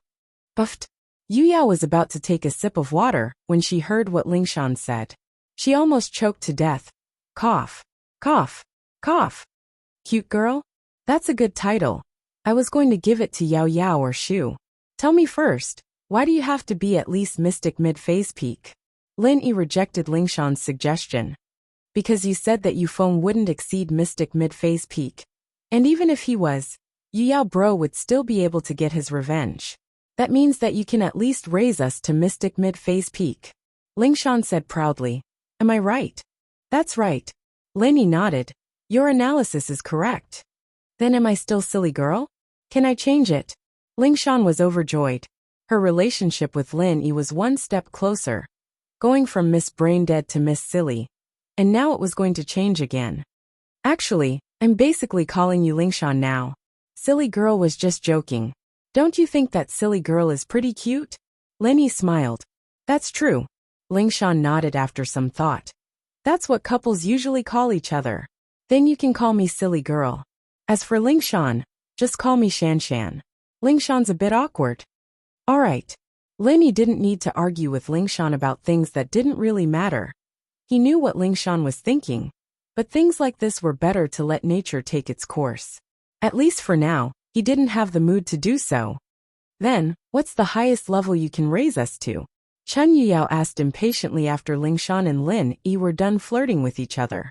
Buffed. Yu Yao was about to take a sip of water when she heard what Lingshan said. She almost choked to death. Cough. Cough. Cough. Cute girl? That's a good title. I was going to give it to Yao Yao or Shu. Tell me first, why do you have to be at least Mystic mid-phase peak? Lin Yi rejected Lingshan's suggestion. Because you said that Yufeng wouldn't exceed Mystic mid-phase peak. And even if he was, Yu Yao bro would still be able to get his revenge. That means that you can at least raise us to Mystic mid-phase peak. Lingshan said proudly. Am I right? That's right. Lin Yi nodded. Your analysis is correct. Then am I still silly girl? Can I change it? Lingshan was overjoyed. Her relationship with Lin Yi was one step closer, going from Miss Braindead to Miss Silly, and now it was going to change again. Actually, I'm basically calling you Lingshan now. Silly girl was just joking. Don't you think that silly girl is pretty cute? Lin Yi smiled. That's true. Lingshan nodded after some thought. That's what couples usually call each other. Then you can call me silly girl. As for Lingshan, just call me Shan Shan. Lingshan's a bit awkward. Alright. Lin Yi didn't need to argue with Lingshan about things that didn't really matter. He knew what Lingshan was thinking, but things like this were better to let nature take its course. At least for now, he didn't have the mood to do so. Then, what's the highest level you can raise us to? Chen Yuyao asked impatiently after Lingshan and Lin Yi were done flirting with each other.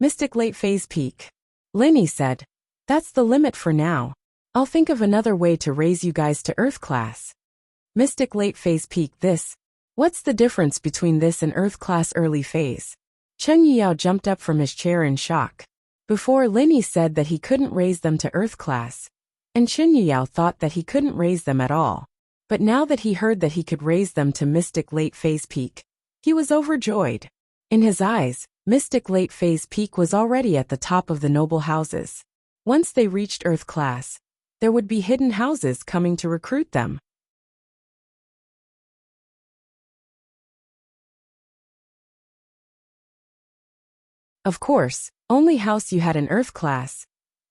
Mystic late phase peak. Lin Yi said, that's the limit for now. I'll think of another way to raise you guys to Earth class. Mystic late phase peak this. What's the difference between this and Earth class early phase? Chen Yuyao jumped up from his chair in shock. Before Lin Yi said that he couldn't raise them to Earth class, and Chen Yuyao thought that he couldn't raise them at all. But now that he heard that he could raise them to Mystic late phase peak, he was overjoyed. In his eyes, Mystic late phase peak was already at the top of the noble houses. Once they reached Earth class, there would be hidden houses coming to recruit them. Of course, only house you had in Earth class.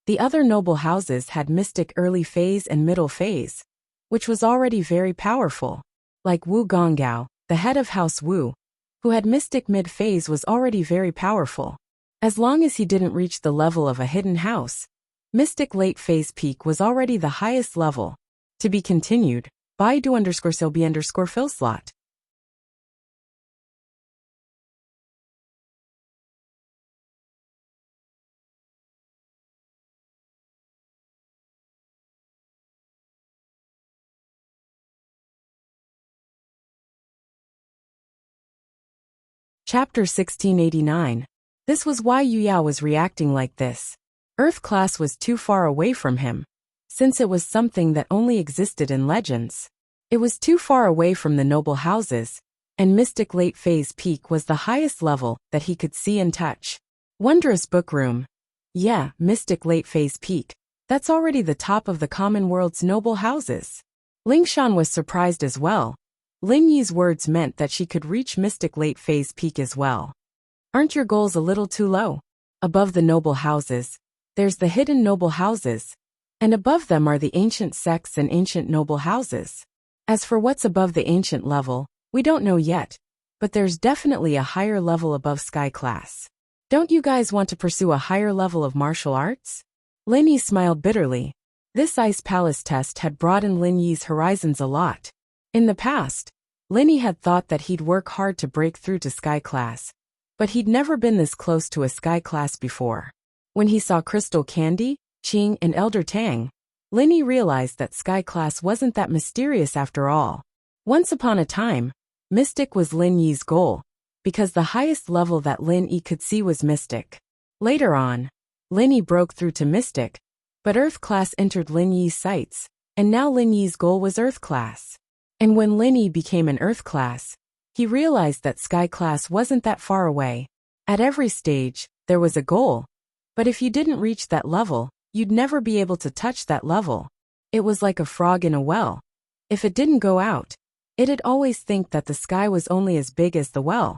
The other noble houses had Mystic early phase and middle phase, which was already very powerful. Like Wu Gonggao, the head of House Wu, who had Mystic mid-phase was already very powerful. As long as he didn't reach the level of a hidden house, Mystic late phase peak was already the highest level. To be continued, Baidu_Silby_Fill slot. Chapter 1689. This was why Yu Yao was reacting like this. Earth class was too far away from him, since it was something that only existed in legends. It was too far away from the noble houses, and Mystic late phase peak was the highest level that he could see and touch. Wondrous book room. Yeah, Mystic late phase peak. That's already the top of the common world's noble houses. Lingshan was surprised as well. Lin Yi's words meant that she could reach Mystic late phase peak as well. Aren't your goals a little too low? Above the noble houses, there's the hidden noble houses, and above them are the ancient sects and ancient noble houses. As for what's above the ancient level, we don't know yet, but there's definitely a higher level above sky class. Don't you guys want to pursue a higher level of martial arts? Lin Yi smiled bitterly. This Ice Palace test had broadened Lin Yi's horizons a lot. In the past, Lin Yi had thought that he'd work hard to break through to sky class, but he'd never been this close to a sky class before. When he saw Crystal Candy, Qing, and Elder Tang, Lin Yi realized that sky class wasn't that mysterious after all. Once upon a time, Mystic was Lin Yi's goal, because the highest level that Lin Yi could see was Mystic. Later on, Lin Yi broke through to Mystic, but Earth class entered Lin Yi's sights, and now Lin Yi's goal was Earth class. And when Lin Yi became an Earth class, he realized that Sky class wasn't that far away. At every stage, there was a goal, but if you didn't reach that level, you'd never be able to touch that level. It was like a frog in a well. If it didn't go out, it'd always think that the sky was only as big as the well.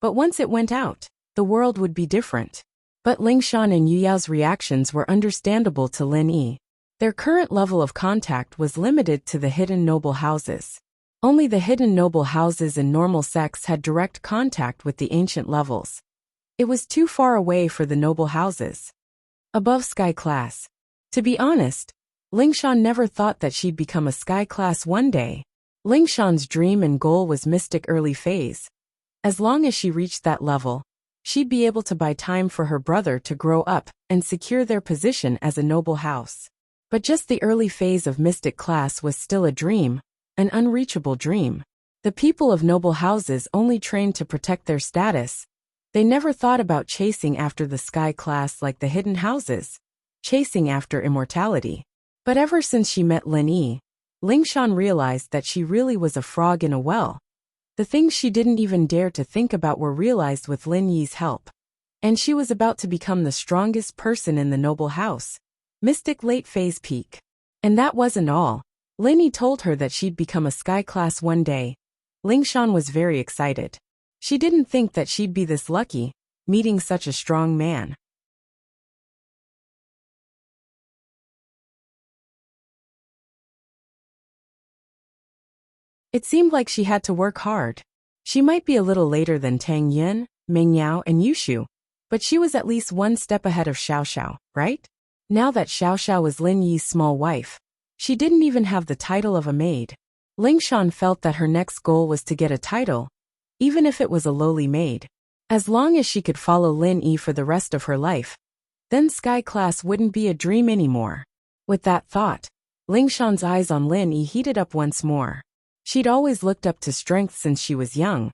But once it went out, the world would be different. But Lingshan and Yu Yao's reactions were understandable to Lin Yi. Their current level of contact was limited to the hidden noble houses. Only the hidden noble houses and normal sects had direct contact with the ancient levels. It was too far away for the noble houses. Above Sky class. To be honest, Lingshan never thought that she'd become a Sky class one day. Lingshan's dream and goal was Mystic early phase. As long as she reached that level, she'd be able to buy time for her brother to grow up and secure their position as a noble house. But just the early phase of Mystic class was still a dream, an unreachable dream. The people of noble houses only trained to protect their status. They never thought about chasing after the Sky class like the hidden houses, chasing after immortality. But ever since she met Lin Yi, Lingshan realized that she really was a frog in a well. The things she didn't even dare to think about were realized with Lin Yi's help. And she was about to become the strongest person in the noble house. Mystic late phase peak. And that wasn't all. Lin Yi told her that she'd become a Sky class one day. Lingshan was very excited. She didn't think that she'd be this lucky, meeting such a strong man. It seemed like she had to work hard. She might be a little later than Tang Yin, Meng Yao and Yushu, but she was at least one step ahead of Xiao Xiao, right? Now that Xiao Xiao was Lin Yi's small wife, she didn't even have the title of a maid. Lingshan felt that her next goal was to get a title, even if it was a lowly maid. As long as she could follow Lin Yi for the rest of her life, then Sky class wouldn't be a dream anymore. With that thought, Lingshan's eyes on Lin Yi heated up once more. She'd always looked up to strength since she was young.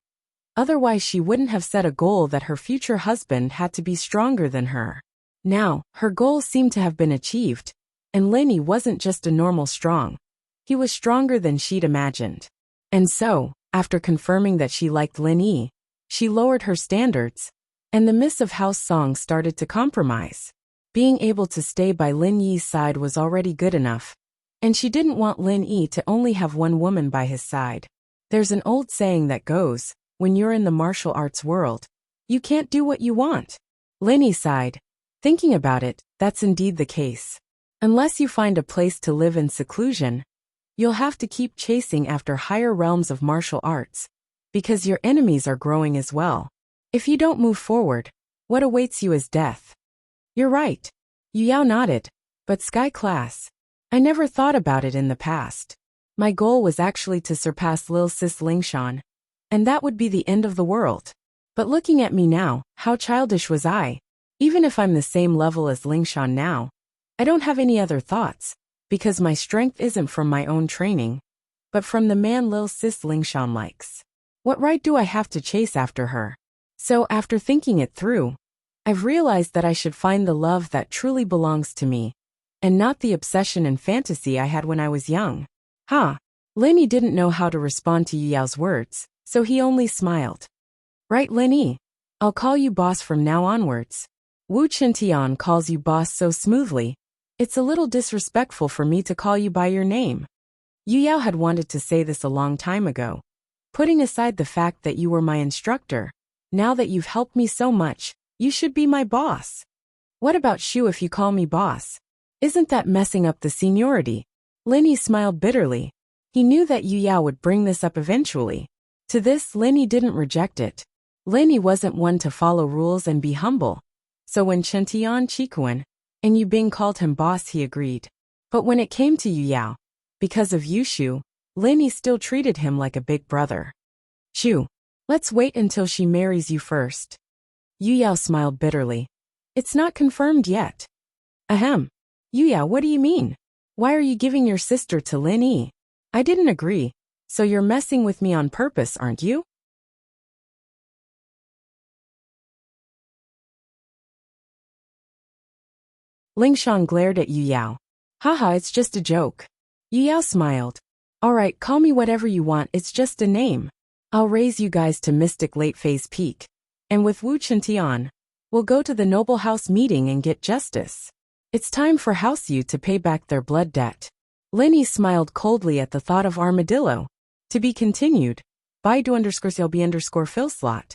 Otherwise she wouldn't have set a goal that her future husband had to be stronger than her. Now, her goal seemed to have been achieved, and Lin Yi wasn't just a normal strong. He was stronger than she'd imagined. And so, after confirming that she liked Lin Yi, she lowered her standards, and the Miss of House song started to compromise. Being able to stay by Lin Yi's side was already good enough. And she didn't want Lin Yi to only have one woman by his side. There's an old saying that goes, when you're in the martial arts world, you can't do what you want. Lin Yi sighed. Thinking about it, that's indeed the case. Unless you find a place to live in seclusion, you'll have to keep chasing after higher realms of martial arts, because your enemies are growing as well. If you don't move forward, what awaits you is death. You're right. Yu Yao nodded. But Sky class. I never thought about it in the past. My goal was actually to surpass Lil Sis Lingshan, and that would be the end of the world. But looking at me now, how childish was I? Even if I'm the same level as Lingshan now, I don't have any other thoughts, because my strength isn't from my own training, but from the man Lil Sis Lingshan likes. What right do I have to chase after her? So after thinking it through, I've realized that I should find the love that truly belongs to me, and not the obsession and fantasy I had when I was young. Lin Yi didn't know how to respond to Yu Yao's words, so he only smiled. Right, Lin Yi? I'll call you boss from now onwards. Wu Qintian calls you boss so smoothly. It's a little disrespectful for me to call you by your name. Yu Yao had wanted to say this a long time ago. Putting aside the fact that you were my instructor, now that you've helped me so much, you should be my boss. What about Shu if you call me boss? Isn't that messing up the seniority? Lin Yi smiled bitterly. He knew that Yu Yao would bring this up eventually. To this, Lin Yi didn't reject it. Lin Yi wasn't one to follow rules and be humble. So when Chen Chikuan and Yu Bing called him boss, he agreed. But when it came to Yu Yao, because of Yushu, Lin Yi still treated him like a big brother. Shu, let's wait until she marries you first. Yu Yao smiled bitterly. It's not confirmed yet. Ahem. Yu Yao, what do you mean? Why are you giving your sister to Lin Yi? I didn't agree, so you're messing with me on purpose, aren't you? Lingshan glared at Yu Yao. Haha, it's just a joke. Yu Yao smiled. Alright, call me whatever you want, it's just a name. I'll raise you guys to Mystic Late Phase Peak. And with Wu Chintian, we'll go to the Noble House meeting and get justice. It's time for House Yu to pay back their blood debt. Linny smiled coldly at the thought of armadillo. To be continued. Baidu_CLB_Phil slot.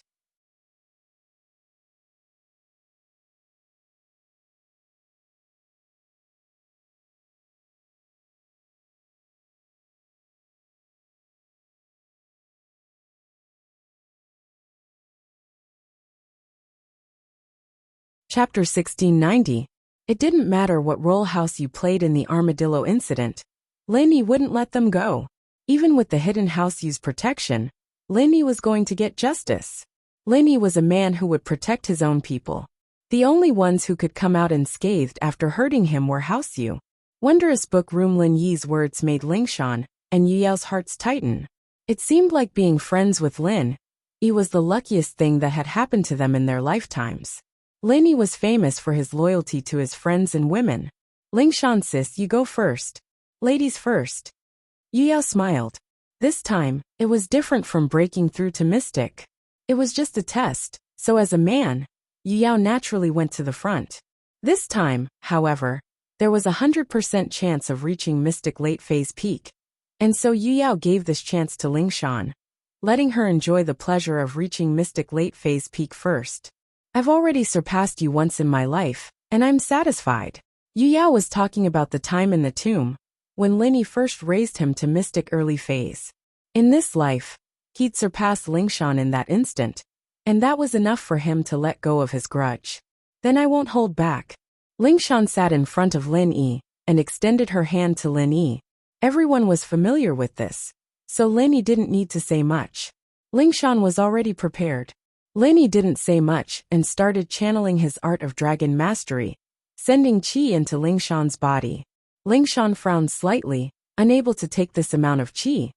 Chapter 1690. It didn't matter what role House Yu played in the armadillo incident. Linny wouldn't let them go. Even with the hidden House Yu's protection, Linny was going to get justice. Linny was a man who would protect his own people. The only ones who could come out unscathed after hurting him were House Yu. Wondrous Book Room Lin Yi's words made Lingshan and Yu Yao's hearts tighten. It seemed like being friends with Lin Yi was the luckiest thing that had happened to them in their lifetimes. Lin Yi was famous for his loyalty to his friends and women. Lingshan, sis, you go first. Ladies first. Yu Yao smiled. This time, it was different from breaking through to Mystic. It was just a test, so as a man, Yu Yao naturally went to the front. This time, however, there was 100% chance of reaching Mystic Late Phase Peak. And so Yu Yao gave this chance to Lingshan, letting her enjoy the pleasure of reaching Mystic Late Phase Peak first. I've already surpassed you once in my life, and I'm satisfied. Yu Yao was talking about the time in the tomb, when Lin Yi first raised him to Mystic Early Phase. In this life, he'd surpassed Lingshan in that instant, and that was enough for him to let go of his grudge. Then I won't hold back. Lingshan sat in front of Lin Yi, and extended her hand to Lin Yi. Everyone was familiar with this, so Lin Yi didn't need to say much. Lingshan was already prepared. Lin Yi didn't say much and started channeling his art of dragon mastery, sending qi into Lingshan's body. Lingshan frowned slightly, unable to take this amount of qi,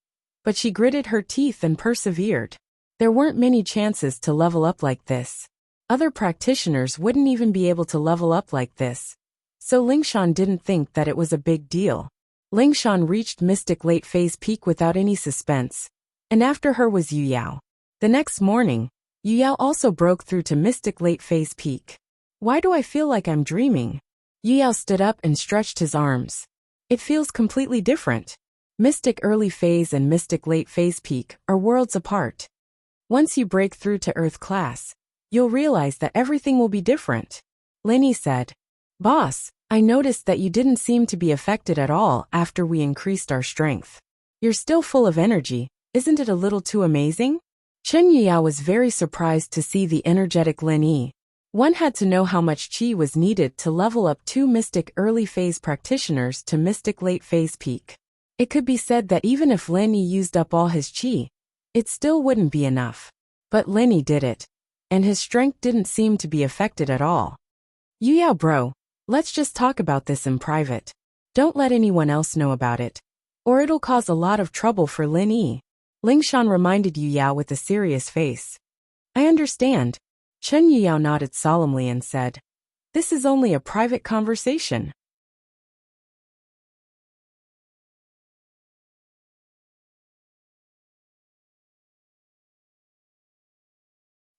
but she gritted her teeth and persevered. There weren't many chances to level up like this. Other practitioners wouldn't even be able to level up like this, so Lingshan didn't think that it was a big deal. Lingshan reached Mystic Late Phase Peak without any suspense, and after her was Yu Yao. The next morning, Yu Yao also broke through to Mystic Late Phase Peak. Why do I feel like I'm dreaming? Yu Yao stood up and stretched his arms. It feels completely different. Mystic Early Phase and Mystic Late Phase Peak are worlds apart. Once you break through to Earth class, you'll realize that everything will be different. Lin Yi said. Boss, I noticed that you didn't seem to be affected at all after we increased our strength. You're still full of energy, isn't it a little too amazing? Chen Yuyao was very surprised to see the energetic Lin Yi. One had to know how much qi was needed to level up 2 Mystic Early Phase practitioners to Mystic Late Phase Peak. It could be said that even if Lin Yi used up all his qi, it still wouldn't be enough. But Lin Yi did it, and his strength didn't seem to be affected at all. Yuyao bro, let's just talk about this in private. Don't let anyone else know about it, or it'll cause a lot of trouble for Lin Yi. Lingshan reminded Yu Yao with a serious face. I understand. Chen Yuyao nodded solemnly and said, This is only a private conversation.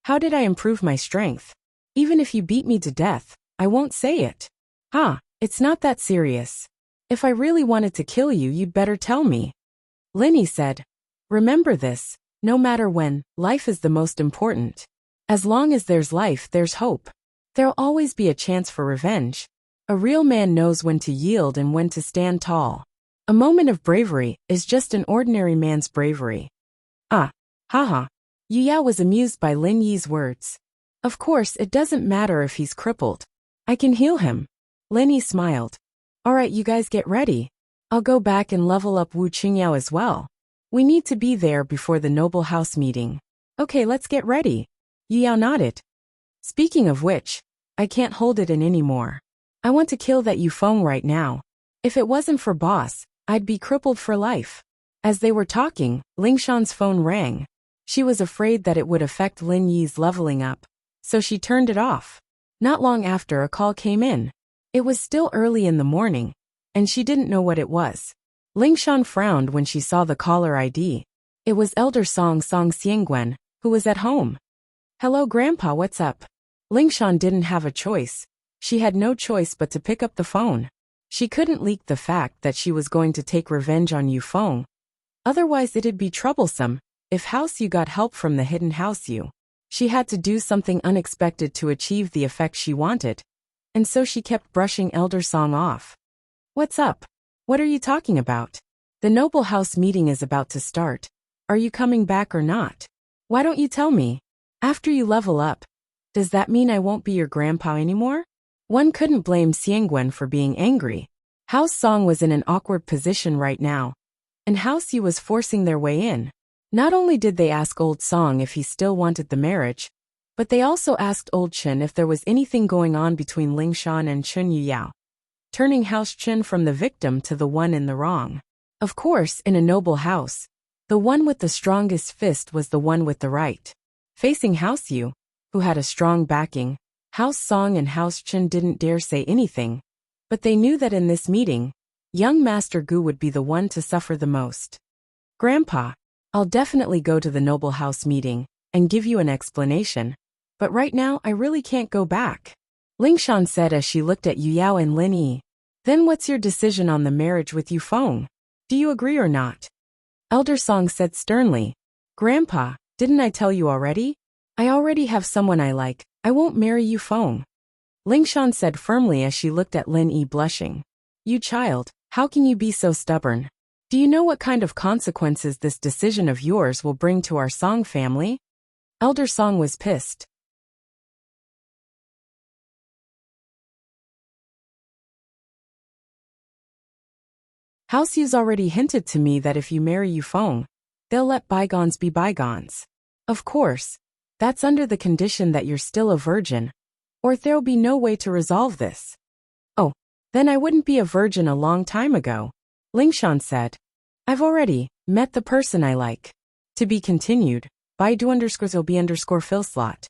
How did I improve my strength? Even if you beat me to death, I won't say it. It's not that serious. If I really wanted to kill you, you'd better tell me. Lin Yi said, Remember this, no matter when, life is the most important. As long as there's life, there's hope. There'll always be a chance for revenge. A real man knows when to yield and when to stand tall. A moment of bravery is just an ordinary man's bravery. Haha. Yu Yao was amused by Lin Yi's words. Of course, it doesn't matter if he's crippled. I can heal him. Lin Yi smiled. Alright, you guys get ready. I'll go back and level up Wu Qingyao as well. We need to be there before the Noble House meeting. Okay, let's get ready. Yu Yao nodded. Speaking of which, I can't hold it in anymore. I want to kill that Yufeng right now. If it wasn't for boss, I'd be crippled for life. As they were talking, Lingshan's phone rang. She was afraid that it would affect Lin Yi's leveling up, so she turned it off. Not long after, a call came in. It was still early in the morning, and she didn't know what it was. Lingshan frowned when she saw the caller ID. It was Elder Song Xiangwen, who was at home. "Hello Grandpa, what's up?" Lingshan didn't have a choice. She had no choice but to pick up the phone. She couldn't leak the fact that she was going to take revenge on Yufeng. Otherwise it'd be troublesome. If House Yu got help from the hidden House Yu, she had to do something unexpected to achieve the effect she wanted. And so she kept brushing Elder Song off. "What's up? What are you talking about? The Noble House meeting is about to start. Are you coming back or not? Why don't you tell me? After you level up, does that mean I won't be your grandpa anymore?" One couldn't blame Xiangwen for being angry. House Song was in an awkward position right now, and House Yu was forcing their way in. Not only did they ask Old Song if he still wanted the marriage, but they also asked Old Chen if there was anything going on between Lingshan and Chun Yuyao, turning House Chen from the victim to the one in the wrong. Of course, in a noble house, the one with the strongest fist was the one with the right. Facing House Yu, who had a strong backing, House Song and House Chen didn't dare say anything, but they knew that in this meeting, young Master Gu would be the one to suffer the most. "Grandpa, I'll definitely go to the Noble House meeting and give you an explanation, but right now I really can't go back," Lingshan said as she looked at Yuyao and Lin Yi. "Then what's your decision on the marriage with Yufeng? Do you agree or not?" Elder Song said sternly. "Grandpa, didn't I tell you already? I already have someone I like. I won't marry Yufeng." Lingshan said firmly as she looked at Lin Yi blushing. "You child, how can you be so stubborn? Do you know what kind of consequences this decision of yours will bring to our Song family?" Elder Song was pissed. "House Yu's already hinted to me that if you marry Yufeng, they'll let bygones be bygones. Of course, that's under the condition that you're still a virgin, or there'll be no way to resolve this." "Oh, then I wouldn't be a virgin a long time ago," Lingshan said. "I've already met the person I like." To be continued, by do_LB_Phil slot.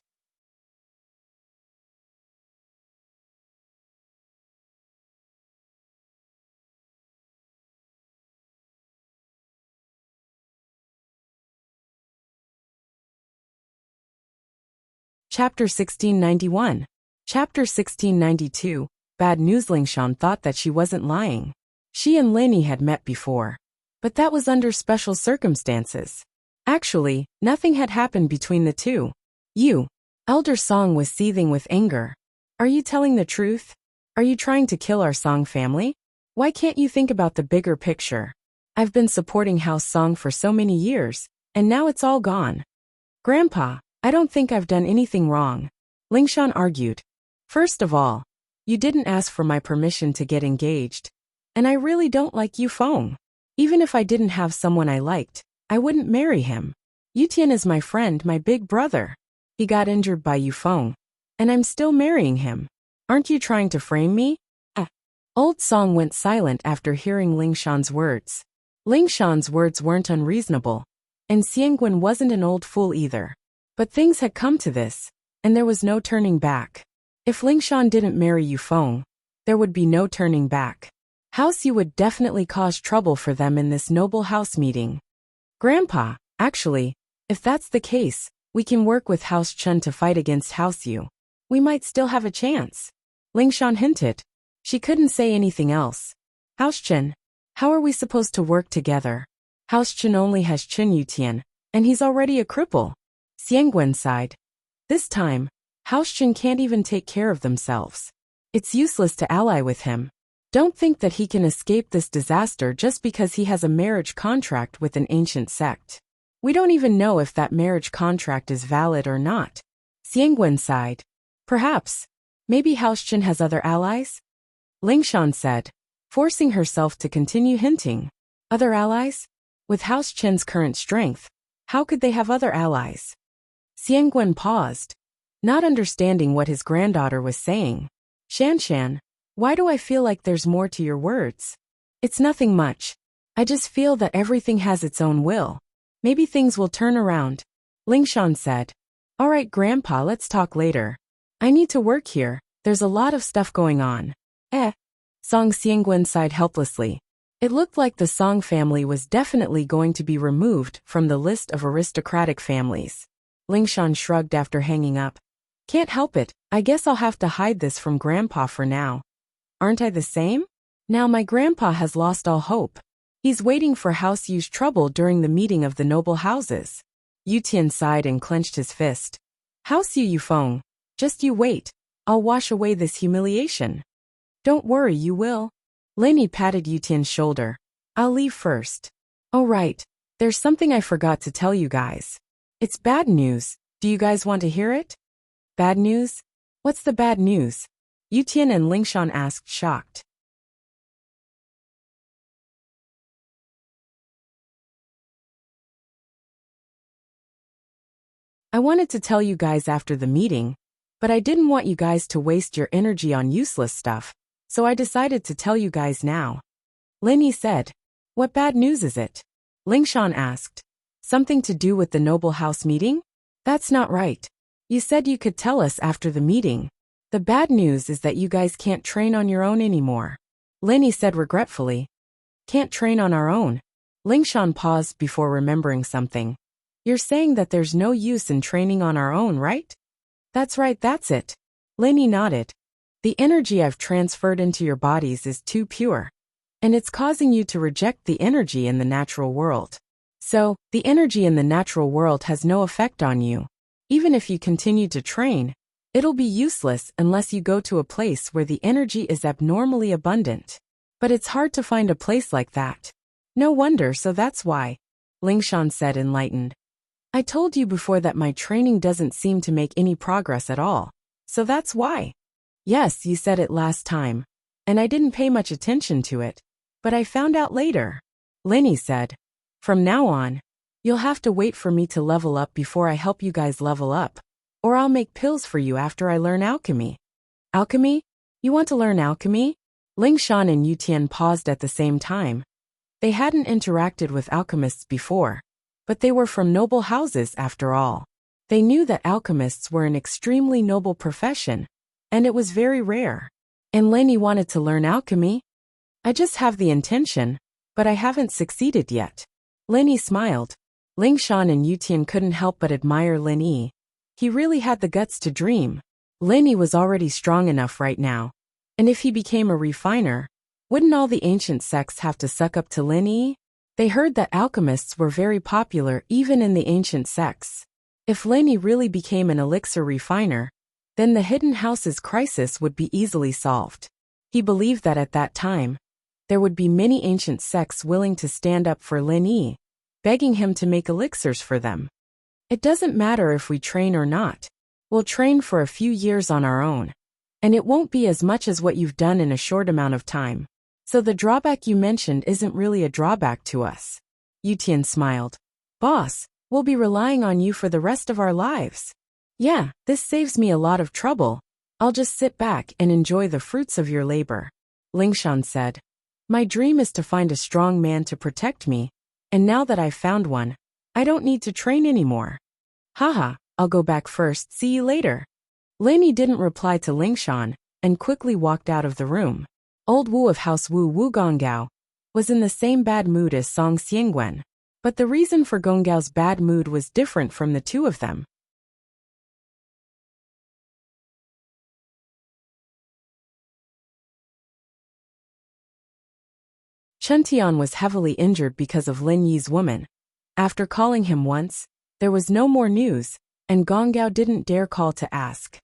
Chapter 1691. Chapter 1692. Bad news. Lingshan thought that she wasn't lying. She and Lin Yi had met before, but that was under special circumstances. Actually, nothing had happened between the two. "You." Elder Song was seething with anger. "Are you telling the truth? Are you trying to kill our Song family? Why can't you think about the bigger picture? I've been supporting House Song for so many years, and now it's all gone." "Grandpa, I don't think I've done anything wrong," Lingshan argued. "First of all, you didn't ask for my permission to get engaged, and I really don't like Yufeng. Even if I didn't have someone I liked, I wouldn't marry him. Yutian is my friend, my big brother. He got injured by Yufeng, and I'm still marrying him. Aren't you trying to frame me?" Old Song went silent after hearing Lingshan's words. Lingshan's words weren't unreasonable, and Xiangwen wasn't an old fool either. But things had come to this, and there was no turning back. If Lingshan didn't marry Yufeng, there would be no turning back. House Yu would definitely cause trouble for them in this noble house meeting. "Grandpa, actually, if that's the case, we can work with House Chen to fight against House Yu. We might still have a chance," Lingshan hinted. She couldn't say anything else. "House Chen, how are we supposed to work together? House Chen only has Chen Yutian, and he's already a cripple." Xiangwen sighed. "This time, House Chen can't even take care of themselves. It's useless to ally with him. Don't think that he can escape this disaster just because he has a marriage contract with an ancient sect. We don't even know if that marriage contract is valid or not." Xiangwen sighed. "Perhaps. Maybe House Chen has other allies?" Lingshan said, forcing herself to continue hinting. "Other allies? With House Chen's current strength, how could they have other allies?" Xiangwen paused, not understanding what his granddaughter was saying. Shanshan, why do I feel like there's more to your words?" "It's nothing much. I just feel that everything has its own will. Maybe things will turn around," Lingshan said. "All right, Grandpa, let's talk later. I need to work here. There's a lot of stuff going on." Song Xiangwen sighed helplessly. It looked like the Song family was definitely going to be removed from the list of aristocratic families. Lingshan shrugged after hanging up. Can't help it, I guess I'll have to hide this from Grandpa for now. Aren't I the same? Now my grandpa has lost all hope. He's waiting for House Yu's trouble during the meeting of the noble houses. Yu Tian sighed and clenched his fist. House Yu Yufeng, just you wait. I'll wash away this humiliation. Don't worry, you will. Lainey patted Yu Tian's shoulder. I'll leave first. Oh right, there's something I forgot to tell you guys. It's bad news. Do you guys want to hear it? Bad news? What's the bad news? Yu Tian and Lingshan asked, shocked. I wanted to tell you guys after the meeting, but I didn't want you guys to waste your energy on useless stuff, so I decided to tell you guys now. Lainey said. What bad news is it? Lingshan asked. Something to do with the noble house meeting? That's not right. You said you could tell us after the meeting. The bad news is that you guys can't train on your own anymore. Lainey said regretfully. Can't train on our own. Lingshan paused before remembering something. You're saying that there's no use in training on our own, right? That's right, that's it. Lainey nodded. The energy I've transferred into your bodies is too pure, and it's causing you to reject the energy in the natural world. So, the energy in the natural world has no effect on you. Even if you continue to train, it'll be useless unless you go to a place where the energy is abnormally abundant. But it's hard to find a place like that. No wonder, so that's why. Lingshan said, enlightened. I told you before that my training doesn't seem to make any progress at all. So that's why. Yes, you said it last time. And I didn't pay much attention to it. But I found out later. Lainey said. From now on, you'll have to wait for me to level up before I help you guys level up. Or I'll make pills for you after I learn alchemy. Alchemy? You want to learn alchemy? Lingshan and Yu Tian paused at the same time. They hadn't interacted with alchemists before, but they were from noble houses after all. They knew that alchemists were an extremely noble profession, and it was very rare. And Lainey wanted to learn alchemy? I just have the intention, but I haven't succeeded yet. Lainey smiled. Lingshan and Yu Tian couldn't help but admire Lainey. He really had the guts to dream. Lainey was already strong enough right now. And if he became a refiner, wouldn't all the ancient sects have to suck up to Lainey? They heard that alchemists were very popular even in the ancient sects. If Lainey really became an elixir refiner, then the Hidden House's crisis would be easily solved. He believed that at that time, there would be many ancient sects willing to stand up for Lainey, begging him to make elixirs for them. It doesn't matter if we train or not. We'll train for a few years on our own. And it won't be as much as what you've done in a short amount of time. So the drawback you mentioned isn't really a drawback to us. Yu Tian smiled. Boss, we'll be relying on you for the rest of our lives. Yeah, this saves me a lot of trouble. I'll just sit back and enjoy the fruits of your labor. Lingshan said. My dream is to find a strong man to protect me, and now that I've found one, I don't need to train anymore. Haha, I'll go back first, see you later. Lainey didn't reply to Lingshan, and quickly walked out of the room. Old Wu of House Wu Gonggao was in the same bad mood as Song Xiangwen, but the reason for Gonggao's bad mood was different from the two of them. Chen Tian was heavily injured because of Lin Yi's woman. After calling him once, there was no more news, and Gonggao didn't dare call to ask.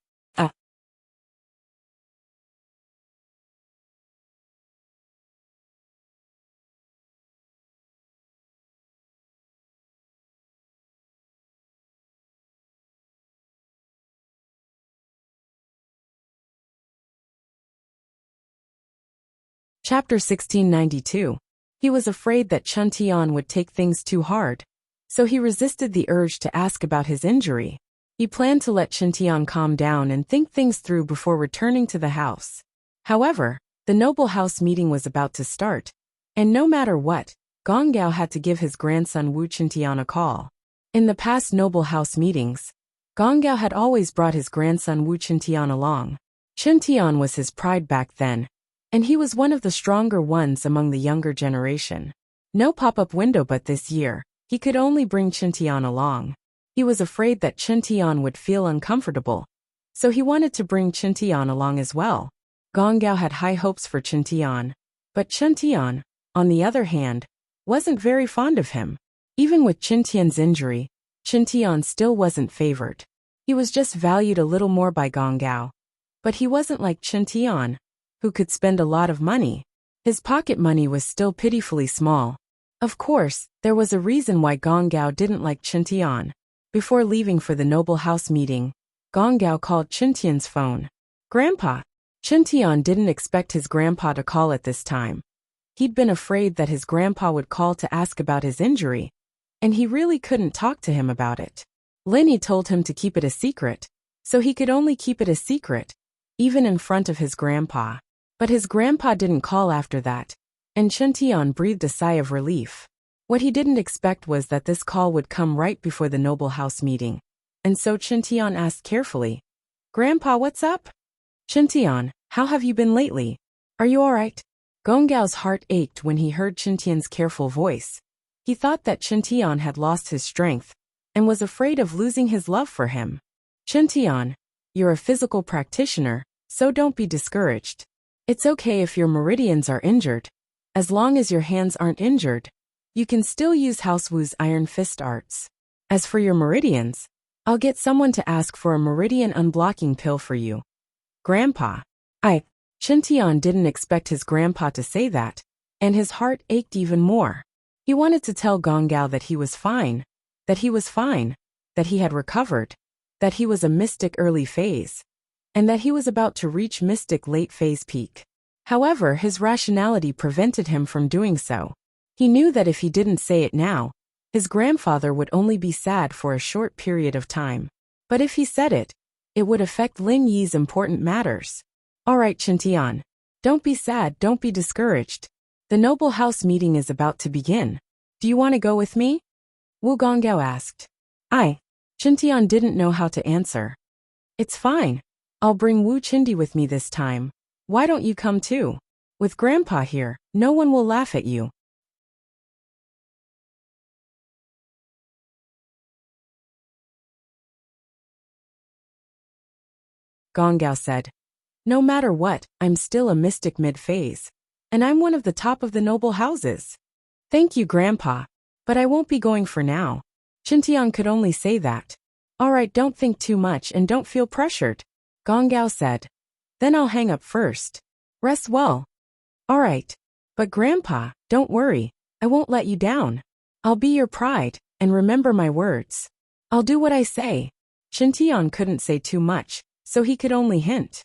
Chapter 1692. He was afraid that Chen Tian would take things too hard, so he resisted the urge to ask about his injury. He planned to let Chen Tian calm down and think things through before returning to the house. However, the noble house meeting was about to start, and no matter what, Gonggao had to give his grandson Wu Chintian a call. In the past noble house meetings, Gonggao had always brought his grandson Wu Chintian along. Chintian was his pride back then, and he was one of the stronger ones among the younger generation. No pop-up window, but this year, he could only bring Chintian along. He was afraid that Chintian would feel uncomfortable, so he wanted to bring Chintian along as well. Gong Gao had high hopes for Chintian, but Chintian, on the other hand, wasn't very fond of him. Even with Chintian's injury, Chintian still wasn't favored. He was just valued a little more by Gong Gao. But he wasn't like Chintian, who could spend a lot of money. His pocket money was still pitifully small. Of course, there was a reason why Gong Gao didn't like Chintian. Before leaving for the noble house meeting, Gong Gao called Chintian's phone. "Grandpa." Chintian didn't expect his grandpa to call at this time. He'd been afraid that his grandpa would call to ask about his injury, and he really couldn't talk to him about it. Linny told him to keep it a secret, so he could only keep it a secret, even in front of his grandpa. But his grandpa didn't call after that, and Chintian breathed a sigh of relief. What he didn't expect was that this call would come right before the noble house meeting, and so Chintian asked carefully, "Grandpa, what's up?" "Chintian, how have you been lately? Are you all right?" Gong Gao's heart ached when he heard Chintian's careful voice. He thought that Chintian had lost his strength and was afraid of losing his love for him. "Chintian, you're a physical practitioner, so don't be discouraged. It's okay if your meridians are injured. As long as your hands aren't injured, you can still use House Wu's Iron Fist arts. As for your meridians, I'll get someone to ask for a meridian unblocking pill for you." "Grandpa." Chintian didn't expect his grandpa to say that, and his heart ached even more. He wanted to tell Gong Gao that he was fine, that he had recovered, that he was a mystic early phase, and that he was about to reach mystic late phase peak. However, his rationality prevented him from doing so. He knew that if he didn't say it now, his grandfather would only be sad for a short period of time. But if he said it, it would affect Lin Yi's important matters. "All right, Chintian. Don't be sad, don't be discouraged. The noble house meeting is about to begin. Do you want to go with me?" Wu Gonggao asked. Chintian didn't know how to answer. "It's fine. I'll bring Wu Chindi with me this time. Why don't you come too? With Grandpa here, no one will laugh at you." Gong Gao said, "No matter what, I'm still a mystic mid-phase, and I'm one of the top of the noble houses." "Thank you, Grandpa, but I won't be going for now." Chintian could only say that. "All right, don't think too much and don't feel pressured," Gong Gao said. "Then I'll hang up first. Rest well." "All right. But Grandpa, don't worry, I won't let you down. I'll be your pride, and remember my words. I'll do what I say." Chintian couldn't say too much, so he could only hint.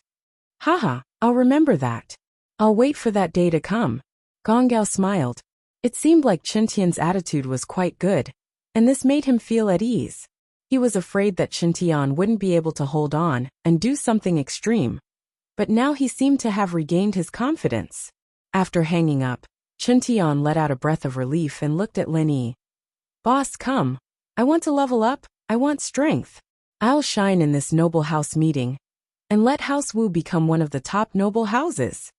"Haha, I'll remember that. I'll wait for that day to come." Gong Gao smiled. It seemed like Chintian's attitude was quite good, and this made him feel at ease. He was afraid that Chintian wouldn't be able to hold on and do something extreme, but now he seemed to have regained his confidence. After hanging up, Chintian let out a breath of relief and looked at Lin Yi. "Boss, come. I want to level up, I want strength. I'll shine in this noble house meeting, and let House Wu become one of the top noble houses.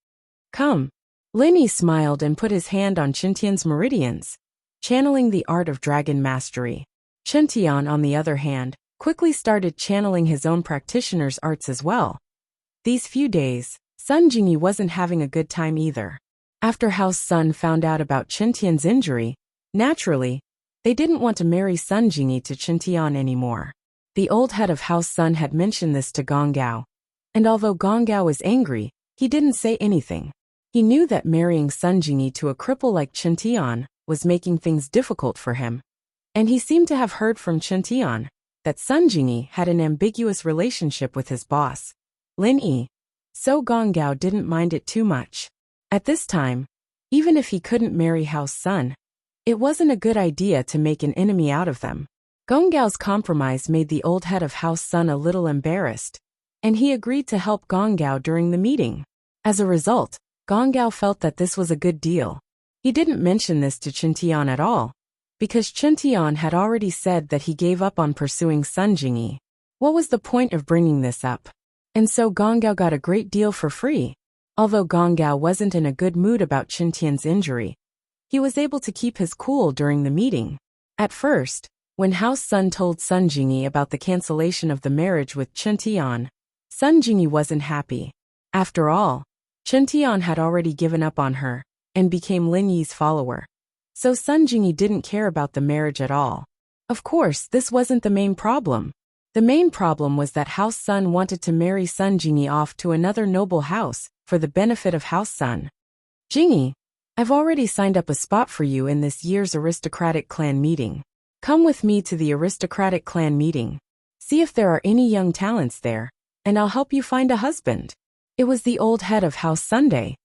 Come." Lin Yi smiled and put his hand on Chintian's meridians, channeling the art of dragon mastery. Chintian, on the other hand, quickly started channeling his own practitioner's arts as well. These few days, Sun Jingyi wasn't having a good time either. After House Sun found out about Chintian's injury, naturally, they didn't want to marry Sun Jingyi to Chintian anymore. The old head of House Sun had mentioned this to Gong Gao, and although Gong Gao was angry, he didn't say anything. He knew that marrying Sun Jingyi to a cripple like Chintian was making things difficult for him, and he seemed to have heard from Chintian that Sun Jingyi had an ambiguous relationship with his boss, Lin Yi, so Gong Gao didn't mind it too much. At this time, even if he couldn't marry House Sun, it wasn't a good idea to make an enemy out of them. Gong Gao's compromise made the old head of House Sun a little embarrassed, and he agreed to help Gong Gao during the meeting. As a result, Gong Gao felt that this was a good deal. He didn't mention this to Chintian at all, because Chintian had already said that he gave up on pursuing Sun Jingyi. What was the point of bringing this up? And so Gong Gao got a great deal for free. Although Gong Gao wasn't in a good mood about Chen Tian's injury, he was able to keep his cool during the meeting. At first, when House Sun told Sun Jingyi about the cancellation of the marriage with Chen Tian, Sun Jingyi wasn't happy. After all, Chen Tian had already given up on her and became Lin Yi's follower. So Sun Jingyi didn't care about the marriage at all. Of course, this wasn't the main problem. The main problem was that House Sun wanted to marry Sun Jingyi off to another noble house for the benefit of House Sun. Jingyi, I've already signed up a spot for you in this year's aristocratic clan meeting. Come with me to the aristocratic clan meeting. See if there are any young talents there, and I'll help you find a husband. It was the old head of House Sunday.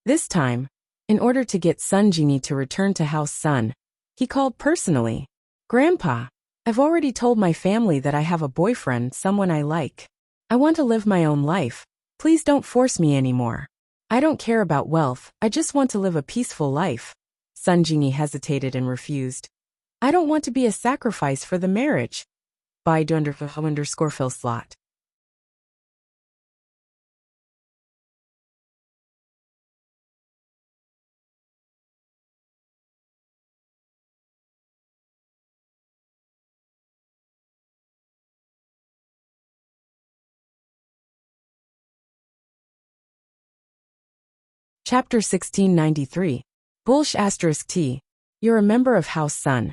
This time, in order to get Sun Jingyi to return to House Sun, he called personally. Grandpa, I've already told my family that I have a boyfriend, someone I like. I want to live my own life. Please don't force me anymore. I don't care about wealth, I just want to live a peaceful life. Sun Jingyi hesitated and refused. I don't want to be a sacrifice for the marriage. By _fill slot. Chapter 1693. Bulsh *T. You're a member of House Sun.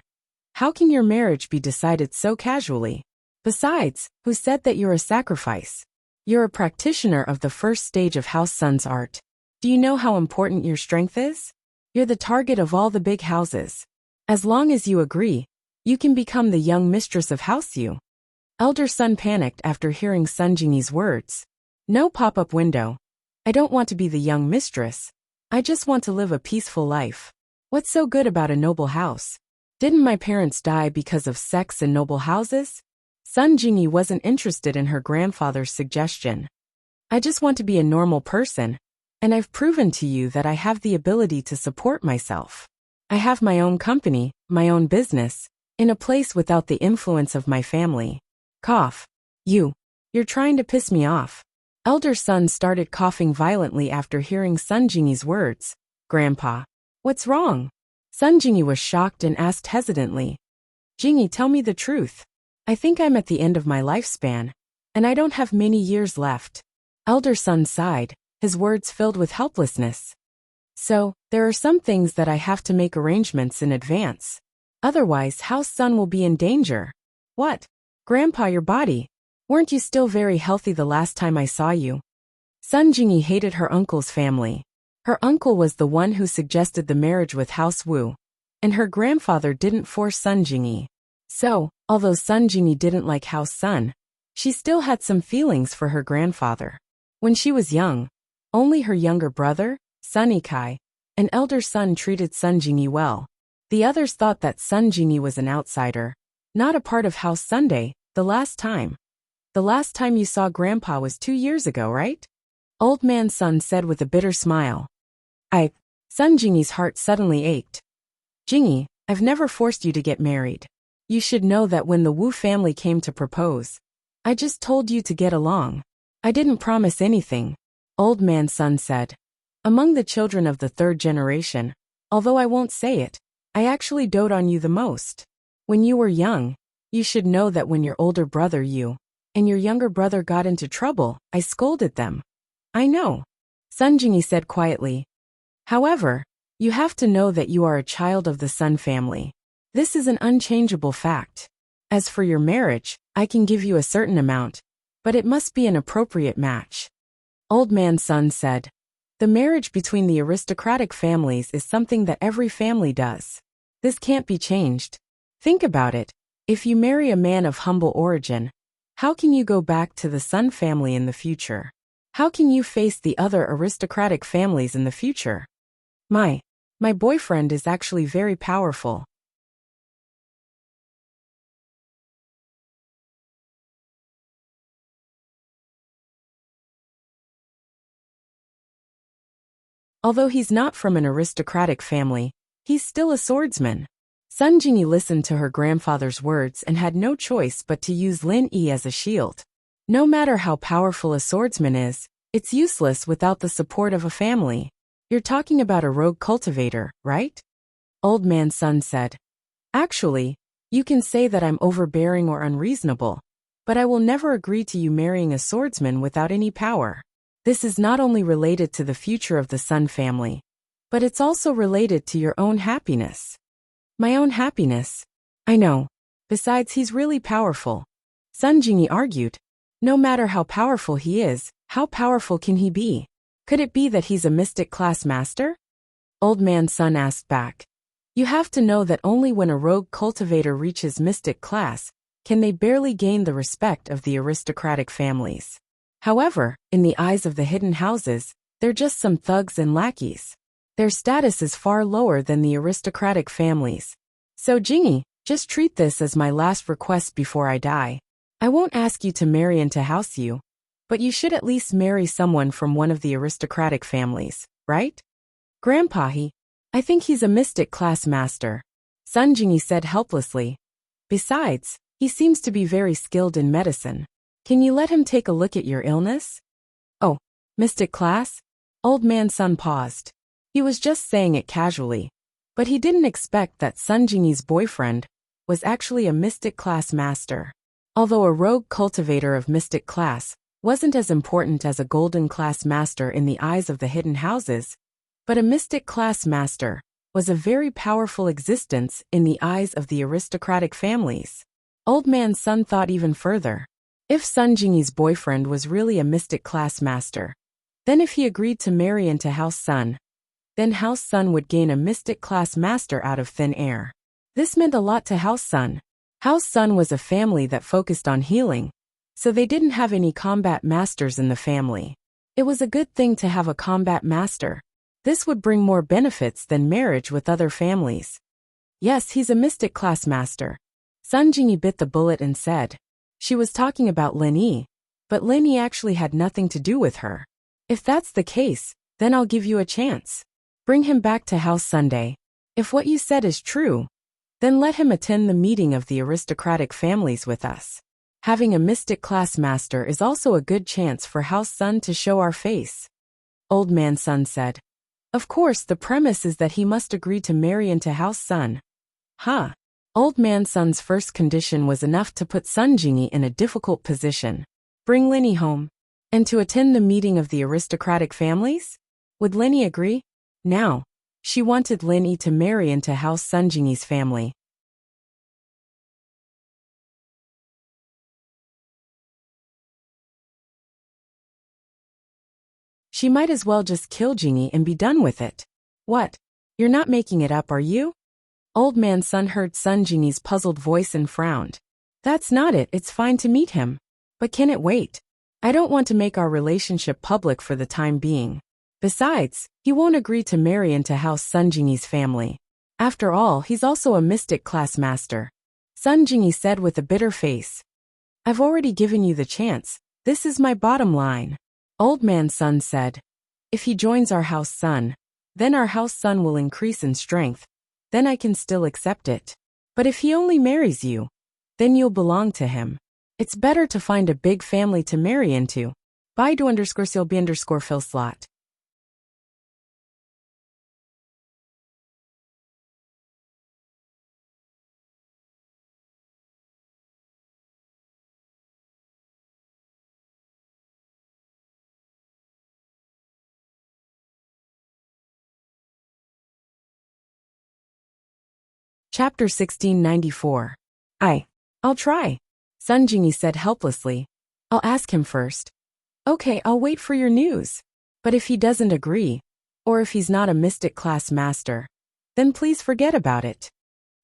How can your marriage be decided so casually? Besides, who said that you're a sacrifice? You're a practitioner of the first stage of House Sun's art. Do you know how important your strength is? You're the target of all the big houses. As long as you agree, you can become the young mistress of House Yu. Elder Sun panicked after hearing Sun Jingyi's words. No pop-up window. I don't want to be the young mistress. I just want to live a peaceful life. What's so good about a noble house? Didn't my parents die because of sex in noble houses? Sun Jingyi wasn't interested in her grandfather's suggestion. I just want to be a normal person, and I've proven to you that I have the ability to support myself. I have my own company, my own business, in a place without the influence of my family. Cough. You're trying to piss me off. Elder Sun started coughing violently after hearing Sun Jingyi's words. Grandpa, what's wrong? Sun Jingyi was shocked and asked hesitantly. Jingyi, tell me the truth. I think I'm at the end of my lifespan, and I don't have many years left. Elder Sun sighed, his words filled with helplessness. So, there are some things that I have to make arrangements in advance. Otherwise, House Sun will be in danger. What? Grandpa, your body. Weren't you still very healthy the last time I saw you? Sun Jingyi hated her uncle's family. Her uncle was the one who suggested the marriage with House Wu, and her grandfather didn't force Sun Jingyi. So, although Sun Jingyi didn't like House Sun, she still had some feelings for her grandfather. When she was young, only her younger brother, Sun Yikai, and elder Sun treated Sun Jingyi well. The others thought that Sun Jingyi was an outsider, not a part of House Sunday. The last time you saw Grandpa was 2 years ago, right? Old Man Sun said with a bitter smile. Sun Jingyi's heart suddenly ached. Jingyi, I've never forced you to get married. You should know that when the Wu family came to propose, I just told you to get along. I didn't promise anything, Old Man Sun said. Among the children of the third generation, although I won't say it, I actually dote on you the most. When you were young, you should know that when your older brother and your younger brother got into trouble, I scolded them. I know, Sun Jingyi said quietly. However, you have to know that you are a child of the Sun family. This is an unchangeable fact. As for your marriage, I can give you a certain amount, but it must be an appropriate match. Old Man Sun said. The marriage between the aristocratic families is something that every family does. This can't be changed. Think about it. If you marry a man of humble origin, how can you go back to the Sun family in the future? How can you face the other aristocratic families in the future? My boyfriend is actually very powerful. Although he's not from an aristocratic family, he's still a swordsman. Sun Jingyi listened to her grandfather's words and had no choice but to use Lin Yi as a shield. No matter how powerful a swordsman is, it's useless without the support of a family. You're talking about a rogue cultivator, right? Old Man Sun said. Actually, you can say that I'm overbearing or unreasonable, but I will never agree to you marrying a swordsman without any power. This is not only related to the future of the Sun family, but it's also related to your own happiness. My own happiness? I know. Besides, he's really powerful. Sun Jingyi argued. No matter how powerful he is, how powerful can he be? Could it be that he's a mystic class master? Old Man Sun asked back. You have to know that only when a rogue cultivator reaches mystic class, can they barely gain the respect of the aristocratic families. However, in the eyes of the hidden houses, they're just some thugs and lackeys. Their status is far lower than the aristocratic families. So Jingyi, just treat this as my last request before I die. I won't ask you to marry into House Yu, but you should at least marry someone from one of the aristocratic families, right? Grandpa, I think he's a mystic class master, Sun Jingyi said helplessly. Besides, he seems to be very skilled in medicine. Can you let him take a look at your illness? Oh, mystic class? Old Man Sun paused. He was just saying it casually, but he didn't expect that Sun Jingyi's boyfriend was actually a mystic class master. Although a rogue cultivator of mystic class wasn't as important as a golden class master in the eyes of the hidden houses, but a mystic class master was a very powerful existence in the eyes of the aristocratic families. Old Man Sun thought even further. If Sun Jingyi's boyfriend was really a mystic class master, then if he agreed to marry into House Sun, then House Sun would gain a mystic class master out of thin air. This meant a lot to House Sun. House Sun was a family that focused on healing, so they didn't have any combat masters in the family. It was a good thing to have a combat master. This would bring more benefits than marriage with other families. Yes, he's a mystic class master. Sun Jingyi bit the bullet and said. She was talking about Lin Yi, but Lin Yi actually had nothing to do with her. If that's the case, then I'll give you a chance. Bring him back to House Sunday. If what you said is true, then let him attend the meeting of the aristocratic families with us. Having a mystic class master is also a good chance for House Sun to show our face. Old Man Sun said. Of course, the premise is that he must agree to marry into House Sun. Huh. Old Man Sun's first condition was enough to put Sun Jingyi in a difficult position. Bring Lin Yi home. And to attend the meeting of the aristocratic families? Would Lin Yi agree? Now, she wanted Lin Yi to marry into House Sun Jingyi's family. She might as well just kill Jingyi and be done with it. What? You're not making it up, are you? Old Man Sun heard Sun Jingyi's puzzled voice and frowned. That's not it, it's fine to meet him. But can it wait? I don't want to make our relationship public for the time being. Besides, he won't agree to marry into House Sun Jingyi's family. After all, he's also a mystic class master. Sun Jingyi said with a bitter face. I've already given you the chance. This is my bottom line. Old Man Sun said. If he joins our House Sun, then our House Sun will increase in strength. Then I can still accept it. But if he only marries you, then you'll belong to him. It's better to find a big family to marry into. Baidu_CLB_fill slot. Chapter 1694. I'll try. Sun Jingyi said helplessly. I'll ask him first. Okay, I'll wait for your news. But if he doesn't agree, or if he's not a mystic class master, then please forget about it.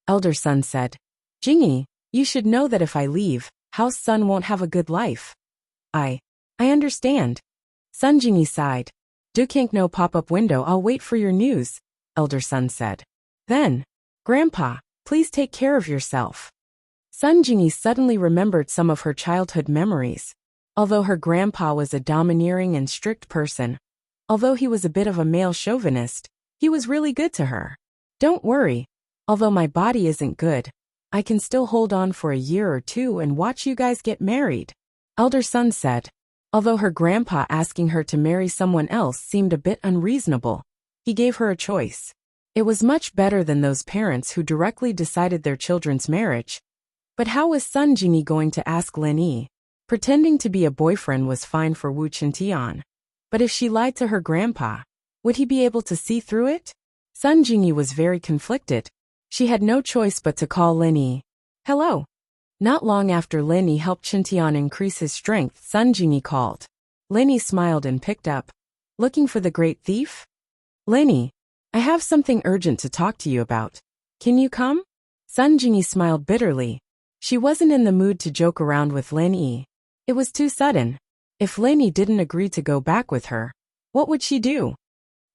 Elder Sun said. Jingyi, you should know that if I leave, House Sun won't have a good life. I understand. Sun Jingyi sighed. Dukank no pop-up window, I'll wait for your news, Elder Sun said. Then, Grandpa, please take care of yourself. Sun Jingyi suddenly remembered some of her childhood memories. Although her grandpa was a domineering and strict person, although he was a bit of a male chauvinist, he was really good to her. Don't worry, Although my body isn't good, I can still hold on for a year or two and watch you guys get married," elder son said. Although her grandpa asking her to marry someone else seemed a bit unreasonable, he gave her a choice. It was much better than those parents who directly decided their children's marriage. But how was Sun Jingyi going to ask Lin Yi? Pretending to be a boyfriend was fine for Wu Chintian. But if she lied to her grandpa, would he be able to see through it? Sun Jingyi was very conflicted. She had no choice but to call Lin Yi. "Hello." Not long after Lin Yi helped Chintian increase his strength, Sun Jingyi called. Lin Yi smiled and picked up. "Looking for the great thief?" "Lin Yi, I have something urgent to talk to you about. Can you come?" Sun Jingyi smiled bitterly. She wasn't in the mood to joke around with Lin Yi. It was too sudden. If Lin Yi didn't agree to go back with her, what would she do?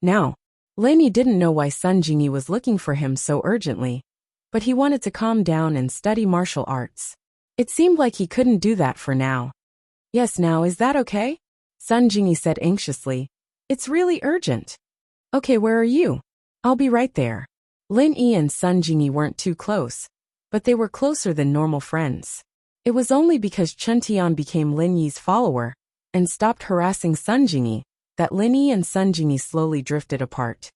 Now, Lin Yi didn't know why Sun Jingyi was looking for him so urgently, but he wanted to calm down and study martial arts. It seemed like he couldn't do that for now. "Yes, now is that okay?" Sun Jingyi said anxiously. "It's really urgent." "Okay, where are you?" "I'll be right there." Lin Yi and Sun Jingyi weren't too close, but they were closer than normal friends. It was only because Chen Tian became Lin Yi's follower and stopped harassing Sun Jingyi that Lin Yi and Sun Jingyi slowly drifted apart.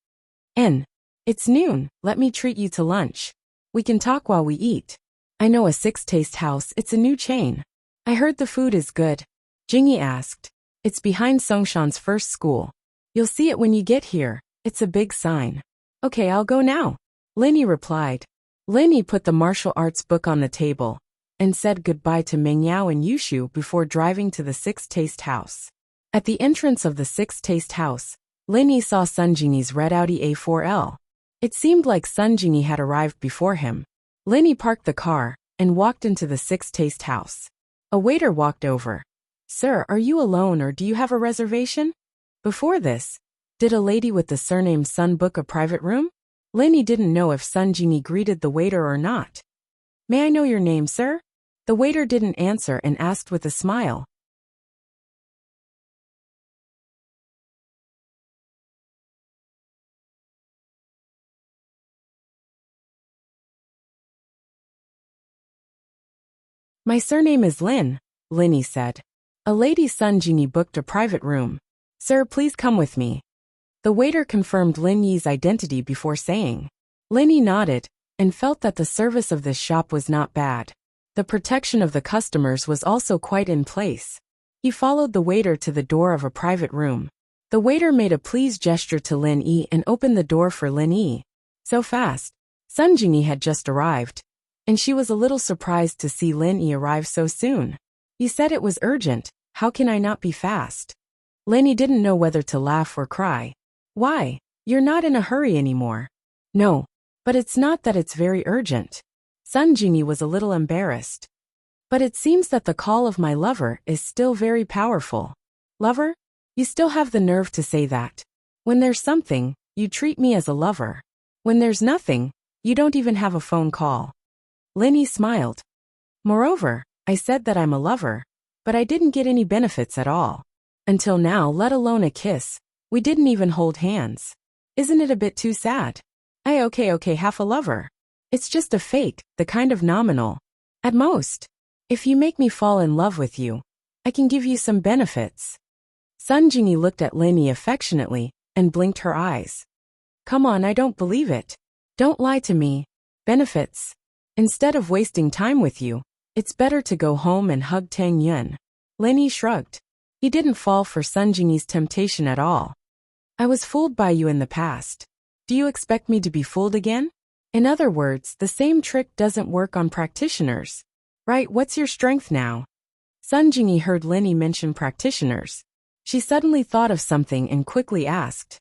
It's noon, let me treat you to lunch. We can talk while we eat. I know a Six Taste House, it's a new chain. I heard the food is good. Jingyi asked. It's behind Songshan's first school. You'll see it when you get here, it's a big sign. Okay, I'll go now. Lin Yi replied. Lin Yi put the martial arts book on the table and said goodbye to Meng Yao and Yushu before driving to the Six Taste House. At the entrance of the Six Taste House, Lin Yi saw Sun Jingyi's red Audi A4L. It seemed like Sun Jingyi had arrived before him. Lin Yi parked the car and walked into the Six Taste House. A waiter walked over. Sir, are you alone or do you have a reservation? Before this, did a lady with the surname Sun book a private room? Lin Yi didn't know if Sun Jingyi greeted the waiter or not. May I know your name, sir? The waiter didn't answer and asked with a smile. My surname is Lin, Lin Yi said. A lady Sun Jingyi booked a private room. Sir, please come with me. The waiter confirmed Lin Yi's identity before saying. Lin Yi nodded and felt that the service of this shop was not bad. The protection of the customers was also quite in place. He followed the waiter to the door of a private room. The waiter made a please gesture to Lin Yi and opened the door for Lin Yi. So fast. Sun Jingyi had just arrived, and she was a little surprised to see Lin Yi arrive so soon. You said it was urgent, how can I not be fast? Lin Yi didn't know whether to laugh or cry. Why? You're not in a hurry anymore. No, but it's not that it's very urgent. Sun Jingyi was a little embarrassed. But it seems that the call of my lover is still very powerful. Lover? You still have the nerve to say that. When there's something, you treat me as a lover. When there's nothing, you don't even have a phone call. Lin Yi smiled. Moreover, I said that I'm a lover, but I didn't get any benefits at all. Until now, let alone a kiss. We didn't even hold hands. Isn't it a bit too sad? Okay, half a lover. It's just a fake, the kind of nominal. At most. If you make me fall in love with you, I can give you some benefits. Sun Jingyi looked at Lin Yi affectionately and blinked her eyes. Come on, I don't believe it. Don't lie to me. Benefits. Instead of wasting time with you, it's better to go home and hug Tang Yun. Lin Yi shrugged. He didn't fall for Sun Jingyi's temptation at all. I was fooled by you in the past. Do you expect me to be fooled again? In other words, the same trick doesn't work on practitioners. Right, what's your strength now? Sun Jingyi heard Lin Yi mention practitioners. She suddenly thought of something and quickly asked.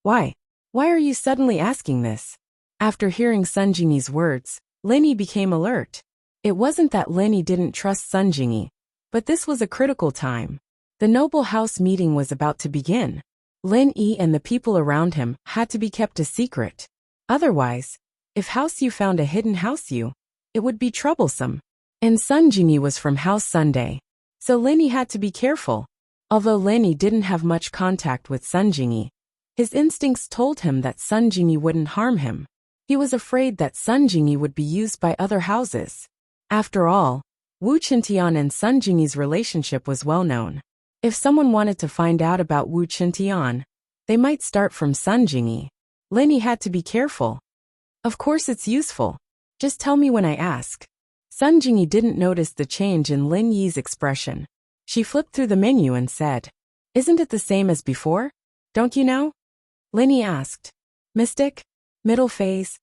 Why? Why are you suddenly asking this? After hearing Sun Jingyi's words, Lin Yi became alert. It wasn't that Lin Yi didn't trust Sun Jingyi, but this was a critical time. The noble house meeting was about to begin. Lin Yi and the people around him had to be kept a secret. Otherwise, if House Yu found a hidden House Yu, it would be troublesome. And Sun Jingyi was from House Sunday, so Lin Yi had to be careful. Although Lin Yi didn't have much contact with Sun Jingyi, his instincts told him that Sun Jingyi wouldn't harm him. He was afraid that Sun Jingyi would be used by other houses. After all, Wu Qintian and Sun Jingyi's relationship was well known. If someone wanted to find out about Wu Qintian, they might start from Sun Jingyi. Lin Yi had to be careful. Of course it's useful. Just tell me when I ask. Sun Jingyi didn't notice the change in Lin Yi's expression. She flipped through the menu and said, "Isn't it the same as before? Don't you know?" Lin Yi asked. Mystic? Middle phase?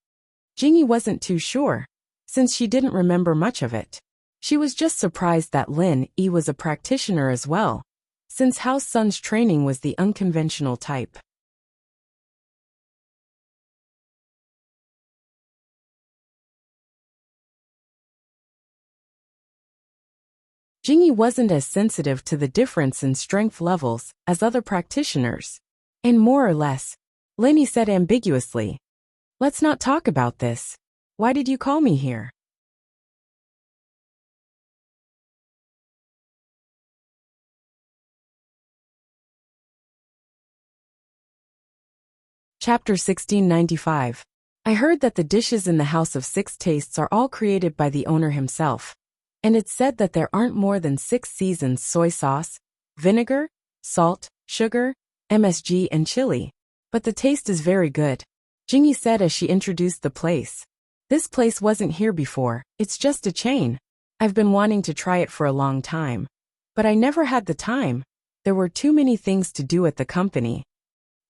Jingyi wasn't too sure, since she didn't remember much of it. She was just surprised that Lin Yi was a practitioner as well, since House Sun's training was the unconventional type. Jingyi wasn't as sensitive to the difference in strength levels as other practitioners. And more or less, Lin Yi said ambiguously, "Let's not talk about this. Why did you call me here?" Chapter 1695. I heard that the dishes in the House of Six Tastes are all created by the owner himself. And it's said that there aren't more than 6 seasons: soy sauce, vinegar, salt, sugar, MSG, and chili. But the taste is very good, Jingyi said as she introduced the place. This place wasn't here before, it's just a chain. I've been wanting to try it for a long time. But I never had the time. There were too many things to do at the company.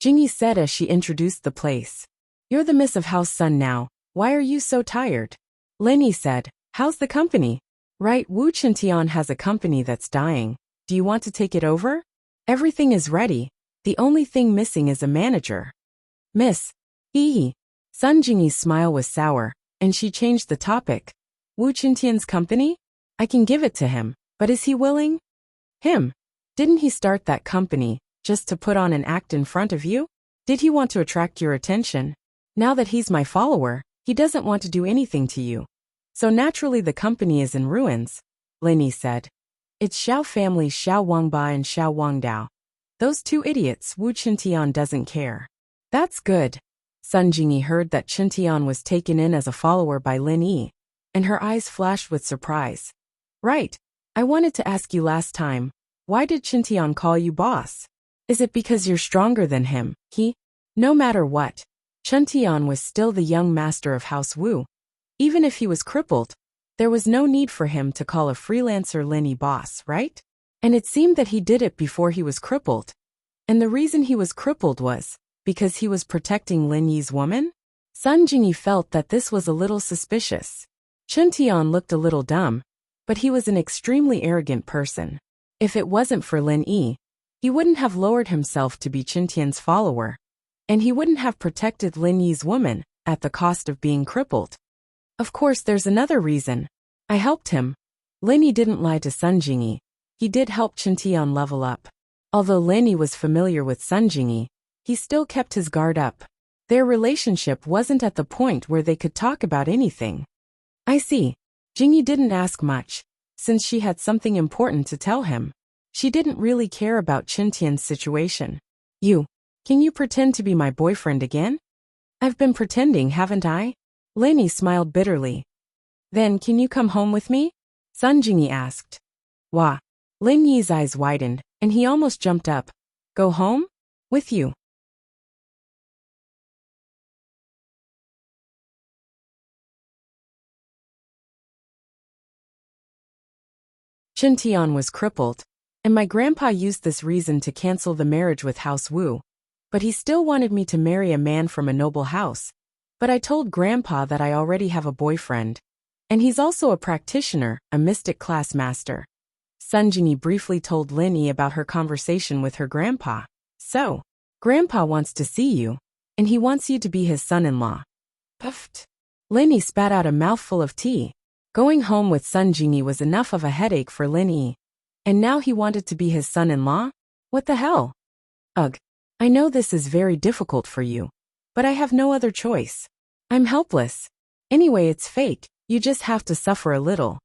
Jingyi said as she introduced the place. You're the miss of House Sun now, why are you so tired? Lin Yi said, how's the company? Right, Wu Qintian has a company that's dying. Do you want to take it over? Everything is ready. The only thing missing is a manager. Miss. Hee. Sun Jingyi's smile was sour, and she changed the topic. Wu Qintian's company? I can give it to him, but is he willing? Him? Didn't he start that company just to put on an act in front of you? Did he want to attract your attention? Now that he's my follower, he doesn't want to do anything to you. So naturally the company is in ruins, Lin Yi said. It's Xiao family's Xiao Wangba and Xiao Wangdao. Those two idiots. Wu Qintian doesn't care. That's good. Sun Jingyi heard that Qintian was taken in as a follower by Lin Yi, and her eyes flashed with surprise. Right. I wanted to ask you last time, why did Qintian call you boss? Is it because you're stronger than him? No matter what, Qintian was still the young master of House Wu. Even if he was crippled, there was no need for him to call a freelancer Lin Yi boss, right? And it seemed that he did it before he was crippled. And the reason he was crippled was because he was protecting Lin Yi's woman? Sun Jingyi felt that this was a little suspicious. Qintian looked a little dumb, but he was an extremely arrogant person. If it wasn't for Lin Yi, he wouldn't have lowered himself to be Qintian's follower. And he wouldn't have protected Lin Yi's woman at the cost of being crippled. Of course, there's another reason. I helped him. Lin Yi didn't lie to Sun Jingyi. He did help Qintian level up. Although Lin Yi was familiar with Sun Jingyi, he still kept his guard up. Their relationship wasn't at the point where they could talk about anything. I see. Jingyi didn't ask much, since she had something important to tell him. She didn't really care about Qintian's situation. Can you pretend to be my boyfriend again? I've been pretending, haven't I? Lin Yi smiled bitterly. Then can you come home with me? Sun Jingyi asked. Wah. Lin Yi's eyes widened, and he almost jumped up. Go home? With you. Qintian was crippled, and my grandpa used this reason to cancel the marriage with House Wu. But he still wanted me to marry a man from a noble house. But I told grandpa that I already have a boyfriend. And he's also a practitioner, a mystic class master. Sun Jingyi briefly told Lin Yi about her conversation with her grandpa. So, grandpa wants to see you, and he wants you to be his son-in-law. Puffed. Lin Yi spat out a mouthful of tea. Going home with Sun Jingyi was enough of a headache for Lin Yi. And now he wanted to be his son-in-law? What the hell? Ugh. I know this is very difficult for you, but I have no other choice. I'm helpless. Anyway, it's fake. You just have to suffer a little.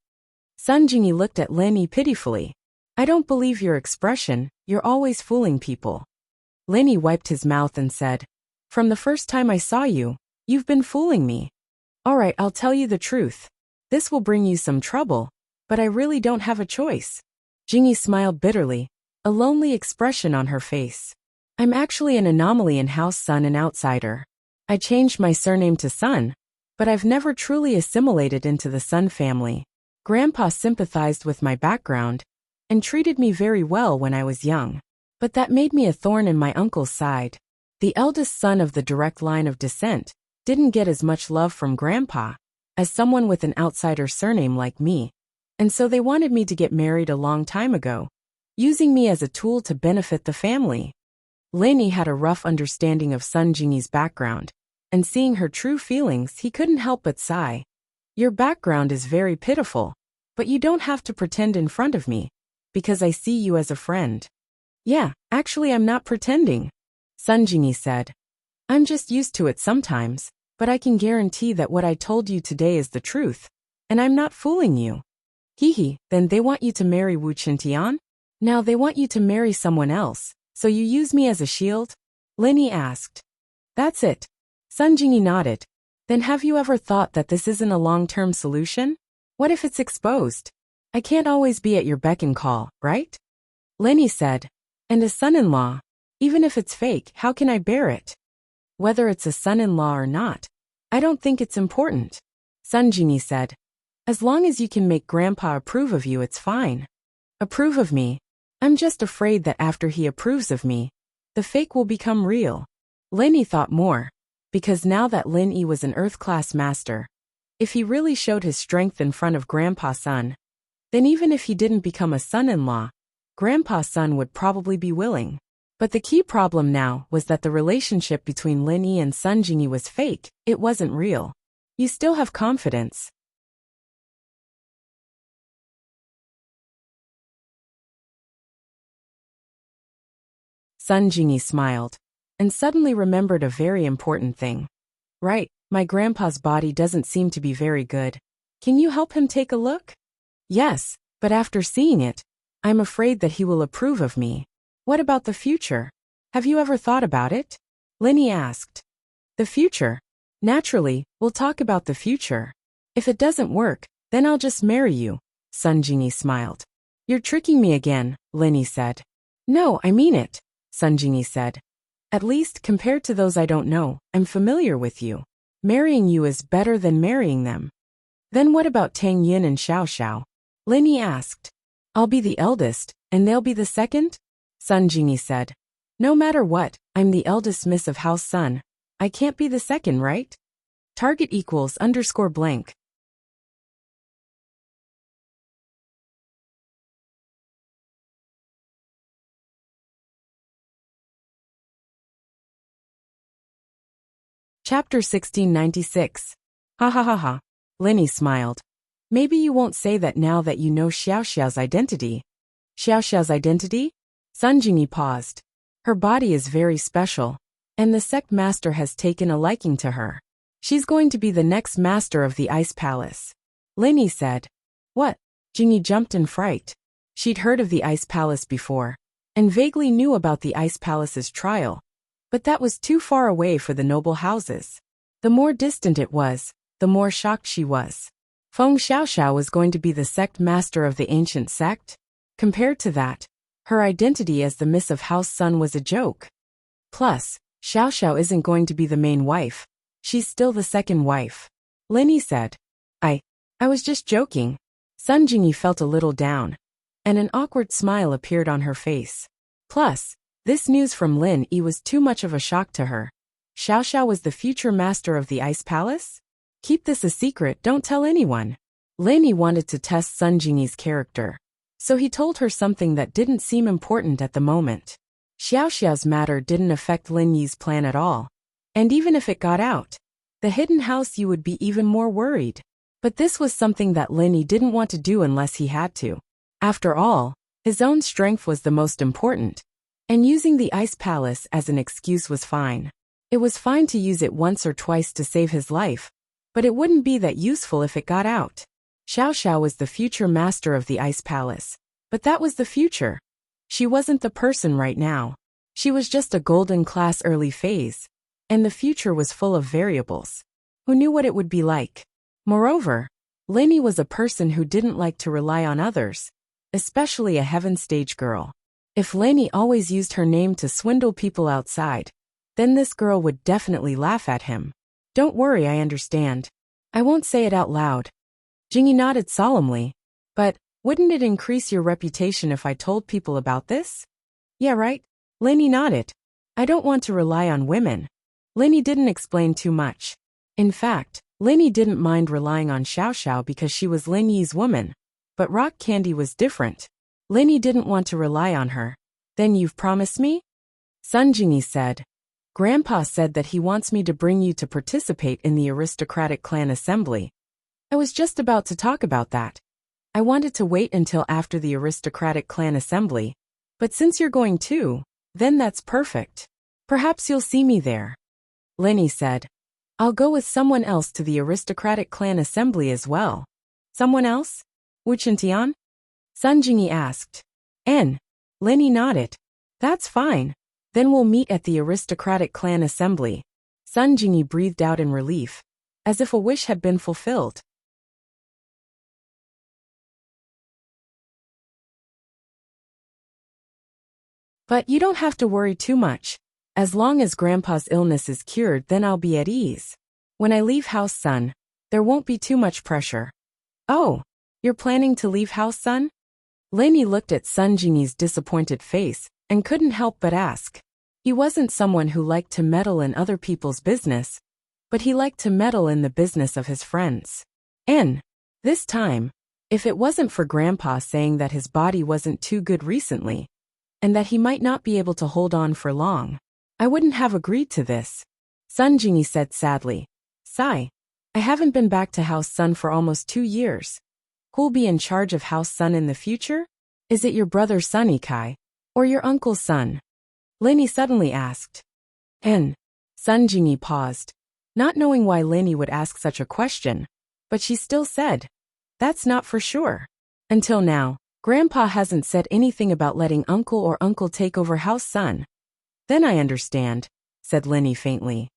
Sun Jingyi looked at Lin Yi pitifully. I don't believe your expression. You're always fooling people. Lin Yi wiped his mouth and said, from the first time I saw you, You've been fooling me. All right, I'll tell you the truth. This will bring you some trouble, but I really don't have a choice. Jingy smiled bitterly, a lonely expression on her face. I'm actually an anomaly in House Sun, an outsider. I changed my surname to Sun, but I've never truly assimilated into the Sun family. Grandpa sympathized with my background and treated me very well when I was young. But that made me a thorn in my uncle's side. The eldest son of the direct line of descent didn't get as much love from Grandpa as someone with an outsider surname like me, and so they wanted me to get married a long time ago, using me as a tool to benefit the family. Lenny had a rough understanding of Sun Jingy's background, and seeing her true feelings, he couldn't help but sigh. Your background is very pitiful, but you don't have to pretend in front of me, because I see you as a friend. Yeah, actually I'm not pretending, Sun Jingy said. I'm just used to it sometimes, but I can guarantee that what I told you today is the truth, and I'm not fooling you. Hee, then they want you to marry Wu Qintian? Now they want you to marry someone else, so you use me as a shield? Lenny asked. That's it. Sun Jingy nodded. Then have you ever thought that this isn't a long-term solution? What if it's exposed? I can't always be at your beck and call, right? Lenny said. And a son-in-law. Even if it's fake, how can I bear it? Whether it's a son-in-law or not, I don't think it's important, Sun Jingy said. As long as you can make Grandpa approve of you, it's fine. Approve of me? I'm just afraid that after he approves of me, the fake will become real. Lenny thought more, because now that Lin Yi was an Earth-class master, if he really showed his strength in front of Grandpa Sun, then even if he didn't become a son-in-law, Grandpa Sun would probably be willing. But the key problem now was that the relationship between Lin Yi and Sun Jingy was fake, it wasn't real. You still have confidence. Sun Jingy smiled, and suddenly remembered a very important thing. Right, my grandpa's body doesn't seem to be very good. Can you help him take a look? Yes, but after seeing it, I'm afraid that he will approve of me. What about the future? Have you ever thought about it? Lenny asked. The future? Naturally, we'll talk about the future. If it doesn't work, then I'll just marry you, Sun Jingy smiled. You're tricking me again, Lenny said. No, I mean it, Sun Jingy said. At least, compared to those I don't know, I'm familiar with you. Marrying you is better than marrying them. Then what about Tang Yin and Xiao Xiao? Lenny asked. I'll be the eldest, and they'll be the second? Sun Jingy said. No matter what, I'm the eldest miss of House Sun. I can't be the second, right? Target equals _blank. Chapter 1696. Ha ha ha ha. Lenny smiled. Maybe you won't say that now that you know Xiao Xiao's identity. Xiao Xiao's identity? Sun Jingy paused. Her body is very special, and the sect master has taken a liking to her. She's going to be the next master of the Ice Palace. Lenny said. What? Jingy jumped in fright. She'd heard of the Ice Palace before, and vaguely knew about the Ice Palace's trial, but that was too far away for the noble houses. The more distant it was, the more shocked she was. Feng Xiaoxiao was going to be the sect master of the ancient sect? Compared to that, her identity as the Miss of House Sun was a joke. Plus, Xiaoxiao isn't going to be the main wife. She's still the second wife. Lenny said. I was just joking. Sun Jingy felt a little down, and an awkward smile appeared on her face. Plus, this news from Lin Yi was too much of a shock to her. Xiaoxiao was the future master of the Ice Palace? Keep this a secret, don't tell anyone. Lin Yi wanted to test Sun Jingy's character, so he told her something that didn't seem important at the moment. Xiaoxiao's matter didn't affect Lin Yi's plan at all. And even if it got out, the hidden house you would be even more worried. But this was something that Lin Yi didn't want to do unless he had to. After all, his own strength was the most important, and using the Ice Palace as an excuse was fine. It was fine to use it once or twice to save his life, but it wouldn't be that useful if it got out. Xiaoxiao was the future master of the Ice Palace, but that was the future. She wasn't the person right now. She was just a golden class early phase, and the future was full of variables. Who knew what it would be like? Moreover, Lainey was a person who didn't like to rely on others, especially a heaven stage girl. If Lainey always used her name to swindle people outside, then this girl would definitely laugh at him. Don't worry, I understand. I won't say it out loud. Jingy nodded solemnly. But, wouldn't it increase your reputation if I told people about this? Yeah, right? Lainey nodded. I don't want to rely on women. Lainey didn't explain too much. In fact, Lainey didn't mind relying on Xiao Xiao because she was Lainey's woman. But Rock Candy was different. Lainey didn't want to rely on her. Then you've promised me? Sun Jingy said. Grandpa said that he wants me to bring you to participate in the aristocratic clan assembly. I was just about to talk about that. I wanted to wait until after the aristocratic clan assembly. But since you're going too, then that's perfect. Perhaps you'll see me there. Lainey said. I'll go with someone else to the aristocratic clan assembly as well. Someone else? Wu Chintian? Sun Jingy asked. Lainey nodded. That's fine. Then we'll meet at the aristocratic clan assembly. Sun Jingy breathed out in relief, as if a wish had been fulfilled. But you don't have to worry too much. As long as Grandpa's illness is cured, then I'll be at ease. When I leave House Sun, there won't be too much pressure. Oh, you're planning to leave House Sun? Lainey looked at Sun Jingy's disappointed face and couldn't help but ask. He wasn't someone who liked to meddle in other people's business, but he liked to meddle in the business of his friends. This time, if it wasn't for Grandpa saying that his body wasn't too good recently, and that he might not be able to hold on for long, I wouldn't have agreed to this. Sun Jingy said sadly. Sigh. I haven't been back to House Sun for almost 2 years. Who'll be in charge of House Sun in the future? Is it your brother Sun Ikai, or your uncle's son? Lainey suddenly asked. Sun Jingy paused, not knowing why Lainey would ask such a question, but she still said, that's not for sure. Until now, Grandpa hasn't said anything about letting uncle take over House Sun. Then I understand, said Lainey faintly.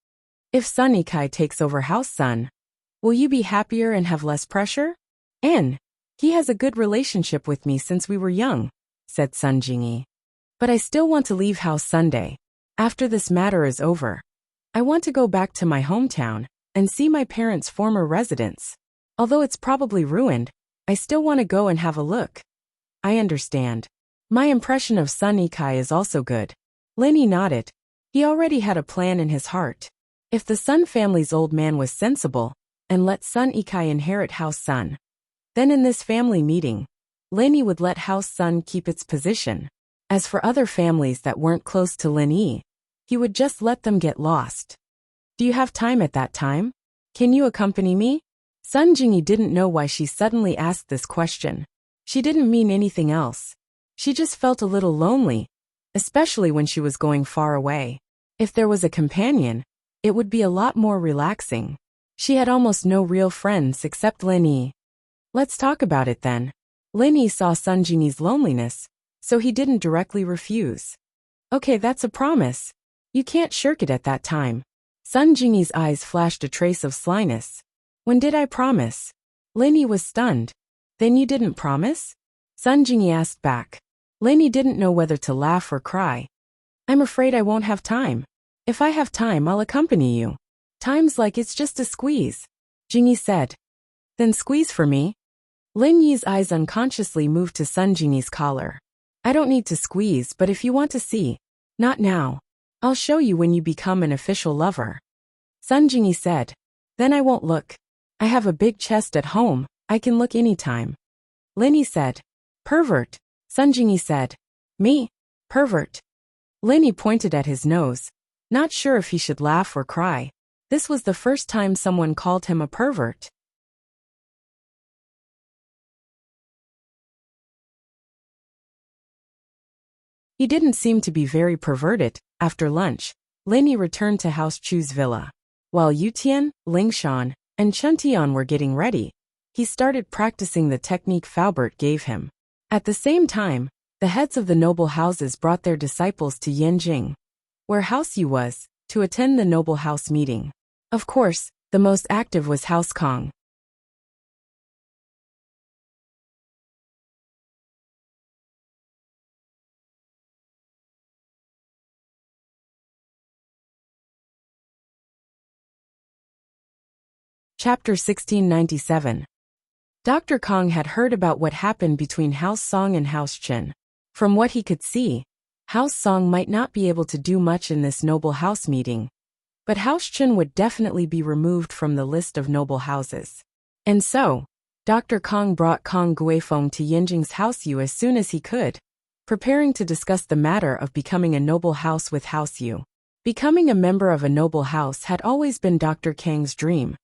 If Sun Ikai takes over House Sun, will you be happier and have less pressure? He has a good relationship with me since we were young, said Sun Jingy. But I still want to leave House Sunday. After this matter is over, I want to go back to my hometown and see my parents' former residence. Although it's probably ruined, I still want to go and have a look. I understand. My impression of Sun Ikai is also good. Lainey nodded. He already had a plan in his heart. If the Sun family's old man was sensible and let Sun Ikai inherit House Sun, then in this family meeting, Lainey would let House Sun keep its position. As for other families that weren't close to Lin Yi, he would just let them get lost. Do you have time at that time? Can you accompany me? Sun Jingy didn't know why she suddenly asked this question. She didn't mean anything else. She just felt a little lonely, especially when she was going far away. If there was a companion, it would be a lot more relaxing. She had almost no real friends except Lin Yi. Let's talk about it then. Lin Yi saw Sun Jingy's loneliness, so he didn't directly refuse. Okay, that's a promise. You can't shirk it at that time. Sun Jingy's eyes flashed a trace of slyness. When did I promise? Lin Yi was stunned. Then you didn't promise? Sun Jingy asked back. Lin Yi didn't know whether to laugh or cry. I'm afraid I won't have time. If I have time, I'll accompany you. Time's like it's just a squeeze, Jingy said. Then squeeze for me. Lin Yi's eyes unconsciously moved to Sun Jingy's collar. I don't need to squeeze, but if you want to see. Not now. I'll show you when you become an official lover. Sun Jingy said. Then I won't look. I have a big chest at home, I can look anytime. Lin Yi said. Pervert. Sun Jingy said. Me? Pervert. Lin Yi pointed at his nose, not sure if he should laugh or cry. This was the first time someone called him a pervert. He didn't seem to be very perverted. After lunch, Lin Yi returned to House Chu's villa. While Yutian, Lingshan, and Chuntian were getting ready, he started practicing the technique Faubert gave him. At the same time, the heads of the noble houses brought their disciples to Yanjing, where House Yu was, to attend the noble house meeting. Of course, the most active was House Kong. Chapter 1697. Dr. Kong had heard about what happened between House Song and House Chen. From what he could see, House Song might not be able to do much in this noble house meeting, but House Chen would definitely be removed from the list of noble houses. And so, Dr. Kong brought Kong Guifeng to Yinjing's House Yu as soon as he could, preparing to discuss the matter of becoming a noble house with House Yu. Becoming a member of a noble house had always been Dr. Kang's dream,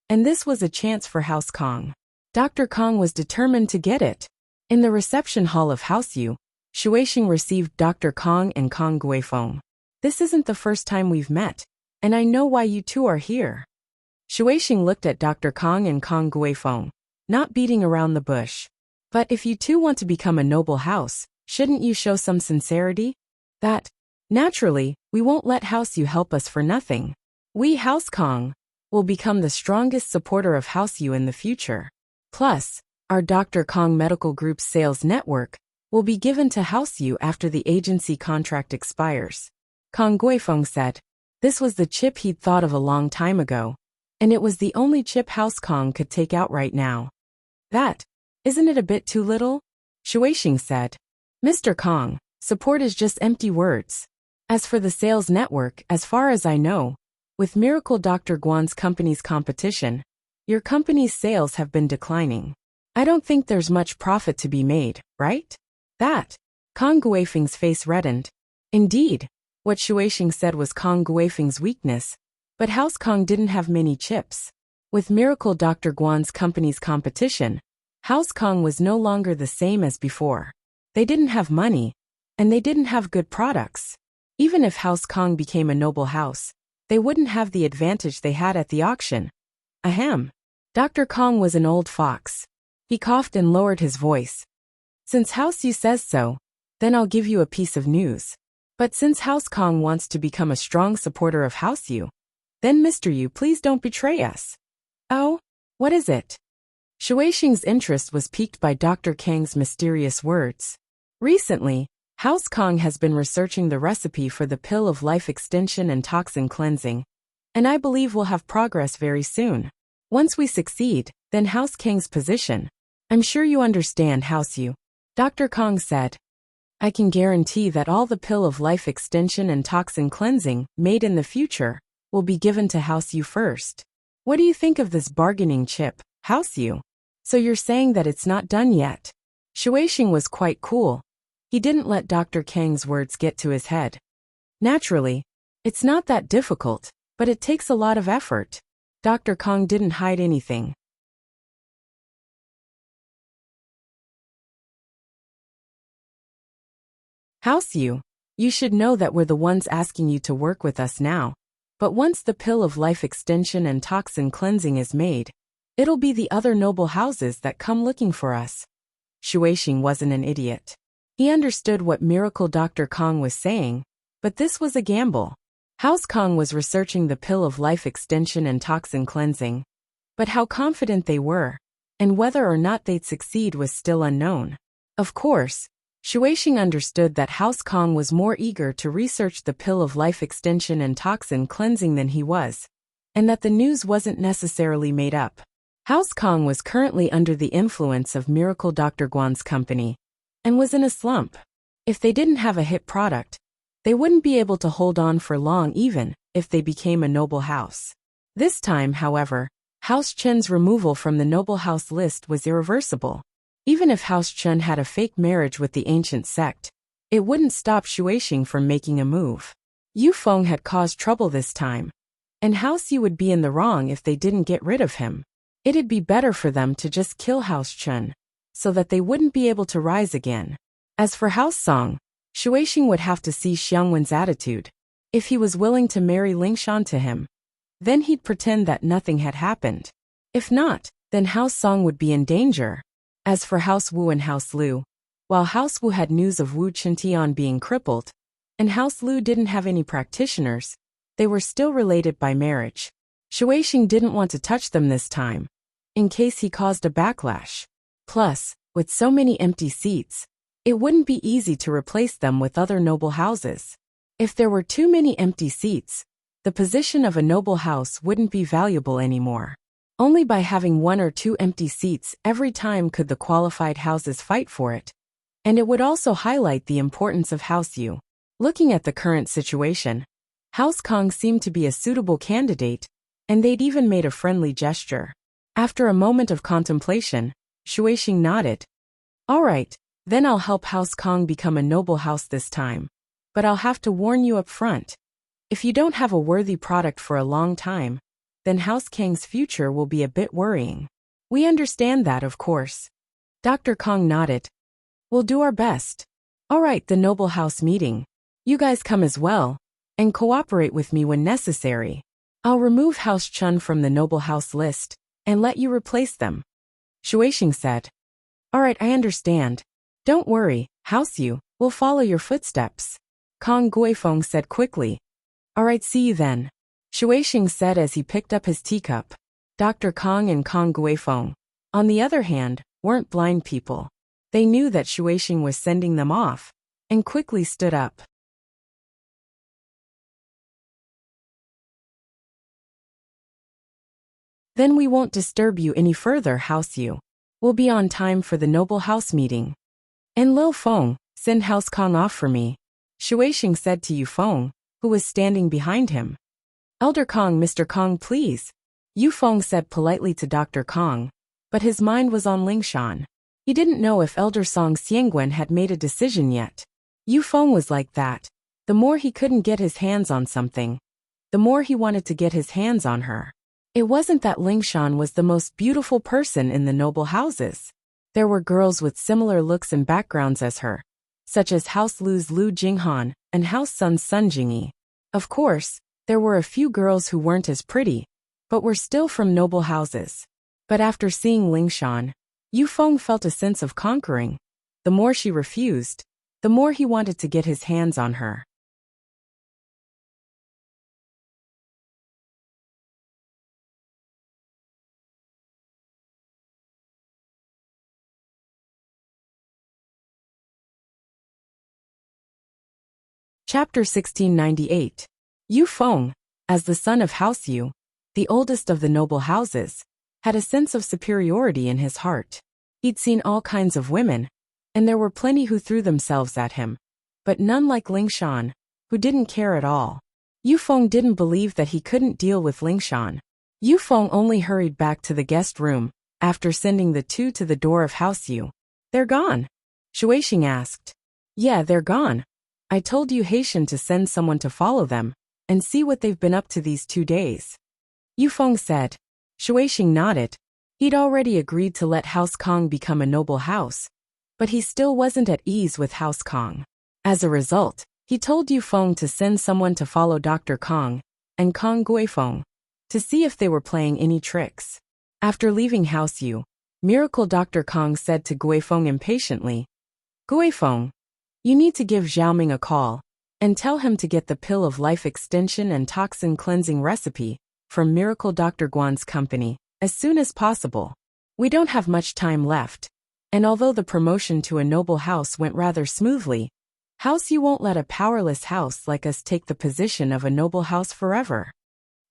and this was a chance for House Kong. Dr. Kong was determined to get it. In the reception hall of House Yu, Shuixing received Dr. Kong and Kong Guifeng. "This isn't the first time we've met, and I know why you two are here." Shuixing looked at Dr. Kong and Kong Guifeng, not beating around the bush. "But if you two want to become a noble house, shouldn't you show some sincerity? Naturally, we won't let House Yu help us for nothing. We, House Kong, will become the strongest supporter of House Yu in the future. Plus, our Dr. Kong Medical Group's sales network will be given to House Yu after the agency contract expires." Kong Guifeng said. This was the chip he'd thought of a long time ago, and it was the only chip House Kong could take out right now. Isn't it a bit too little?" Shuixing said. "Mr. Kong, support is just empty words. As for the sales network, as far as I know, with Miracle Dr. Guan's company's competition, your company's sales have been declining. I don't think there's much profit to be made, right?" Kong Guifeng's face reddened. Indeed, what Shuixing said was Kong Guifeng's weakness, but House Kong didn't have many chips. With Miracle Dr. Guan's company's competition, House Kong was no longer the same as before. They didn't have money, and they didn't have good products. Even if House Kong became a noble house, they wouldn't have the advantage they had at the auction. Ahem. Dr. Kong was an old fox. He coughed and lowered his voice. "Since House Yu says so, then I'll give you a piece of news. But since House Kong wants to become a strong supporter of House Yu, then Mr. Yu, please don't betray us." "Oh? What is it?" Shuixing's interest was piqued by Dr. Kang's mysterious words. Recently, House Kong has been researching the recipe for the pill of life extension and toxin cleansing, and I believe we'll have progress very soon. Once we succeed, then House Kang's position. I'm sure you understand, House Yu. Dr. Kong said. I can guarantee that all the pill of life extension and toxin cleansing made in the future will be given to House Yu first. What do you think of this bargaining chip, House Yu? So you're saying that it's not done yet? Shuixing was quite cool. He didn't let Dr. Kang's words get to his head. Naturally, it's not that difficult, but it takes a lot of effort. Dr. Kong didn't hide anything. House Yu, you should know that we're the ones asking you to work with us now. But once the pill of life extension and toxin cleansing is made, it'll be the other noble houses that come looking for us. Shuixing wasn't an idiot. He understood what Miracle Dr. Kong was saying, but this was a gamble. House Kong was researching the pill of life extension and toxin cleansing, but how confident they were, and whether or not they'd succeed was still unknown. Of course, Shuixing understood that House Kong was more eager to research the pill of life extension and toxin cleansing than he was, and that the news wasn't necessarily made up. House Kong was currently under the influence of Miracle Dr. Guan's company, and was in a slump. If they didn't have a hit product, they wouldn't be able to hold on for long even if they became a noble house. This time, however, House Chen's removal from the noble house list was irreversible. Even if House Chen had a fake marriage with the ancient sect, it wouldn't stop Shuixing from making a move. Yu Feng had caused trouble this time, and House Yu would be in the wrong if they didn't get rid of him. It'd be better for them to just kill House Chen, so that they wouldn't be able to rise again. As for House Song, Shuixing would have to see Xiangwen's attitude. If he was willing to marry Lingshan to him, then he'd pretend that nothing had happened. If not, then House Song would be in danger. As for House Wu and House Lu, while House Wu had news of Wu Chintian being crippled, and House Lu didn't have any practitioners, They were still related by marriage. Shuixing didn't want to touch them this time, in case he caused a backlash. Plus, with so many empty seats, it wouldn't be easy to replace them with other noble houses. If there were too many empty seats, the position of a noble house wouldn't be valuable anymore. Only by having 1 or 2 empty seats every time could the qualified houses fight for it. And it would also highlight the importance of House U. Looking at the current situation, House Kong seemed to be a suitable candidate, and they'd even made a friendly gesture. After a moment of contemplation, Shuixing nodded. All right, then I'll help House Kong become a noble house this time. But I'll have to warn you up front. If you don't have a worthy product for a long time, then House Kang's future will be a bit worrying. We understand that, of course. Dr. Kong nodded. We'll do our best. All right, the noble house meeting. You guys come as well, and cooperate with me when necessary. I'll remove House Chun from the noble house list, and let you replace them. Shuixing said. All right, I understand. Don't worry, House Yu, we'll follow your footsteps. Kong Guifeng said quickly. All right, see you then. Shuixing said as he picked up his teacup. Dr. Kong and Kong Guifeng, on the other hand, weren't blind people. They knew that Shuixing was sending them off, and quickly stood up. Then we won't disturb you any further, House Yu. We'll be on time for the noble house meeting. And Lil Feng, send House Kong off for me, Shuixing said to Yu Feng, who was standing behind him. Elder Kong, Mr. Kong, please. Yu Feng said politely to Dr. Kong, but his mind was on Lingshan. He didn't know if Elder Song Xiangguan had made a decision yet. Yu Feng was like that. The more he couldn't get his hands on something, the more he wanted to get his hands on her. It wasn't that Lingshan was the most beautiful person in the noble houses. There were girls with similar looks and backgrounds as her, such as House Lu's Lu Jinghan and House Sun's Sun Jingyi. Of course, there were a few girls who weren't as pretty, but were still from noble houses. But after seeing Lingshan, Yu Feng felt a sense of conquering. The more she refused, the more he wanted to get his hands on her. Chapter 1698. Yu Feng, as the son of House Yu, the oldest of the noble houses, had a sense of superiority in his heart. He'd seen all kinds of women, and there were plenty who threw themselves at him, but none like Lingshan, who didn't care at all. Yu Feng didn't believe that he couldn't deal with Lingshan. Yu Feng only hurried back to the guest room, after sending the two to the door of House Yu. They're gone? Shuixing asked. Yeah, they're gone. I told Yu Haitian to send someone to follow them, and see what they've been up to these 2 days. Yu Feng said. Shuixing nodded. He'd already agreed to let House Kong become a noble house, but he still wasn't at ease with House Kong. As a result, he told Yu Feng to send someone to follow Dr. Kong and Kong Guifeng to see if they were playing any tricks. After leaving House Yu, Miracle Dr. Kong said to Guifeng impatiently, Guifeng, you need to give Xiaoming a call and tell him to get the pill of life extension and toxin cleansing recipe from Miracle Dr. Guan's company as soon as possible. We don't have much time left, and although the promotion to a noble house went rather smoothly, House Yu won't let a powerless house like us take the position of a noble house forever.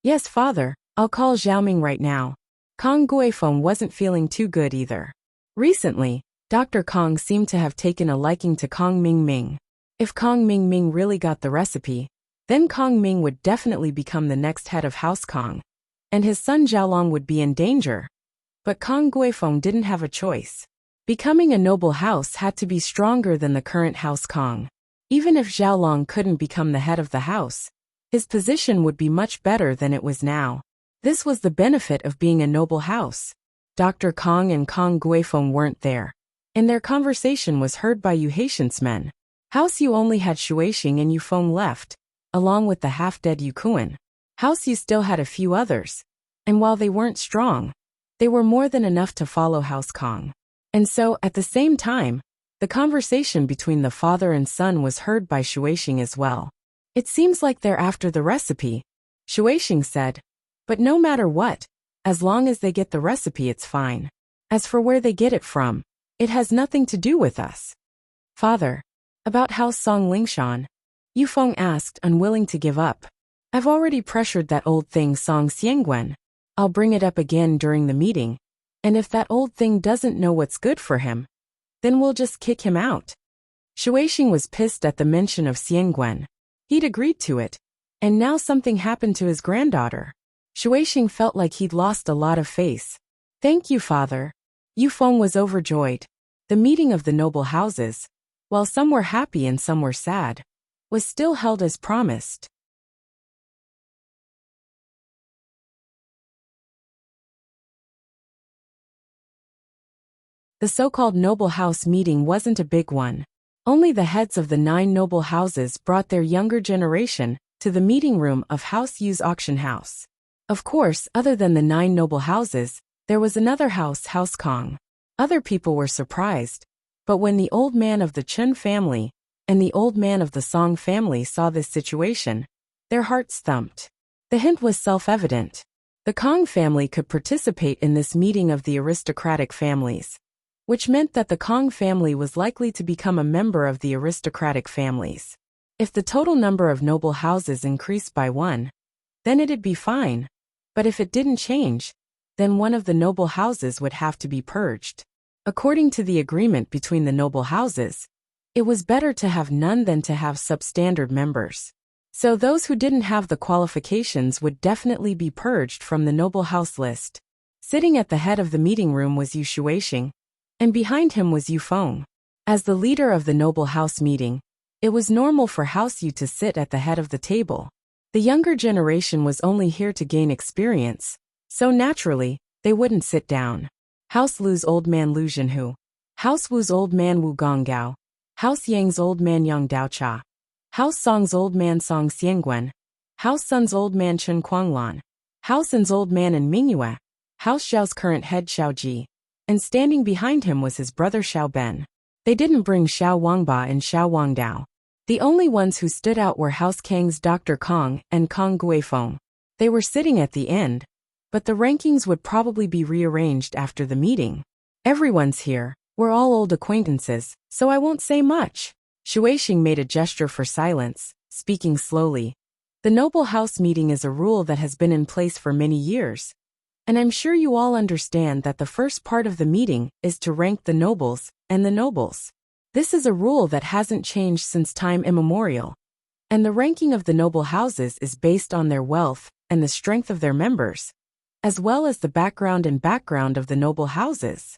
Yes, father, I'll call Xiaoming right now. Kong Guifeng wasn't feeling too good either. Recently, Dr. Kong seemed to have taken a liking to Kong Mingming. If Kong Mingming really got the recipe, then Kong Ming would definitely become the next head of House Kong, and his son Xiaolong would be in danger. But Kong Guifeng didn't have a choice. Becoming a noble house had to be stronger than the current House Kong. Even if Xiaolong couldn't become the head of the house, his position would be much better than it was now. This was the benefit of being a noble house. Dr. Kong and Kong Guifeng weren't there, and their conversation was heard by Yu Haitian's men. House Yu only had Shuixing and Yu Feng left, along with the half-dead Yu Kuan. House Yu still had a few others, and while they weren't strong, they were more than enough to follow House Kong. And so, at the same time, the conversation between the father and son was heard by Shuixing as well. It seems like they're after the recipe, Shuisheng said. But no matter what, as long as they get the recipe it's fine. As for where they get it from, it has nothing to do with us. Father. About House Song Lingshan. Yufeng asked, unwilling to give up. I've already pressured that old thing Song Xiangwen. I'll bring it up again during the meeting. And if that old thing doesn't know what's good for him, then we'll just kick him out. Shuisheng was pissed at the mention of Xiangwen. He'd agreed to it, and now something happened to his granddaughter. Shuisheng felt like he'd lost a lot of face. Thank you, father. Yufeng was overjoyed. The meeting of the noble houses, while some were happy and some were sad, was still held as promised. The so-called noble house meeting wasn't a big one. Only the heads of the 9 noble houses brought their younger generation to the meeting room of House Yu's auction house. Of course, other than the 9 noble houses, there was another house, House Kong. Other people were surprised, but when the old man of the Chen family and the old man of the Song family saw this situation, their hearts thumped. The hint was self-evident. The Kong family could participate in this meeting of the aristocratic families, which meant that the Kong family was likely to become a member of the aristocratic families. If the total number of noble houses increased by 1, then it'd be fine. But if it didn't change, then one of the noble houses would have to be purged. According to the agreement between the noble houses, it was better to have none than to have substandard members. So those who didn't have the qualifications would definitely be purged from the noble house list. Sitting at the head of the meeting room was Yu Shuisheng, and behind him was Yufeng. As the leader of the noble house meeting, it was normal for House Yu to sit at the head of the table. The younger generation was only here to gain experience, so naturally, they wouldn't sit down. House Lu's old man Lu Zhenhu. House Wu's old man Wu Gonggao. House Yang's old man Yang Daocha. House Song's old man Song Xiangwen. House Sun's old man Chen Kuanglan. House An's old man in Mingyue. House Xiao's current head Xiao Ji. And standing behind him was his brother Xiao Ben. They didn't bring Xiao Wangba and Xiao Wangdao. The only ones who stood out were House Kang's Dr. Kong and Kong Guifeng. They were sitting at the end, but the rankings would probably be rearranged after the meeting. Everyone's here. We're all old acquaintances, so I won't say much. Shuisheng made a gesture for silence, speaking slowly. The noble house meeting is a rule that has been in place for many years. And I'm sure you all understand that the first part of the meeting is to rank the nobles and the nobles. This is a rule that hasn't changed since time immemorial. And the ranking of the noble houses is based on their wealth and the strength of their members, as well as the background of the noble houses.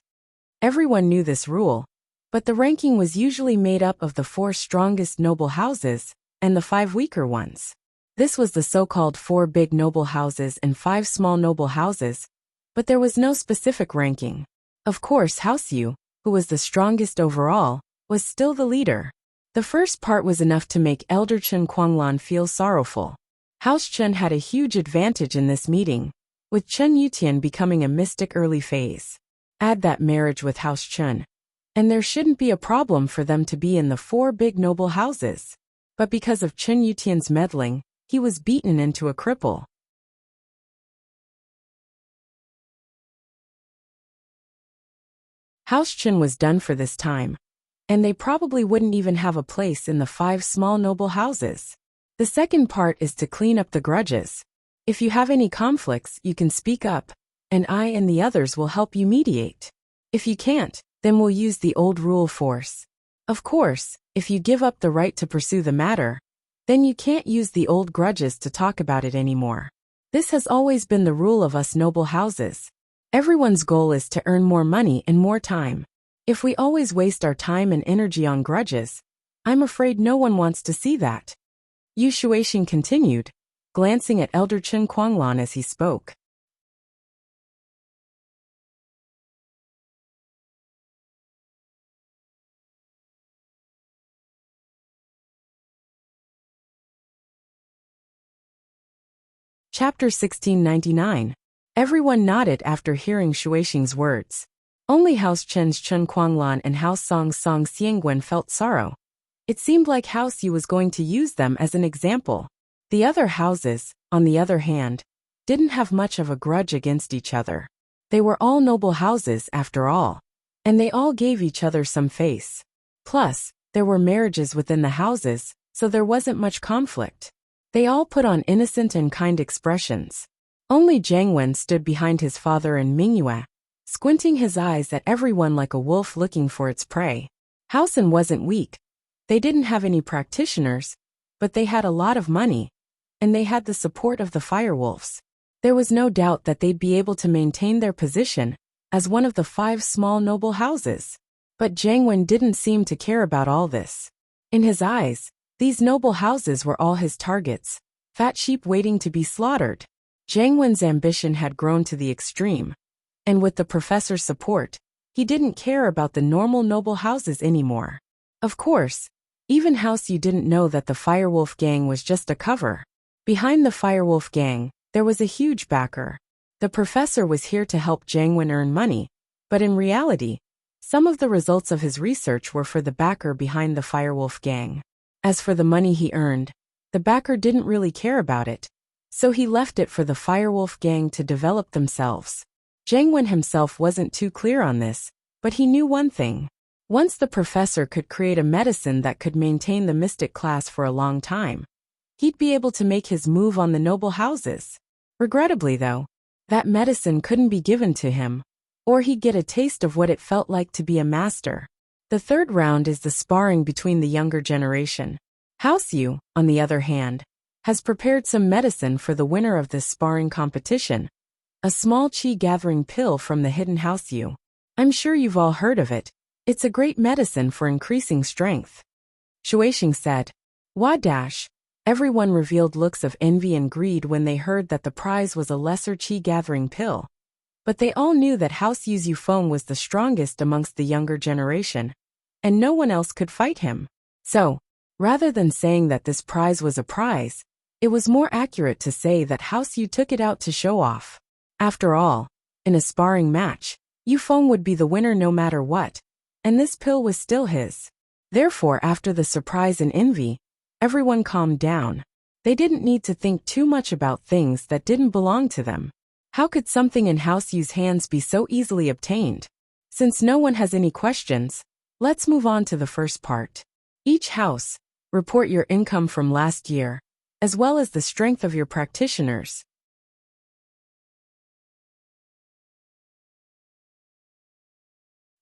Everyone knew this rule, but the ranking was usually made up of the 4 strongest noble houses and the 5 weaker ones. This was the so-called 4 big noble houses and 5 small noble houses, but there was no specific ranking. Of course, House Yu, who was the strongest overall, was still the leader. The first part was enough to make Elder Chen Kuanglan feel sorrowful. House Chen had a huge advantage in this meeting, with Chen Yutian becoming a mystic early phase. Add that marriage with House Chen, and there shouldn't be a problem for them to be in the 4 big noble houses. But because of Chen Yutian's meddling, he was beaten into a cripple. House Chen was done for this time, and they probably wouldn't even have a place in the 5 small noble houses. The second part is to clean up the grudges. If you have any conflicts, you can speak up, and I and the others will help you mediate. If you can't, then we'll use the old rule force. Of course, if you give up the right to pursue the matter, then you can't use the old grudges to talk about it anymore. This has always been the rule of us noble houses. Everyone's goal is to earn more money and more time. If we always waste our time and energy on grudges, I'm afraid no one wants to see that. Yu Shuisheng continued, glancing at Elder Chen Kuanglan as he spoke. Chapter 1699. Everyone nodded after hearing Shuisheng's words. Only House Chen's Chen Kuanglan and House Song's Song Xiangwen felt sorrow. It seemed like House Yu was going to use them as an example. The other houses, on the other hand, didn't have much of a grudge against each other. They were all noble houses after all, and they all gave each other some face. Plus, there were marriages within the houses, so there wasn't much conflict. They all put on innocent and kind expressions. Only Jiang Wen stood behind his father and Mingyue, squinting his eyes at everyone like a wolf looking for its prey. Housen wasn't weak. They didn't have any practitioners, but they had a lot of money, and they had the support of the firewolves. There was no doubt that they'd be able to maintain their position as one of the 5 small noble houses. But Jiang Wen didn't seem to care about all this. In his eyes, these noble houses were all his targets, fat sheep waiting to be slaughtered. Jiang Wen's ambition had grown to the extreme, and with the professor's support, he didn't care about the normal noble houses anymore. Of course, even House Yu didn't know that the Firewolf gang was just a cover. Behind the Firewolf gang, there was a huge backer. The professor was here to help Jiang Wen earn money, but in reality, some of the results of his research were for the backer behind the Firewolf gang. As for the money he earned, the backer didn't really care about it, so he left it for the Firewolf gang to develop themselves. Jiang Wen himself wasn't too clear on this, but he knew one thing. Once the professor could create a medicine that could maintain the mystic class for a long time, he'd be able to make his move on the noble houses. Regrettably though, that medicine couldn't be given to him, or he'd get a taste of what it felt like to be a master. The third round is the sparring between the younger generation. House Yu, on the other hand, has prepared some medicine for the winner of this sparring competition. A small qi-gathering pill from the hidden House Yu. I'm sure you've all heard of it. It's a great medicine for increasing strength. Shueishing said. Wah-dash. Everyone revealed looks of envy and greed when they heard that the prize was a lesser qi-gathering pill. But they all knew that House Yu's Yufeng was the strongest amongst the younger generation, and no one else could fight him. So, rather than saying that this prize was a prize, it was more accurate to say that House Yu took it out to show off. After all, in a sparring match, Yufeng would be the winner no matter what, and this pill was still his. Therefore, after the surprise and envy, everyone calmed down. They didn't need to think too much about things that didn't belong to them. How could something in House Yu's hands be so easily obtained? Since no one has any questions, let's move on to the first part. Each house, report your income from last year, as well as the strength of your practitioners.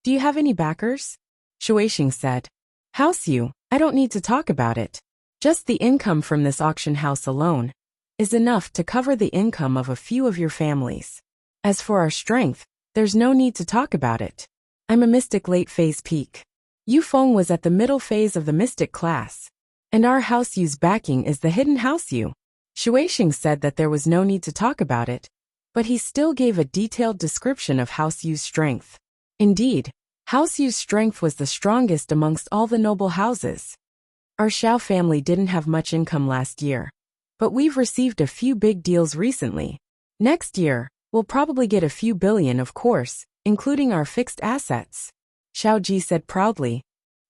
Do you have any backers? Shueishing said. House Yu, I don't need to talk about it. Just the income from this auction house alone is enough to cover the income of a few of your families. As for our strength, there's no need to talk about it. I'm a mystic late phase peak. Yufeng was at the middle phase of the mystic class, and our House Yu's backing is the hidden House Yu. Shueishing said that there was no need to talk about it, but he still gave a detailed description of House Yu's strength. Indeed, House Yu's strength was the strongest amongst all the noble houses. Our Xiao family didn't have much income last year, but we've received a few big deals recently. Next year, we'll probably get a few billion, of course, including our fixed assets. Xiao Ji said proudly.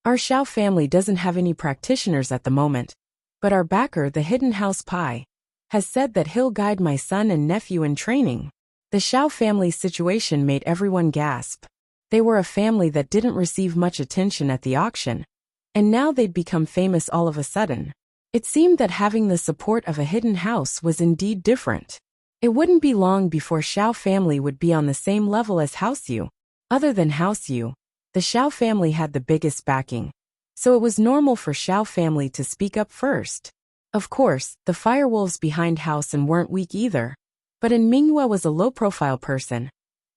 Our Xiao family doesn't have any practitioners at the moment, but our backer, the hidden house Pai, has said that he'll guide my son and nephew in training. The Xiao family's situation made everyone gasp. They were a family that didn't receive much attention at the auction, and now they'd become famous all of a sudden. It seemed that having the support of a hidden house was indeed different. It wouldn't be long before Xiao family would be on the same level as House Yu. Other than House Yu, the Xiao family had the biggest backing, so it was normal for Xiao family to speak up first. Of course, the firewolves behind Housen weren't weak either, but Mingyue was a low-profile person,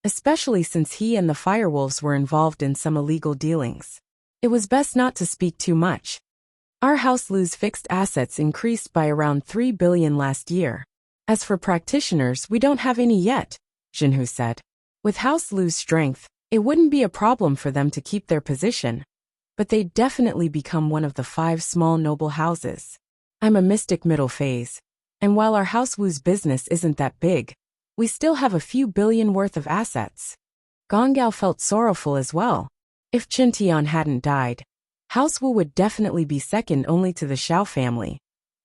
especially since he and the firewolves were involved in some illegal dealings. It was best not to speak too much. Our House Lu's fixed assets increased by around 3 billion last year. As for practitioners, we don't have any yet, Jinhu said. With House Lu's strength, it wouldn't be a problem for them to keep their position, but they'd definitely become one of the 5 small noble houses. I'm a mystic middle phase, and while our House Wu's business isn't that big, we still have a few billion worth of assets. Gonggao felt sorrowful as well. If Qin Tian hadn't died, House Wu would definitely be second only to the Xiao family.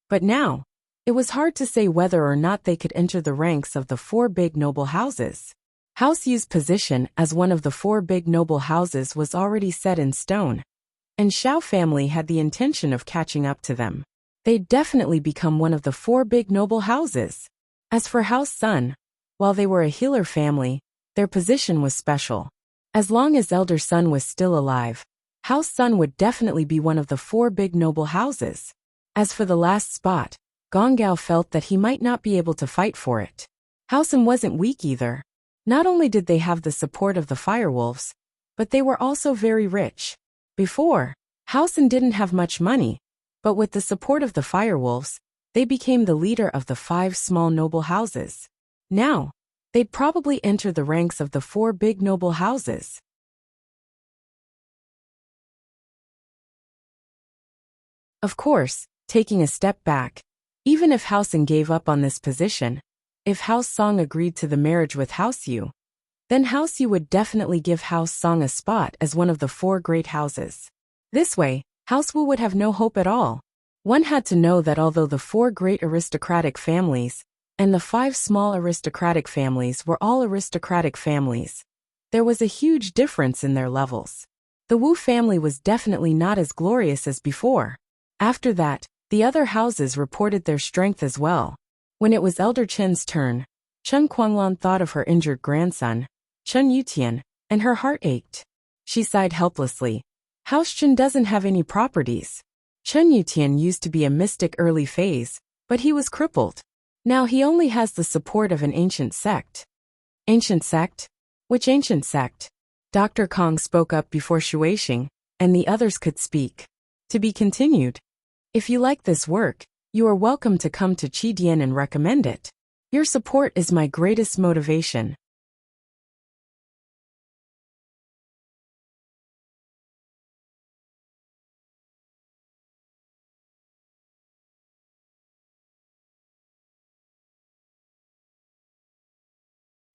But now, It was hard to say whether or not they could enter the ranks of the four big noble houses. House Yu's position as one of the four big noble houses was already set in stone, and Xiao family had the intention of catching up to them. They'd definitely become one of the four big noble houses. As for House Sun, while they were a healer family, their position was special. As long as Elder Sun was still alive, House Sun would definitely be one of the four big noble houses. As for the last spot, Gong Gao felt that he might not be able to fight for it. House Sun wasn't weak either. Not only did they have the support of the firewolves, but they were also very rich. Before, House Sun didn't have much money, but with the support of the firewolves, they became the leader of the 5 small noble houses. Now, they'd probably enter the ranks of the 4 big noble houses. Of course, taking a step back, even if House Sun gave up on this position, if House Song agreed to the marriage with House Yu, then House Yu would definitely give House Song a spot as one of the 4 great houses. This way, House Wu would have no hope at all. One had to know that although the 4 great aristocratic families and the 5 small aristocratic families were all aristocratic families, there was a huge difference in their levels. The Wu family was definitely not as glorious as before. After that, the other houses reported their strength as well. When it was Elder Chen's turn, Chen Guanglan thought of her injured grandson, Chen Yutian, and her heart ached. She sighed helplessly. House Chen doesn't have any properties. Chen Yutian used to be a mystic early phase, but he was crippled. Now he only has the support of an ancient sect. Ancient sect? Which ancient sect? Dr. Kong spoke up before Shueixing, and the others could speak. To be continued. If you like this work, you are welcome to come to Qidian and recommend it. Your support is my greatest motivation.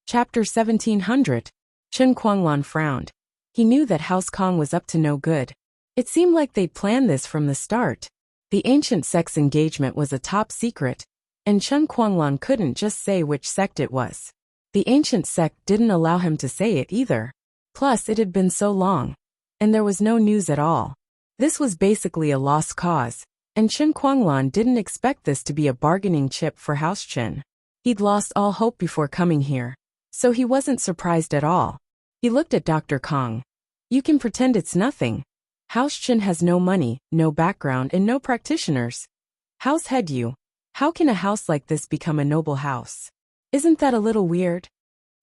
Chapter 1700. Chen Guanglan frowned. He knew that House Kong was up to no good. It seemed like they'd planned this from the start. The ancient sect's engagement was a top secret, and Chen Guanglan couldn't just say which sect it was. The ancient sect didn't allow him to say it either. Plus, it had been so long, and there was no news at all. This was basically a lost cause, and Chen Guanglan didn't expect this to be a bargaining chip for House Chen. He'd lost all hope before coming here, so he wasn't surprised at all. He looked at Dr. Kong. You can pretend it's nothing. House Chen has no money, no background, and no practitioners. House Head Yu, how can a house like this become a noble house? Isn't that a little weird?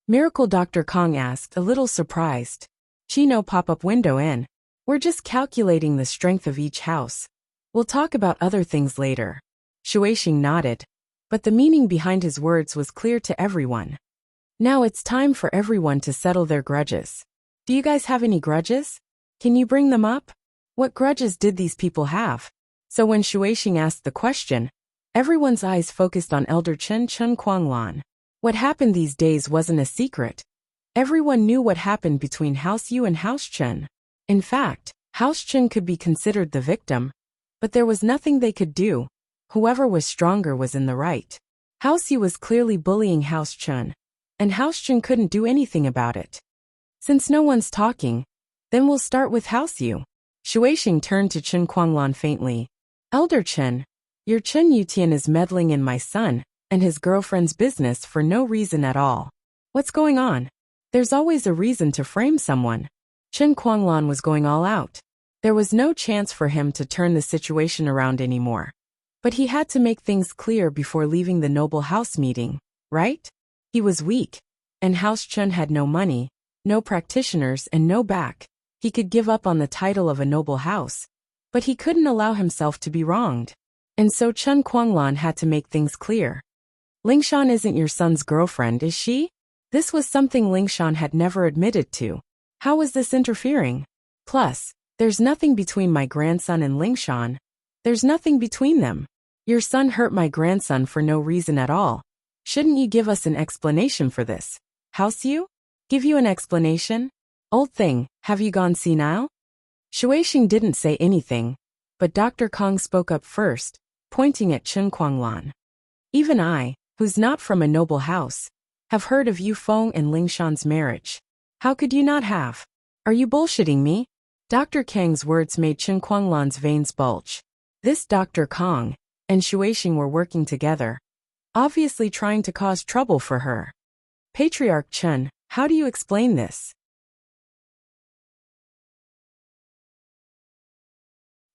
Miracle Dr. Kong asked, a little surprised. Chino pop-up window in. We're just calculating the strength of each house. We'll talk about other things later. Shueixing nodded, but the meaning behind his words was clear to everyone. Now it's time for everyone to settle their grudges. Do you guys have any grudges? Can you bring them up? What grudges did these people have? So when Shueixing asked the question, everyone's eyes focused on Elder Chen Guanglan. What happened these days wasn't a secret. Everyone knew what happened between House Yu and House Chen. In fact, House Chen could be considered the victim, but there was nothing they could do. Whoever was stronger was in the right. House Yu was clearly bullying House Chen, and House Chen couldn't do anything about it. Since no one's talking, then we'll start with House Yu. Shueixing turned to Chen Guanglan faintly. Elder Chen, your Chen Yutian is meddling in my son and his girlfriend's business for no reason at all. What's going on? There's always a reason to frame someone. Chen Guanglan was going all out. There was no chance for him to turn the situation around anymore. But he had to make things clear before leaving the noble house meeting, right? He was weak, and House Chen had no money, no practitioners, and no back. He could give up on the title of a noble house, but he couldn't allow himself to be wronged. And so Chen Guanglan had to make things clear. Lingshan isn't your son's girlfriend, is she? This was something Lingshan had never admitted to. How was this interfering? Plus, there's nothing between my grandson and Lingshan. There's nothing between them. Your son hurt my grandson for no reason at all. Shouldn't you give us an explanation for this? House Yu? Give you an explanation? Old thing, have you gone senile? Shueixing didn't say anything, but Dr. Kong spoke up first, pointing at Chen Guanglan. Even I, who's not from a noble house, have heard of Yu Feng and Ling Shan's marriage. How could you not have? Are you bullshitting me? Dr. Kang's words made Chen Guanglan's veins bulge. This Dr. Kang and Shuixing were working together, obviously trying to cause trouble for her. Patriarch Chen, how do you explain this?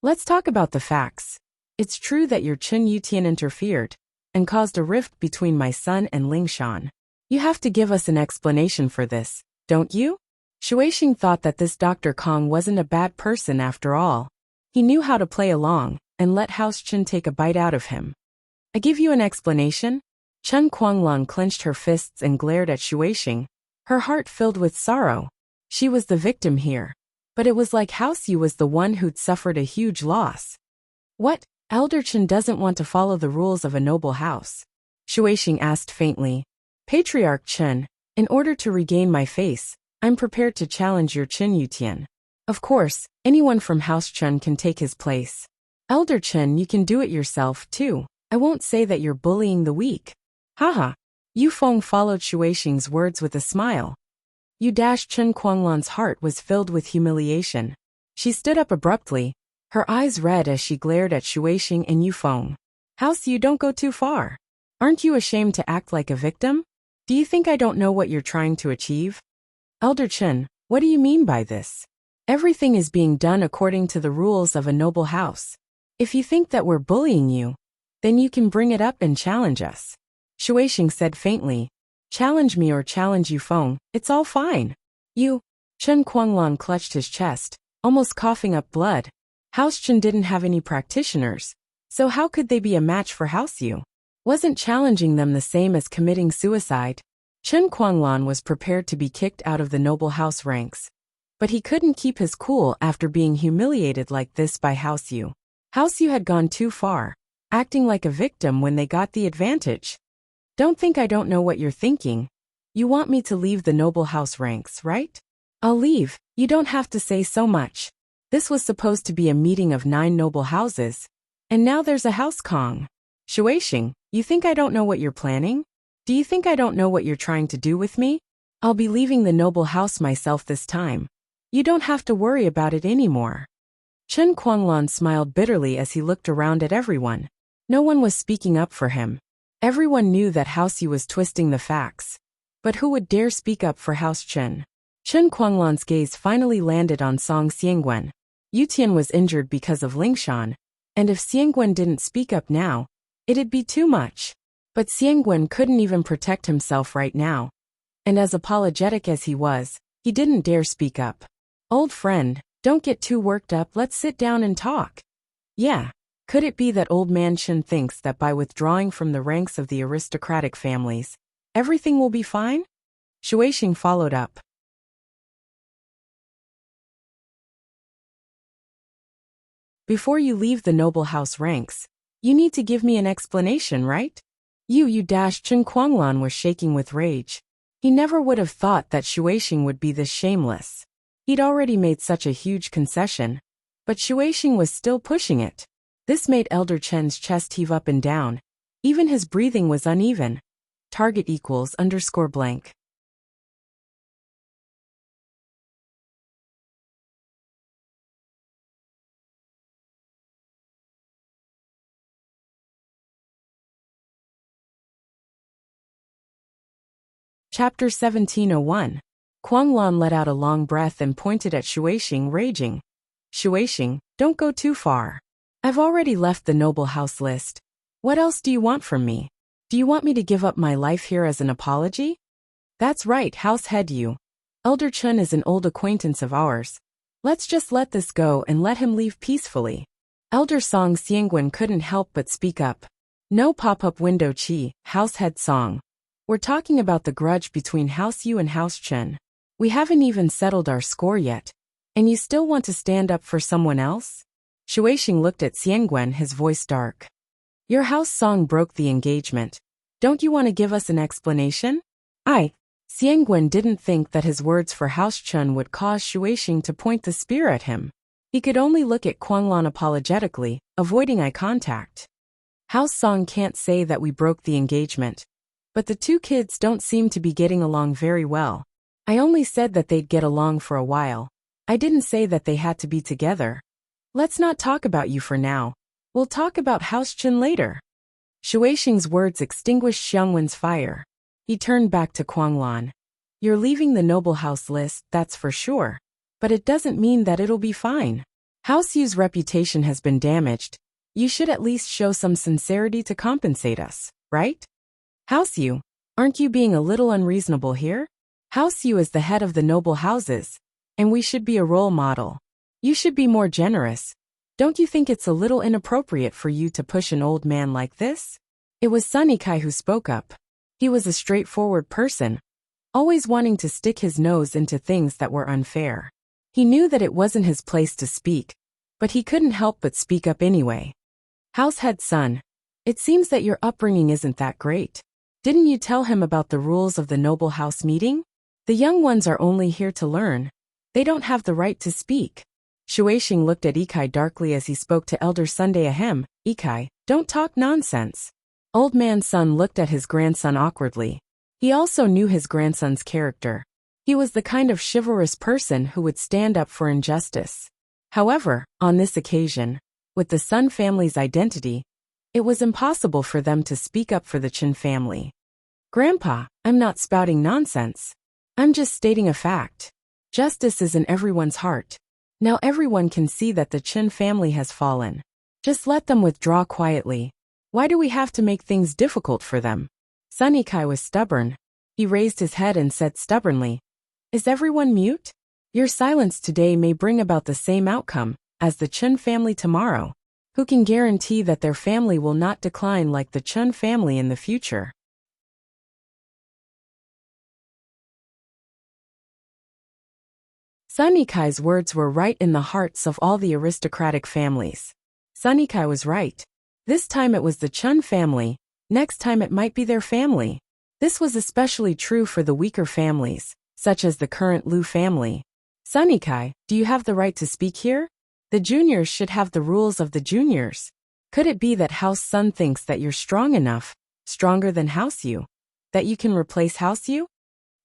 Let's talk about the facts. It's true that your Chen Yutian interfered and caused a rift between my son and Ling Shan. You have to give us an explanation for this, don't you? Shuixing thought that this Dr. Kang wasn't a bad person after all. He knew how to play along and let House Chen take a bite out of him. I give you an explanation? Chen Guanglan clenched her fists and glared at Shuixing, her heart filled with sorrow. She was the victim here, but it was like House Yu was the one who'd suffered a huge loss. What? Elder Chen doesn't want to follow the rules of a noble house? Shuixing asked faintly. Patriarch Chen, in order to regain my face, I'm prepared to challenge your Chen Yutian. Of course, anyone from House Chen can take his place. Elder Chen, you can do it yourself, too. I won't say that you're bullying the weak. Haha. Yu Feng followed Shuixing's words with a smile. Chen Guanglan's heart was filled with humiliation. She stood up abruptly, her eyes red as she glared at Shuixing and Yu Feng. House Yu, don't go too far. Aren't you ashamed to act like a victim? Do you think I don't know what you're trying to achieve? Elder Chen, what do you mean by this? Everything is being done according to the rules of a noble house. If you think that we're bullying you, then you can bring it up and challenge us. Shuixing said faintly. Challenge me or challenge Yu Feng, it's all fine. You. Chen Guanglan clutched his chest, almost coughing up blood. House Chen didn't have any practitioners, so how could they be a match for House Yu? Wasn't challenging them the same as committing suicide? Chen Guanglan was prepared to be kicked out of the noble house ranks. But he couldn't keep his cool after being humiliated like this by House Yu. House Yu had gone too far, acting like a victim when they got the advantage. Don't think I don't know what you're thinking. You want me to leave the noble house ranks, right? I'll leave, you don't have to say so much. This was supposed to be a meeting of 9 noble houses, and now there's a house Kong. Shuixing, you think I don't know what you're planning? Do you think I don't know what you're trying to do with me? I'll be leaving the noble house myself this time. You don't have to worry about it anymore. Chen Guanglan smiled bitterly as he looked around at everyone. No one was speaking up for him. Everyone knew that House Yu was twisting the facts. But who would dare speak up for House Chen? Chen Guanglan's gaze finally landed on Song Xiangwen. Yutian was injured because of Lingshan, and if Xiangwen didn't speak up now, it'd be too much. But Xiangwen couldn't even protect himself right now. And as apologetic as he was, he didn't dare speak up. Old friend, don't get too worked up, let's sit down and talk. Yeah. Could it be that old man Chen thinks that by withdrawing from the ranks of the aristocratic families, everything will be fine? Shuixing followed up. Before you leave the noble house ranks, you need to give me an explanation, right? Chen Guanglan was shaking with rage. He never would have thought that Shuixing would be this shameless. He'd already made such a huge concession, but Shuixing was still pushing it. This made Elder Chen's chest heave up and down. Even his breathing was uneven. Target =_blank. Chapter 1701. Guanglan let out a long breath and pointed at Shuixing, raging. Shuixing, don't go too far. I've already left the noble house list. What else do you want from me? Do you want me to give up my life here as an apology? That's right, House Head Yu. Elder Chen is an old acquaintance of ours. Let's just let this go and let him leave peacefully. Elder Song Xiangwen couldn't help but speak up. No pop-up window Qi, House Head Song. We're talking about the grudge between House Yu and House Chen. We haven't even settled our score yet. And you still want to stand up for someone else? Shuixing looked at Xiangwen, his voice dark. Your house song broke the engagement. Don't you want to give us an explanation? Xiangwen didn't think that his words for House Chen would cause Shuixing to point the spear at him. He could only look at Guanglan apologetically, avoiding eye contact. House Song can't say that we broke the engagement. But the two kids don't seem to be getting along very well. I only said that they'd get along for a while. I didn't say that they had to be together. Let's not talk about you for now. We'll talk about House Chin later. Shuixing's words extinguished Xiangwen's fire. He turned back to Kuanglan. You're leaving the noble house list, that's for sure. But it doesn't mean that it'll be fine. House Yu's reputation has been damaged. You should at least show some sincerity to compensate us, right? House Yu, aren't you being a little unreasonable here? House Yu is the head of the noble houses, and we should be a role model. You should be more generous. Don't you think it's a little inappropriate for you to push an old man like this? It was Sun Yikai who spoke up. He was a straightforward person, always wanting to stick his nose into things that were unfair. He knew that it wasn't his place to speak, but he couldn't help but speak up anyway. Househead son, it seems that your upbringing isn't that great. Didn't you tell him about the rules of the noble house meeting? The young ones are only here to learn. They don't have the right to speak. Shuixing looked at Yikai darkly as he spoke to Elder Sunday Ahem. Yikai, don't talk nonsense. Old man Sun looked at his grandson awkwardly. He also knew his grandson's character. He was the kind of chivalrous person who would stand up for injustice. However, on this occasion, with the Sun family's identity, it was impossible for them to speak up for the Chin family. Grandpa, I'm not spouting nonsense. I'm just stating a fact. Justice is in everyone's heart. Now everyone can see that the Chin family has fallen. Just let them withdraw quietly. Why do we have to make things difficult for them? Sun Yikai was stubborn. He raised his head and said stubbornly, Is everyone mute? Your silence today may bring about the same outcome as the Chun family tomorrow. Who can guarantee that their family will not decline like the Chun family in the future? Sun Yikai's words were right in the hearts of all the aristocratic families. Sun Yikai was right. This time it was the Chun family, next time it might be their family. This was especially true for the weaker families, such as the current Lu family. Sun Yikai, do you have the right to speak here? The juniors should have the rules of the juniors. Could it be that House Sun thinks that you're strong enough, stronger than House Yu, that you can replace House Yu?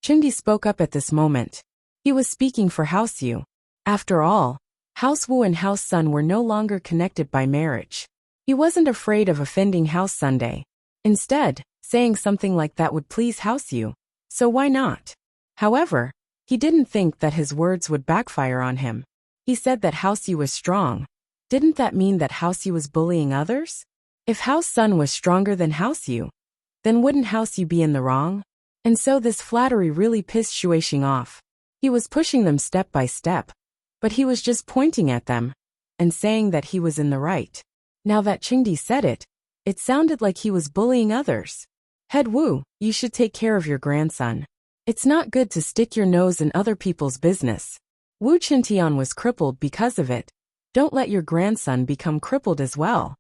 Chindi spoke up at this moment. He was speaking for House Yu. After all, House Wu and House Sun were no longer connected by marriage. He wasn't afraid of offending House Sunday. Instead, saying something like that would please House Yu. So why not? However, he didn't think that his words would backfire on him. He said that House Yu was strong. Didn't that mean that House Yu was bullying others? If House Sun was stronger than House Yu, then wouldn't House Yu be in the wrong? And so this flattery really pissed Shuixing off. He was pushing them step by step, but he was just pointing at them and saying that he was in the right. Now that Qingdi said it, it sounded like he was bullying others. Head Wu, you should take care of your grandson. It's not good to stick your nose in other people's business. Wu Qintian was crippled because of it. Don't let your grandson become crippled as well.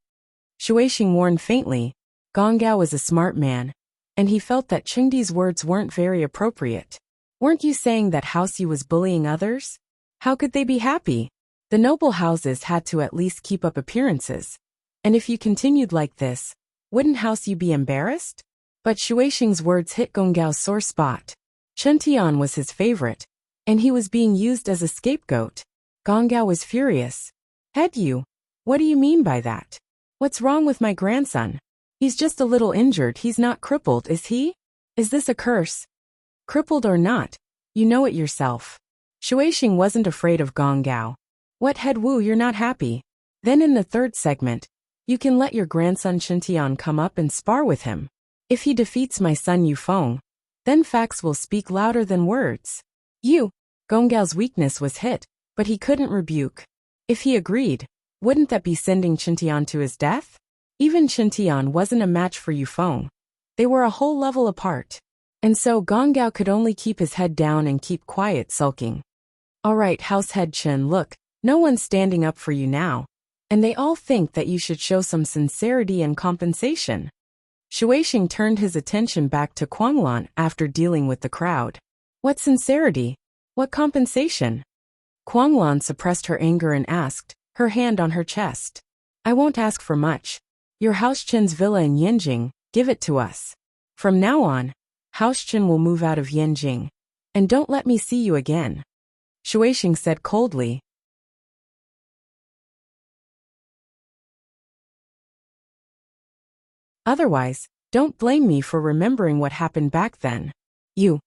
Shuixing warned faintly. Gonggao was a smart man, and he felt that Qingdi's words weren't very appropriate. Weren't you saying that House Yu was bullying others? How could they be happy? The noble houses had to at least keep up appearances. And if you continued like this, wouldn't House Yu be embarrassed? But Shuixing's words hit Gonggao's sore spot. Qintian was his favorite, and he was being used as a scapegoat. Gonggao was furious. Head Yu, what do you mean by that? What's wrong with my grandson? He's just a little injured, he's not crippled, is he? Is this a curse? Crippled or not, you know it yourself. Shuixing wasn't afraid of Gonggao. What, Head Wu, you're not happy? Then in the third segment, you can let your grandson Qintian come up and spar with him. If he defeats my son Yufeng, then facts will speak louder than words. Gonggao's weakness was hit, but he couldn't rebuke. If he agreed, wouldn't that be sending Qintian to his death? Even Qintian wasn't a match for Yufeng. They were a whole level apart. And so Gonggao could only keep his head down and keep quiet, sulking. All right, Househead Chen, look, no one's standing up for you now. And they all think that you should show some sincerity and compensation. Shuixing turned his attention back to Kuanglan after dealing with the crowd. What sincerity? What compensation? Kuanglan suppressed her anger and asked, her hand on her chest. I won't ask for much. Your Housechin's villa in Yanjing, give it to us. From now on, Housechin will move out of Yanjing. And don't let me see you again. Shuisheng said coldly. Otherwise, don't blame me for remembering what happened back then. You.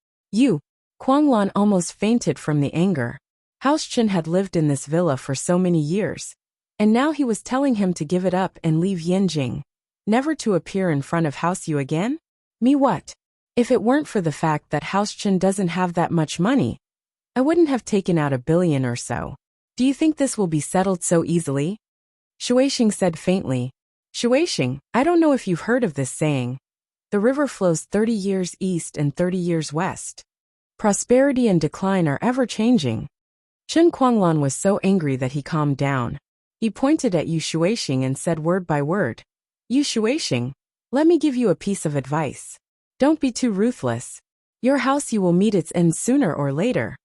Kuanglan almost fainted from the anger. Housechin had lived in this villa for so many years. And now he was telling him to give it up and leave Yanjing. Never to appear in front of House Yu again? Me what? If it weren't for the fact that Housechin doesn't have that much money, I wouldn't have taken out $1 billion or so. Do you think this will be settled so easily? Shuisheng said faintly. Shuisheng, I don't know if you've heard of this saying. The river flows 30 years east and 30 years west. Prosperity and decline are ever changing. Chen Kuanglan was so angry that he calmed down. He pointed at Yu Shuisheng and said word by word. Yu Shuisheng, let me give you a piece of advice. Don't be too ruthless. Your House you will meet its end sooner or later.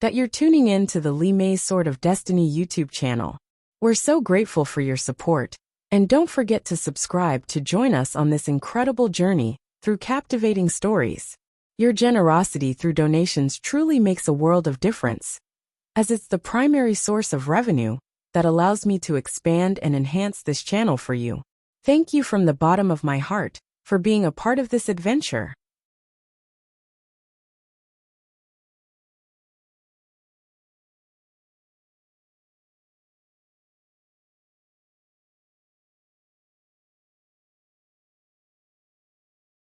That you're tuning in to the Li Mei's Sword of Destiny YouTube channel. We're so grateful for your support. And don't forget to subscribe to join us on this incredible journey through captivating stories. Your generosity through donations truly makes a world of difference, as it's the primary source of revenue that allows me to expand and enhance this channel for you. Thank you from the bottom of my heart for being a part of this adventure.